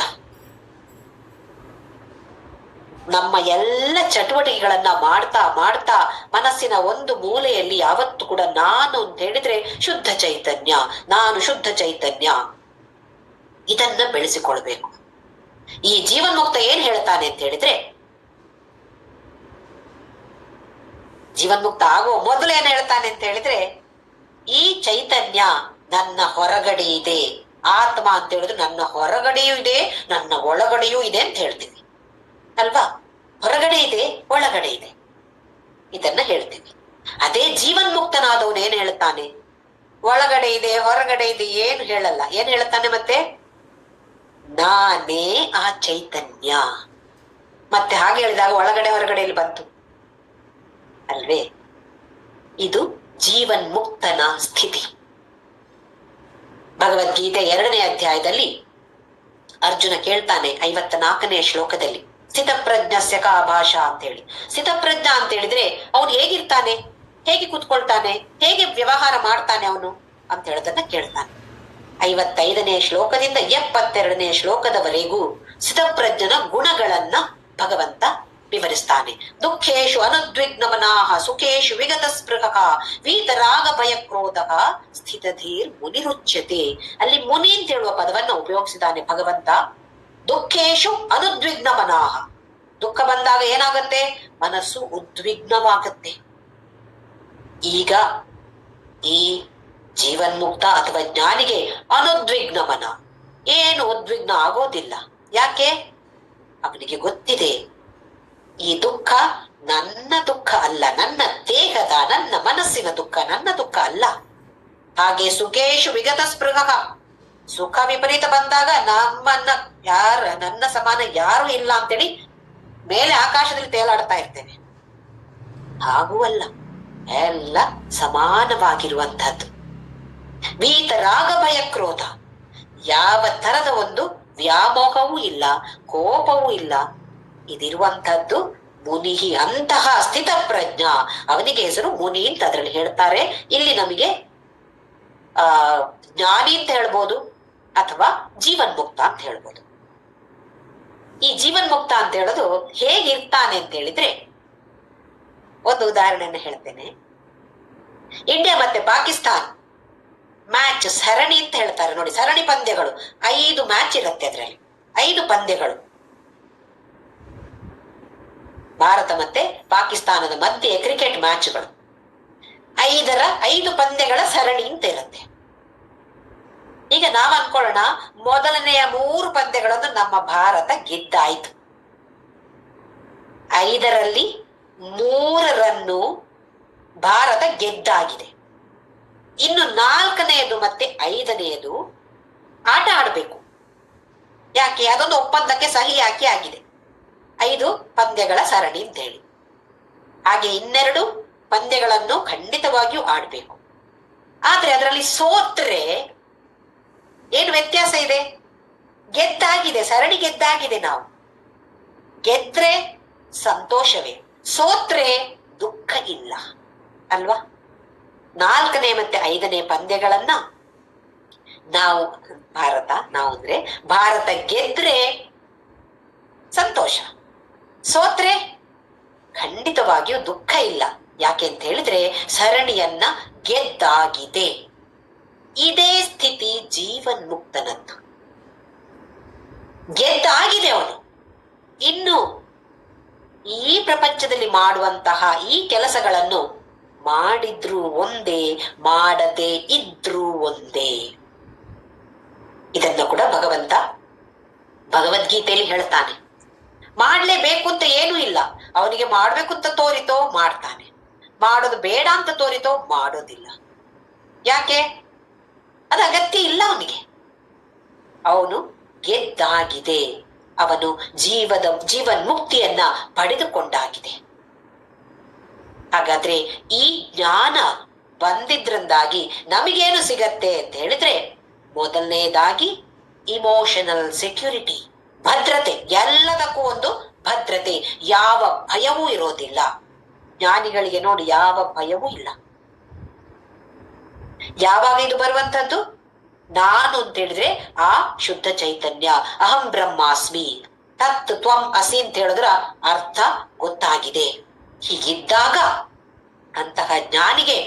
ನಮ್ಮ ಎಲ್ಲ ಚಟುವಟಿಕೆಗಳನ್ನ ಮಾಡ್ತಾ ಮನಸ್ಸಿನ ಒಂದು ಮೂಲೆಯಲ್ಲಿ ಯಾವತ್ತು ಕೂಡ ನಾನು ಅಂತ ಹೇಳಿದ್ರೆ ಶುದ್ಧ ಚೈತನ್ಯ, ನಾನು ಶುದ್ಧ ಚೈತನ್ಯ, ಇದನ್ನ ಬೆಳೆಸಿಕೊಳ್ಬೇಕು. ಈ ಜೀವನ್ಮುಕ್ತ ಏನ್ ಹೇಳ್ತಾನೆ ಅಂತ ಹೇಳಿದ್ರೆ, ಜೀವನ್ಮುಕ್ತ ಆಗೋ ಮೊದಲು ಏನ್ ಹೇಳ್ತಾನೆ ಅಂತ ಹೇಳಿದ್ರೆ, ಈ ಚೈತನ್ಯ ನನ್ನ ಹೊರಗಡೆ ಇದೆ. ಆತ್ಮ ಅಂತ ಹೇಳಿದ್ರೆ ನನ್ನ ಹೊರಗಡೆಯೂ ಇದೆ, ನನ್ನ ಒಳಗಡೆಯೂ ಇದೆ ಅಂತ ಹೇಳ್ತೀವಿ ಅಲ್ವಾ? ಹೊರಗಡೆ ಇದೆ, ಒಳಗಡೆ ಇದೆ. ಇದನ್ನ ಹೇಳ್ತೀವಿ. ಅದೇ ಜೀವನ್ಮುಕ್ತನಾದವನು ಏನ್ ಹೇಳ್ತಾನೆ? ಒಳಗಡೆ ಇದೆ ಹೊರಗಡೆ ಇದೆ ಏನು ಹೇಳಲ್ಲ. ಏನ್ ಹೇಳ್ತಾನೆ ಮತ್ತೆ? ನಾನೇ ಆ ಚೈತನ್ಯ. ಮತ್ತೆ ಹಾಗೆ ಹೇಳಿದಾಗ ಒಳಗಡೆ ಹೊರಗಡೆಯಲ್ಲಿ ಬಂತು ಅಲ್ವೇ? ಇದು ಜೀವನ್ಮುಕ್ತನ ಸ್ಥಿತಿ. ಭಗವದ್ಗೀತೆ 2ನೇ ಅಧ್ಯಾಯದಲ್ಲಿ ಅರ್ಜುನ ಕೇಳ್ತಾನೆ 54ನೇ ಶ್ಲೋಕದಲ್ಲಿ, ಸ್ಥಿತಪ್ರಜ್ಞಸ್ಯ ಕಾ ಭಾಷಾ ಅಂತ ಹೇಳಿ. ಸ್ಥಿತಪ್ರಜ್ಞ ಅಂತ ಹೇಳಿದ್ರೆ ಅವನು ಹೇಗಿರ್ತಾನೆ, ಹೇಗೆ ಕೂತ್ಕೊಳ್ತಾನೆ, ಹೇಗೆ ವ್ಯವಹಾರ ಮಾಡ್ತಾನೆ ಅವನು ಅಂತ ಹೇಳೋದನ್ನ ಕೇಳ್ತಾನೆ. 55ನೇ ಶ್ಲೋಕದಿಂದ 72ನೇ ಶ್ಲೋಕದವರೆಗೂ ಸ್ಥಿತಪ್ರಜ್ಞನ ಗುಣಗಳನ್ನ ಭಗವಂತ ವಿವರಿಸ್ತಾನೆ. ದುಃಖೇಶು ಅನುದ್ವಿಗ್ನಮನಾಹ ಸುಖೇಶು ವಿಗತ ಸ್ಪೃಹಃ ವೀತರಾಗ ಭಯ ಕ್ರೋಧ ಸ್ಥಿತಧೀರ್ ಮುನಿರುಚ್ಯತೆ. ಅಲ್ಲಿ ಮುನಿ ಅಂತ ಹೇಳುವ ಪದವನ್ನ ಉಪಯೋಗಿಸಿದಾನೆ ಭಗವಂತ. ದುಃಖೇಶು ಅನುದ್ವಿಗ್ನಮನಾಹ, ದುಃಖ ಬಂದಾಗ ಏನಾಗತ್ತೆ? ಮನಸ್ಸು ಉದ್ವಿಗ್ನವಾಗತ್ತೆ. ಈಗ ಈ ಜೀವನ್ಮುಕ್ತ ಅಥವಾ ಜ್ಞಾನಿಗೆ ಅನುದ್ವಿಗ್ನ ಮನ, ಏನು ಉದ್ವಿಗ್ನ ಆಗೋದಿಲ್ಲ. ಯಾಕೆ? ಅವನಿಗೆ ಗೊತ್ತಿದೆ ಈ ದುಃಖ ನನ್ನ ದುಃಖ ಅಲ್ಲ, ನನ್ನ ದೇಹದ ನನ್ನ ಮನಸ್ಸಿನ ದುಃಖ, ನನ್ನ ದುಃಖ ಅಲ್ಲ. ಹಾಗೆ ಸುಖೇಶು ವಿಗತ ಸ್ಪೃಹ, ಸುಖ ವಿಪರೀತ ಬಂದಾಗ ನನ್ನ ಸಮಾನ ಯಾರು ಇಲ್ಲ ಅಂತೇಳಿ ಮೇಲೆ ಆಕಾಶದಲ್ಲಿ ತೇಲಾಡ್ತಾ ಇರ್ತೇವೆ. ಹಾಗೂ ಅಲ್ಲ, ಎಲ್ಲ ಸಮಾನವಾಗಿರುವಂತಹದ್ದು. ವೀತರಾಗ ಭಯ ಕ್ರೋಧ, ಯಾವ ತರದ ಒಂದು ವ್ಯಾಮೋಹವೂ ಇಲ್ಲ, ಕೋಪವೂ ಇಲ್ಲ. ಇದಿರುವಂತಹದ್ದು ಮುನಿಹಿ, ಅಂತಹ ಸ್ಥಿತ ಪ್ರಜ್ಞ. ಅವನಿಗೆ ಹೆಸರು ಮುನಿ ಅಂತ ಅದರಲ್ಲಿ ಹೇಳ್ತಾರೆ. ಇಲ್ಲಿ ನಮಗೆ ಜ್ಞಾನಿ ಅಂತ ಹೇಳ್ಬೋದು ಅಥವಾ ಜೀವನ್ಮುಕ್ತ ಅಂತ ಹೇಳ್ಬೋದು. ಈ ಜೀವನ್ಮುಕ್ತ ಅಂತ ಹೇಳೋದು ಹೇಗಿರ್ತಾನೆ ಅಂತ ಹೇಳಿದ್ರೆ, ಒಂದು ಉದಾಹರಣೆಯನ್ನು ಹೇಳ್ತೇನೆ. ಇಂಡಿಯಾ ಮತ್ತೆ ಪಾಕಿಸ್ತಾನ್ ಮ್ಯಾಚ್ ಸರಣಿ ಅಂತ ಹೇಳ್ತಾರೆ ನೋಡಿ, ಸರಣಿ ಪಂದ್ಯಗಳು 5 ಮ್ಯಾಚ್ ಇರುತ್ತೆ. ಅದರಲ್ಲಿ 5 ಪಂದ್ಯಗಳು ಭಾರತ ಮತ್ತೆ ಪಾಕಿಸ್ತಾನದ ಮಧ್ಯೆ ಕ್ರಿಕೆಟ್ ಮ್ಯಾಚ್ಗಳು 5 ಪಂದ್ಯಗಳ ಸರಣಿ ಅಂತ ಇರುತ್ತೆ. ಈಗ ನಾವ್ ಅನ್ಕೊಳ್ಳೋಣ, ಮೊದಲನೆಯ 3 ಪಂದ್ಯಗಳನ್ನು ನಮ್ಮ ಭಾರತ ಗೆದ್ದಾಯ್ತು. 5ರಲ್ಲಿ 3 ಭಾರತ ಗೆದ್ದಾಗಿದೆ. ಇನ್ನು 4ನೇದು ಮತ್ತೆ 5ನೇದು ಆಟ ಆಡಬೇಕು. ಯಾಕೆ? ಅದೊಂದು ಒಪ್ಪಂದಕ್ಕೆ ಸಹಿ ಹಾಕಿ ಆಗಿದೆ, 5 ಪಂದ್ಯಗಳ ಸರಣಿ ಅಂತ ಹೇಳಿ. ಹಾಗೆ ಇನ್ನೆರಡು ಪಂದ್ಯಗಳನ್ನು ಖಂಡಿತವಾಗಿಯೂ ಆಡ್ಬೇಕು. ಆದ್ರೆ ಅದರಲ್ಲಿ ಸೋತ್ರೆ ಏನು ವ್ಯತ್ಯಾಸ ಇದೆ? ಗೆದ್ದಾಗಿದೆ, ಸರಣಿ ಗೆದ್ದಾಗಿದೆ. ನಾವು ಗೆದ್ರೆ ಸಂತೋಷವೇ, ಸೋತ್ರೆ ದುಃಖ ಇಲ್ಲ ಅಲ್ವಾ? 4ನೇ ಮತ್ತೆ 5ನೇ ಪಂದ್ಯಗಳನ್ನ ನಾವು ಅಂದ್ರೆ ಭಾರತ ಗೆದ್ರೆ ಸಂತೋಷ, ಸೋತ್ರೆ ಖಂಡಿತವಾಗಿಯೂ ದುಃಖ ಇಲ್ಲ. ಯಾಕೆ ಅಂತ ಹೇಳಿದ್ರೆ ಸರಣಿಯನ್ನ ಗೆದ್ದಾಗಿದೆ. ಇದೇ ಸ್ಥಿತಿ ಜೀವನ್ಮುಕ್ತನದ್ದು. ಗೆದ್ದಾಗಿದೆ ಅವನು. ಇನ್ನು ಈ ಪ್ರಪಂಚದಲ್ಲಿ ಮಾಡುವಂತಹ ಈ ಕೆಲಸಗಳನ್ನು ಮಾಡಿದ್ರೂ ಒಂದೇ, ಮಾಡದೆ ಇದ್ರೂ ಒಂದೇ. ಇದನ್ನ ಕೂಡ ಭಗವಂತ ಭಗವದ್ಗೀತೆಯಲ್ಲಿ ಹೇಳ್ತಾನೆ. ಮಾಡ್ಲೇಬೇಕು ಅಂತ ಏನೂ ಇಲ್ಲ. ಅವನಿಗೆ ಮಾಡ್ಬೇಕು ಅಂತ ತೋರಿತೋ ಮಾಡ್ತಾನೆ, ಮಾಡೋದು ಬೇಡ ಅಂತ ತೋರಿತೋ ಮಾಡೋದಿಲ್ಲ. ಯಾಕೆ? ಅದು ಅಗತ್ಯ ಇಲ್ಲ ಅವನಿಗೆ. ಅವನು ಗೆದ್ದಾಗಿದೆ, ಅವನು ಜೀವನ್ಮುಕ್ತಿಯನ್ನ ಪಡೆದುಕೊಂಡಾಗಿದೆ. ಹಾಗಾದ್ರೆ ಈ ಜ್ಞಾನ ಬಂದಿದ್ರಿಂದಾಗಿ ನಮಗೇನು ಸಿಗತ್ತೆ ಅಂತ ಹೇಳಿದ್ರೆ, ಮೊದಲನೇದಾಗಿ ಇಮೋಷನಲ್ ಸೆಕ್ಯೂರಿಟಿ, ಭದ್ರತೆ. ಎಲ್ಲದಕ್ಕೂ ಒಂದು ಭದ್ರತೆ, ಯಾವ ಭಯವೂ ಇರೋದಿಲ್ಲ. ಜ್ಞಾನಿಗಳಿಗೆ ನೋಡಿ ಯಾವ ಭಯವೂ ಇಲ್ಲ. ಯಾವಾಗ ಇದು ಬರುವಂತದ್ದು? ನಾನು ಅಂತ ಹೇಳಿದ್ರೆ ಆ ಶುದ್ಧ ಚೈತನ್ಯ, ಅಹಂ ಬ್ರಹ್ಮಾಸ್ಮಿ, ತತ್ ತ್ವಂ ಅಸಿ ಅಂತ ಹೇಳಿದ್ರ ಅರ್ಥ ಗೊತ್ತಾಗಿದೆ. ಹೀಗಿದ್ದಾಗ ಅಂತಹ ಜ್ಞಾನಿಗೆ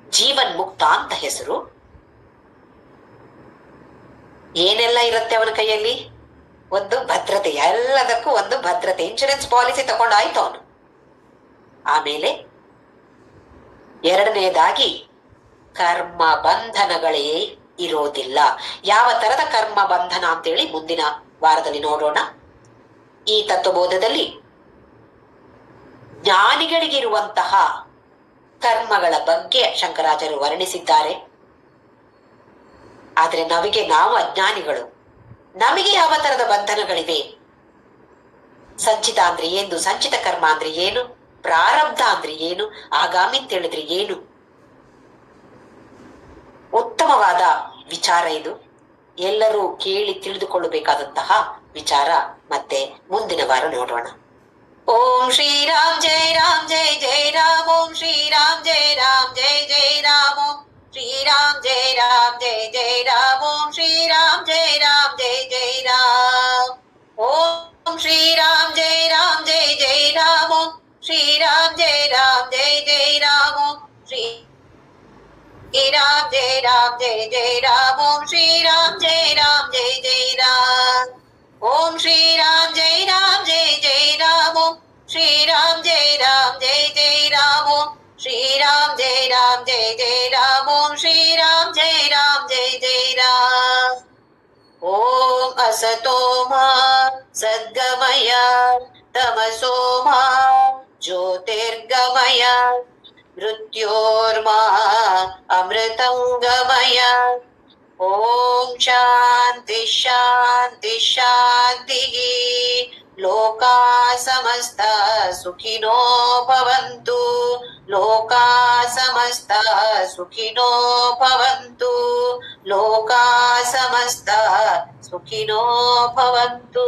ಜೀವನ್ಮುಕ್ತ ಅಂತ ಹೆಸರು. ಏನೆಲ್ಲ ಇರುತ್ತೆ ಅವನ ಕೈಯಲ್ಲಿ? ಒಂದು ಭದ್ರತೆ, ಎಲ್ಲದಕ್ಕೂ ಒಂದು ಭದ್ರತೆ. ಇನ್ಶೂರೆನ್ಸ್ ಪಾಲಿಸಿ ತಗೊಂಡಾಯ್ತು ಅವನು. ಆಮೇಲೆ 2ನೇದಾಗಿ ಕರ್ಮ ಬಂಧನಗಳೇ ಇರೋದಿಲ್ಲ. ಯಾವ ತರದ ಕರ್ಮ ಬಂಧನ ಅಂತೇಳಿ ಮುಂದಿನ ವಾರದಲ್ಲಿ ನೋಡೋಣ. ಈ ತತ್ವಬೋಧದಲ್ಲಿ ಜ್ಞಾನಿಗಳಿಗಿರುವಂತಹ ಕರ್ಮಗಳ ಬಗ್ಗೆ ಶಂಕರಾಚಾರ್ಯರು ವರ್ಣಿಸಿದ್ದಾರೆ. ಆದ್ರೆ ನಾವು ಅಜ್ಞಾನಿಗಳು, ನಮಗೆ ಯಾವ ತರದ ಬಂಧನಗಳಿವೆ? ಸಂಚಿತ ಅಂದ್ರೆ ಏನು? ಸಂಚಿತ ಕರ್ಮ ಅಂದ್ರೆ ಏನು? ಪ್ರಾರಬ್ಧ ಅಂದ್ರೆ ಏನು? ಆಗಾಮಿ ಅಂತ ಹೇಳಿದ್ರೆ ಏನು? ಉತ್ತಮವಾದ ವಿಚಾರ ಇದು. ಎಲ್ಲರೂ ಕೇಳಿ ತಿಳಿದುಕೊಳ್ಳಬೇಕಾದಂತಹ ವಿಚಾರ. ಮತ್ತೆ ಮುಂದಿನ ವಾರ ನೋಡೋಣ. ಓಂ ಶ್ರೀರಾಮ್ ಜಯ ರಾಮ್ ಜಯ ಜಯ ರಾಮ್. ಓಂ ಶ್ರೀರಾಮ್ ಜಯ ರಾಮ್ ಜಯ ಜಯ ರಾಮ್. ಓಂ ಶ್ರೀರಾಮ್ ಜಯ ರಾಮ್ ಜಯ ಜಯ ರಾಮ್. ಓಂ ಶ್ರೀರಾಮ್ ಜಯ ರಾಮ್ ಜಯ ಜಯ ರಾಮ್. ಓಂ ಶ್ರೀರಾಮ್ ಜಯ ರಾಮ್ ಜಯ ಜಯ ರಾಮ್. ಓಂ ಶ್ರೀರಾಮ್ ಜಯ ರಾಮ್ ಜಯ ಜಯ ರಾಮ್. ಓಂ ಶ್ರೀರಾಮ್ ಜಯ ರಾಮ್ ಜಯ ಜಯ ರಾಮ್. ಓಂ ಶ್ರೀರಾಮ್ ಜಯ ರಾಮ್ ಜಯ ಜಯ ರಾಮ್. ಓಂ ಶ್ರೀರಾಮ್ ಜಯ ರಾಮ್ ಜಯ ಜಯ ರಾಮ್. ಓಂ ಶ್ರೀರಾಮ್ ಜಯ ರಾಮ್ ಜಯ ಜಯ ರಾಮ್. ಓಂ ಶ್ರೀರಾಮ್ ಜಯ ರಾಮ್ ಜಯ ಜಯ ರಾಮ್. ಓಂ ಶ್ರೀರಾಮ್ ಜಯ ರಾಮ್ ಜಯ ಜಯ ರಾಮ್. ಓಂ ಅಸತೋ ಮಾ ಸದ್ಗಮಯ ತಮಸೋ ಮಾ ಜ್ಯೋತಿರ್ಗಮಯ ಮೃತ್ಯೋರ್ಮಾ ಅಮೃತಂಗಮಯ. ಓಂ ಶಾಂತಿ ಶಾಂತಿ ಶಾಂತಿ. ಲೋಕಾ ಸಮಸ್ತ ಸುಖಿನೋ ಭವಂತು. ಲೋಕಾ ಸಮಸ್ತ ಸುಖಿನೋ ಭವಂತು. ಲೋಕಾ ಸಮಸ್ತ ಸುಖಿನೋ ಭವಂತು.